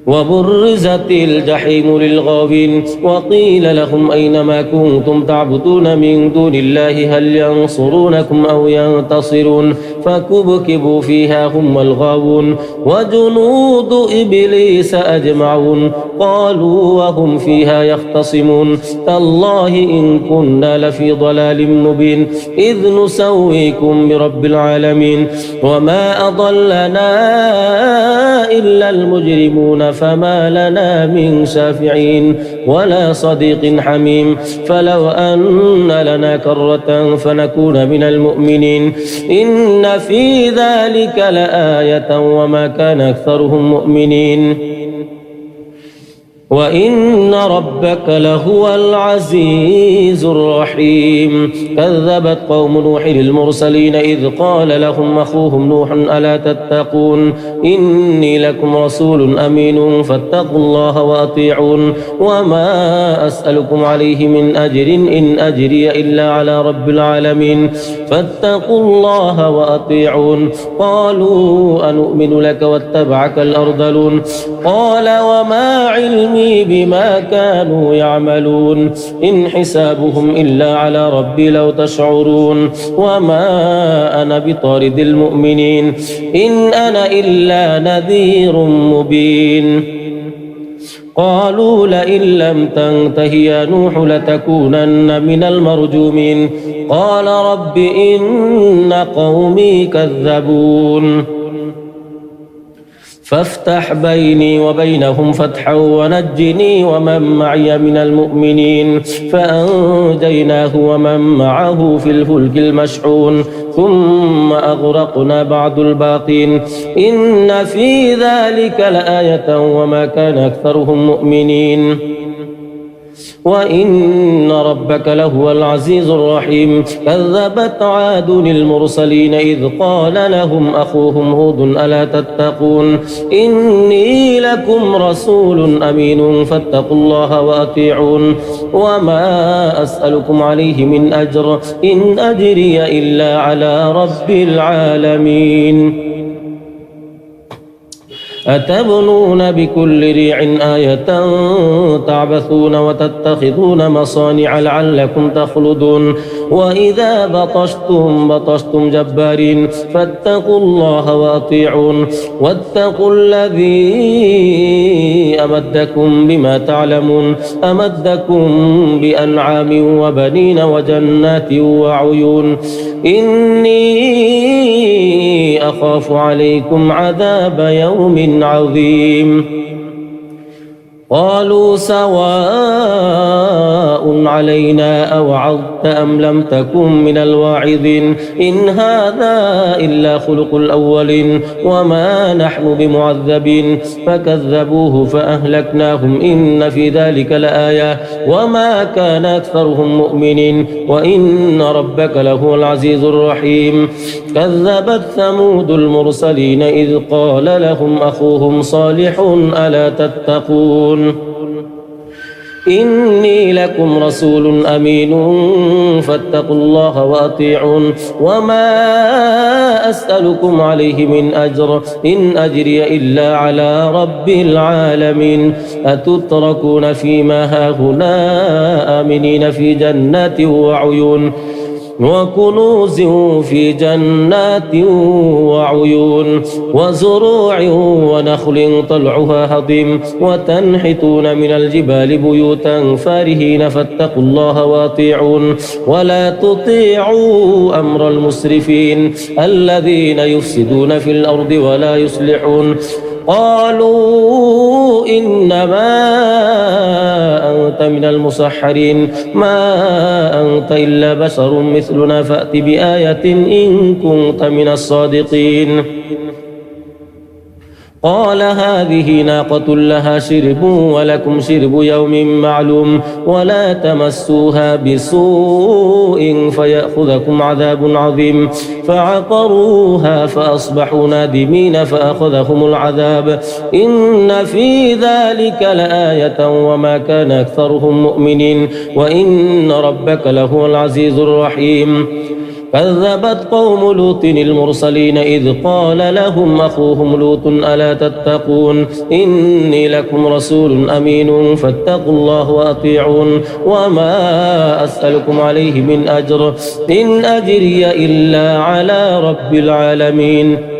وبرزت الجحيم للغاوين وقيل لهم أين ما كنتم تعبدون من دون الله هل ينصرونكم أو ينتصرون فكبكبوا فيها هم الغاوون وجنود إبليس أجمعون قالوا وهم فيها يختصمون تالله إن كنا لفي ضلال مبين إذ نسويكم برب العالمين وما أضلنا إلا المجرمون فما لنا من شافعين ولا صديق حميم فلو أن لنا كرة فنكون من المؤمنين إن في ذلك لآية وما كان أكثرهم مؤمنين وإن ربك لهو العزيز الرحيم كذبت قوم نوح المرسلين إذ قال لهم أخوهم نوح ألا تتقون إني لكم رسول أمين فاتقوا الله وأطيعون وما أسألكم عليه من أجر إن أجري إلا على رب العالمين فاتقوا الله وأطيعون قالوا أنؤمن لك واتبعك الأرذلون قال وما علمي بما كانوا يعملون إن حسابهم إلا على ربي لو تشعرون وما أنا بطارد المؤمنين إن أنا إلا نذير مبين قالوا لئن لم تنته يا نوح لتكونن من المرجومين قال رب إن قومي كذبون فافتح بيني وبينهم فتحا ونجني ومن معي من المؤمنين فأنجيناه ومن معه في الفلك المشحون ثم أغرقنا بعد الباقين إن في ذلك لآية وما كان أكثرهم مؤمنين وإن ربك لهو العزيز الرحيم كذبت عاد المرسلين إذ قال لهم أخوهم هود ألا تتقون إني لكم رسول أمين فاتقوا الله وأطيعون وما أسألكم عليه من أجر إن أجري إلا على رب العالمين أتبنون بكل ريع آية تعبثون وتتخذون مصانع لعلكم تخلدون وإذا بطشتم جبارين فاتقوا الله وأطيعون واتقوا الذي أمدكم بما تعلمون أمدكم بأنعام وبنين وجنات وعيون إني أخاف عليكم عذاب يوم عظيم قالوا سواء علينا أوعظت أم لم تكن من الواعظين إن هذا إلا خلق الأولين وما نحن بمعذبين فكذبوه فأهلكناهم إن في ذلك لآية وما كان أكثرهم مؤمنين وإن ربك لهو العزيز الرحيم كذبت ثمود المرسلين إذ قال لهم أخوهم صالح ألا تتقون إني لكم رسول أمين فاتقوا الله وأطيعون وما أسألكم عليه من أجر إن أجري إلا على رب العالمين أتتركون فيما هاهنا آمنين في جنات وعيون وكنوز في جنات وعيون وزروع ونخل طلعها هضيم وتنحتون من الجبال بيوتا فارهين فاتقوا الله واطيعون ولا تطيعوا أمر المسرفين الذين يفسدون في الأرض ولا يصلحون قالوا إنما أنت من المسحرين ما أنت إلا بشر مثلنا فأت بآية إن كنت من الصادقين قال هذه ناقة لها شرب ولكم شرب يوم معلوم ولا تمسوها بسوء فيأخذكم عذاب عظيم فعقروها فأصبحوا نادمين فأخذهم العذاب إن في ذلك لآية وما كان أكثرهم مؤمنين وإن ربك لهو العزيز الرحيم كذبت قوم لوط المرسلين إذ قال لهم أخوهم لوط ألا تتقون إني لكم رسول أمين فاتقوا الله وأطيعون وما أسألكم عليه من أجر إن أجري إلا على رب العالمين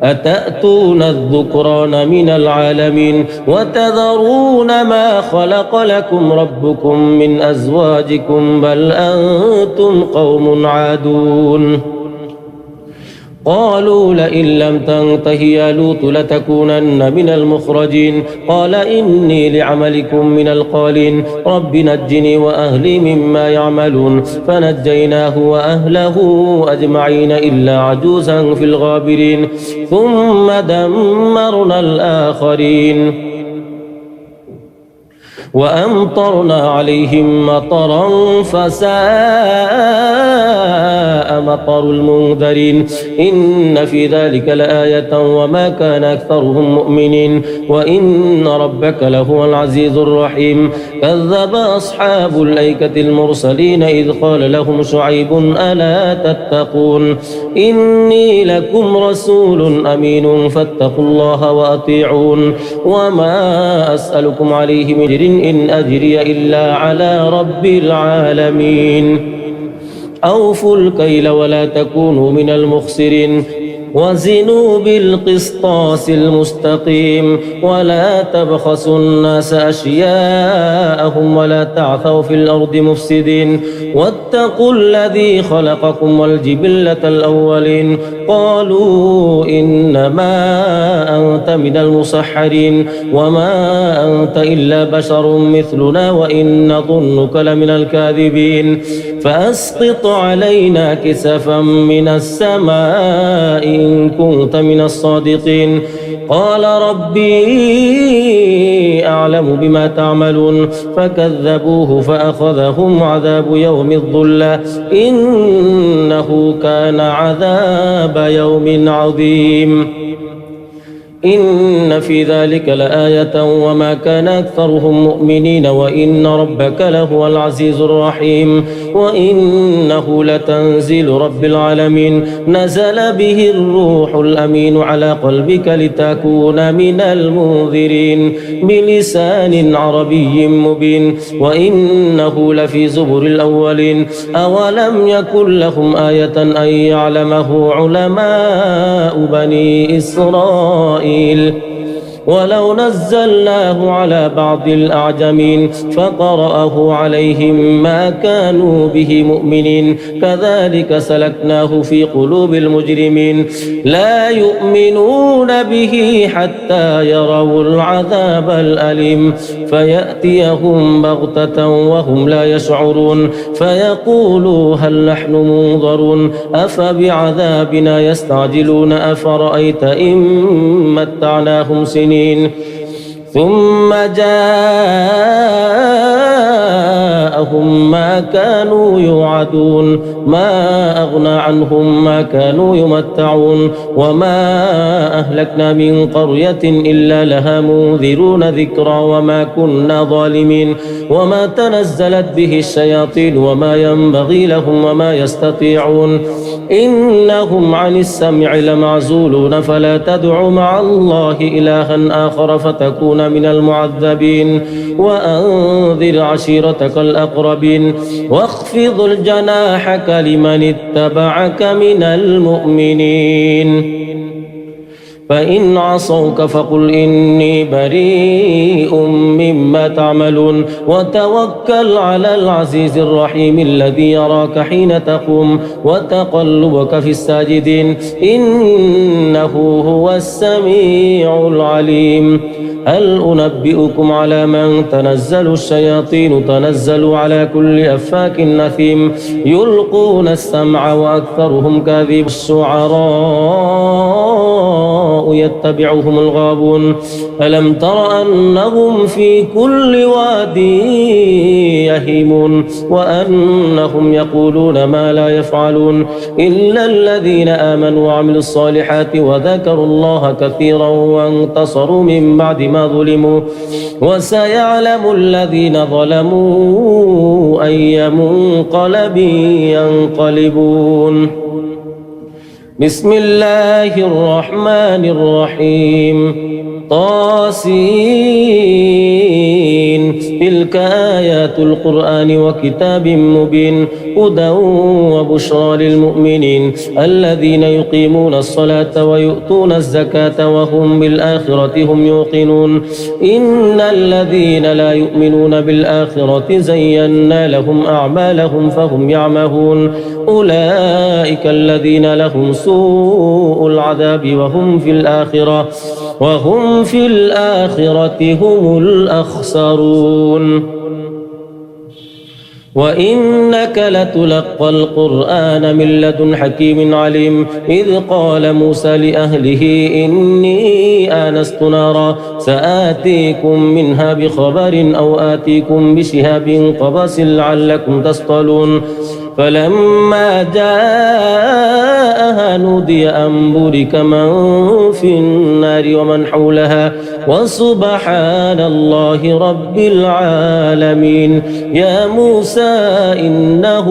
أتأتون الذكران من العالمين وتذرون ما خلق لكم ربكم من أزواجكم بل أنتم قوم عادون قالوا لئن لم تنته يا لوط لتكونن من المخرجين قال إني لعملكم من القالين رب نجني وأهلي مما يعملون فنجيناه وأهله أجمعين إلا عجوزا في الغابرين ثم دمرنا الآخرين وأمطرنا عليهم مطرا فساء مطر المنذرين إن في ذلك لآية وما كان أكثرهم مؤمنين وإن ربك لهو العزيز الرحيم كذب أصحاب الأيكة المرسلين إذ قال لهم شعيب ألا تتقون إني لكم رسول أمين فاتقوا الله وأطيعون وما أسألكم عليه من أجر إن أجري إلا على رب العالمين أوفوا الكيل ولا تكونوا من المخسرين وزنوا بالقسطاس المستقيم ولا تبخسوا الناس أشياءهم ولا تعثوا في الأرض مفسدين واتقوا الذي خلقكم والجبلة الأولين قالوا إنما أنت من المسحرين وما أنت إلا بشر مثلنا وإن نظنك لمن الكاذبين فأسقط علينا كسفا من السماء إن كنت من الصادقين قال ربي أعلم بما تعملون فكذبوه فأخذهم عذاب يوم الظلة إنه كان عذاب يوم عظيم إن في ذلك لآية وما كان أكثرهم مؤمنين وإن ربك لهو العزيز الرحيم وإنه لتنزيل رب العالمين نزل به الروح الأمين على قلبك لتكون من المنذرين بلسان عربي مبين وإنه لفي زبر الأولين أولم يكن لهم آية أن يعلمه علماء بني إسرائيل ولو نزلناه على بعض الأعجمين فقرأه عليهم ما كانوا به مؤمنين كذلك سلكناه في قلوب المجرمين لا يؤمنون به حتى يروا العذاب الأليم فيأتيهم بغتة وهم لا يشعرون فيقولوا هل نحن منظرون أفبعذابنا يستعجلون أفرأيت إن متعناهم سنين ثم جاءهم ما كانوا يوعدون ما أغنى عنهم ما كانوا يمتعون وما أهلكنا من قرية إلا لها منذرون ذكرى وما كنا ظالمين وما تنزلت به الشياطين وما ينبغي لهم وما يستطيعون إنهم عن السمع لمعزولون فلا تدع مع الله إلها آخر فتكون من المعذبين وأنذر عشيرتك الأقربين واخفض الجناحك لمن اتبعك من المؤمنين فإن عصوك فقل إني بريء مما تعملون وتوكل على العزيز الرحيم الذي يراك حين تقوم وتقلبك في الساجدين إنه هو السميع العليم هل أنبئكم على من تنزل الشياطين تنزل على كل أفاك نثيم يلقون السمع وأكثرهم كاذب الشعراء الشعراء يتبعهم الغابون ألم تر أنهم في كل واد يهيمون وأنهم يقولون ما لا يفعلون إلا الذين آمنوا وعملوا الصالحات وذكروا الله كثيرا وانتصروا من بعد ما ظلموا وسيعلم الذين ظلموا أي منقلب ينقلبون. بسم الله الرحمن الرحيم. طاسين تلك آيات القرآن وكتاب مبين هدى وبشرى للمؤمنين الذين يقيمون الصلاة ويؤتون الزكاة وهم بالآخرة هم يوقنون إن الذين لا يؤمنون بالآخرة زينا لهم أعمالهم فهم يعمهون أولئك الذين لهم سوء العذاب وهم في الآخرة هم الأخسرون. وإنك لتلقى القرآن من لدن حكيم عليم إذ قال موسى لأهله إني آنست نارا سآتيكم منها بخبر أو آتيكم بشهاب قبس لعلكم تصطلون فلما جاءها نودي أن بورك من في النار ومن حولها وسبحان الله رب العالمين. يا موسى إنه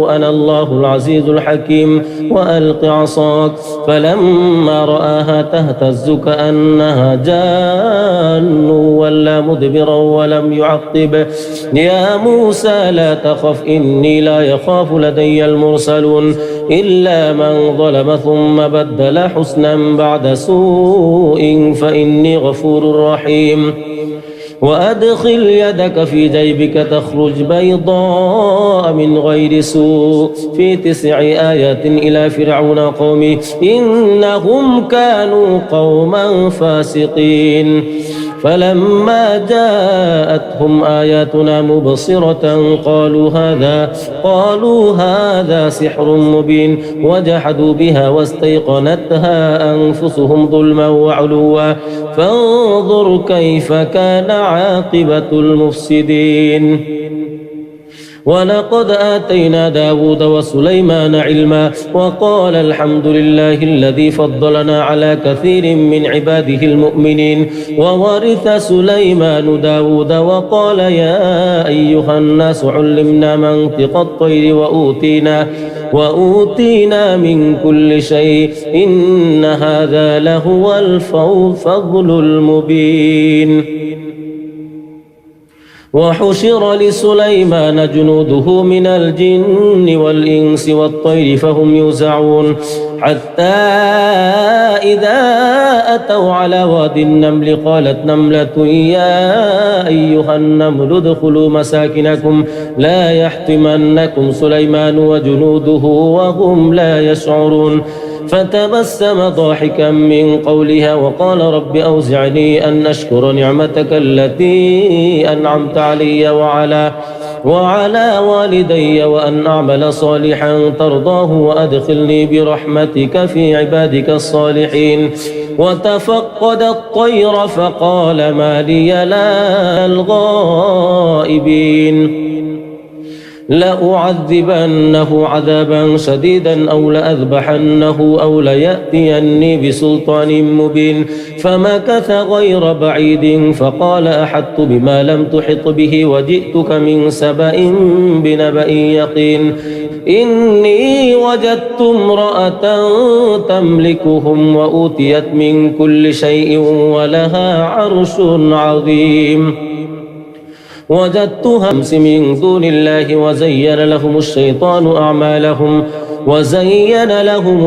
أنا الله العزيز الحكيم وألق عصاك فلما رآها تهتز كأنها جان ولا مدبرا ولم يعقب يا موسى لا تخف إني لا يخاف لدي المرسلون إلا من ظلم ثم بدل حسنا بعد سوء فإني غفور رحيم. وأدخل يدك في جيبك تخرج بيضاء من غير سوء في 9 آيات إلى فرعون قومه إنهم كانوا قوما فاسقين فلما جاءتهم آياتنا مبصرة قالوا هذا سحر مبين وجحدوا بها واستيقنتها أنفسهم ظلما وعلوا فانظر كيف كان عاقبة المفسدين. ولقد آتينا داود وسليمان علما وقال الحمد لله الذي فضلنا على كثير من عباده المؤمنين. وورث سليمان داود وقال يا أيها الناس علمنا منطق الطير وأوتينا من كل شيء إن هذا لهو الفضل المبين. وحشر لسليمان جنوده من الجن والإنس والطير فهم يوزعون حتى إذا أتوا على واد النمل قالت نملة يا أيها النمل ادخلوا مساكنكم لا يحطمنكم سليمان وجنوده وهم لا يشعرون فتبسم ضاحكا من قولها وقال رب أوزعني أن أشكر نعمتك التي أنعمت علي وعلى والدي وأن أعمل صالحا ترضاه وأدخلني برحمتك في عبادك الصالحين. وتفقد الطير فقال ما لي لا الغائبين لأعذبنه عذابا شديدا أو لأذبحنه أو ليأتيني بسلطان مبين فمكث غير بعيد فقال أحطت بما لم تحط به وجئتك من سبأ بنبأ يقين إني وجدت امرأة تملكهم وأوتيت من كل شيء ولها عرش عظيم وجدتها أمس من دون الله وزين لهم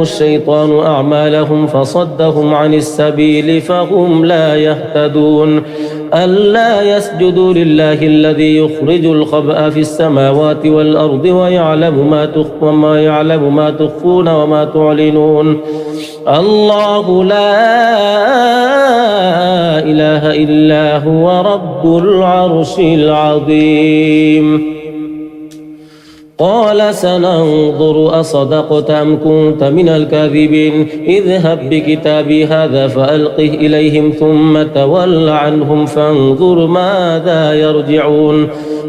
الشيطان أعمالهم فصدهم عن السبيل فهم لا يهتدون ألا يسجدوا لله الذي يخرج الخبأ في السماوات والأرض ويعلم ما تخفون وما تعلنون الله لا إله إلا هو رب العرش العظيم. قال سننظر أصدقت أم كنت من الكاذبين اذهب بكتابي هذا فألقه إليهم ثم تول عنهم فانظر ماذا يرجعون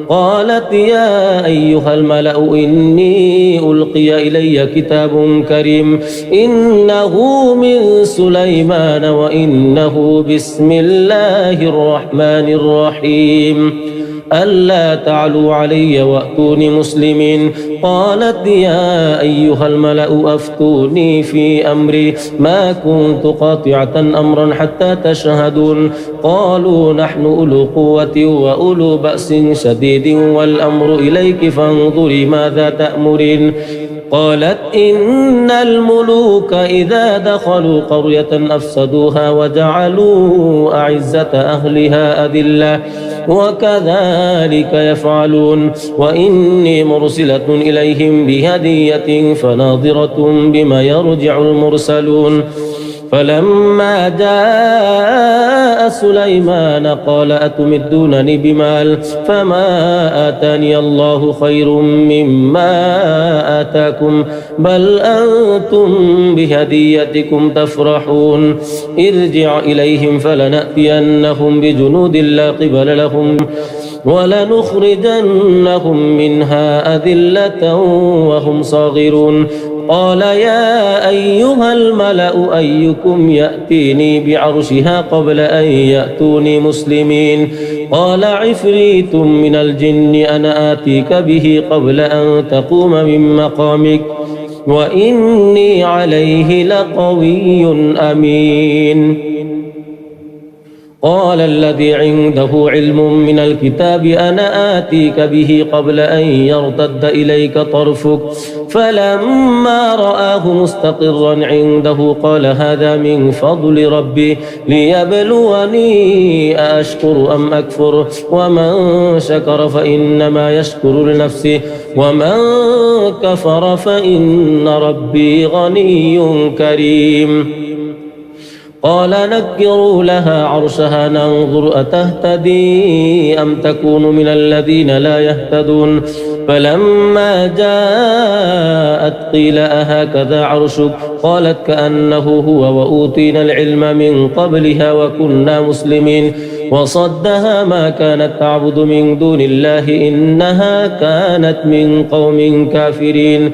قالت يا أيها الملأ إني ألقي إلي كتاب كريم إنه من سليمان وإنه بسم الله الرحمن الرحيم ألا تعلوا علي وأتوني مسلمين قالت يا أيها الملأ أفتوني في أمري ما كنت قاطعة أمرا حتى تشهدون قالوا نحن أولو قوة وأولو بأس شديد والأمر إليك فانظري ماذا تأمرين قالت إن الملوك إذا دخلوا قرية أفسدوها وجعلوا أعزة أهلها أذلة وكذلك يفعلون وإني مرسلة إليهم بهدية فناظرة بما يرجع المرسلون فلما جاء سليمان قال أتمدونني بمال فما آتاني الله خير مما آتاكم بل أنتم بهديتكم تفرحون ارجع إليهم فلنأتينهم بجنود لا قبل لهم ولنخرجنهم منها أذلة وهم صاغرون قال يا أيها الملأ أيكم يأتيني بعرشها قبل أن يأتوني مسلمين قال عفريت من الجن أنا آتيك به قبل أن تقوم من مقامك وإني عليه لقوي أمين قال الذي عنده علم من الكتاب أنا آتيك به قبل أن يرتد إليك طرفك فلما رآه مستقرا عنده قال هذا من فضل ربي ليبلوني أأشكر أم أكفر ومن شكر فإنما يشكر لنفسه ومن كفر فإن ربي غني كريم قال نكروا لها عرشها ننظر أتهتدي أم تكون من الذين لا يهتدون فلما جاءت قيل أهكذا عرشك قالت كأنه هو وأوتينا العلم من قبلها وكنا مسلمين وصدها ما كانت تعبد من دون الله إنها كانت من قوم كافرين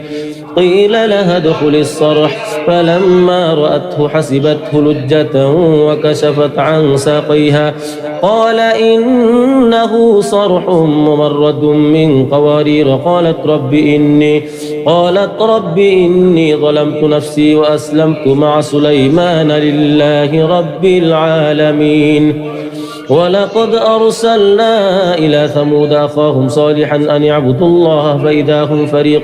قيل لها ادخل الصرح فلما رأته حسبته لجة وكشفت عن ساقيها قال إنه صرح ممرد من قوارير قالت رب إني ظلمت نفسي وأسلمت مع سليمان لله رب العالمين ولقد أرسلنا إلى ثمود أخاهم صالحا أن يعبدوا الله فإذا هم فريقان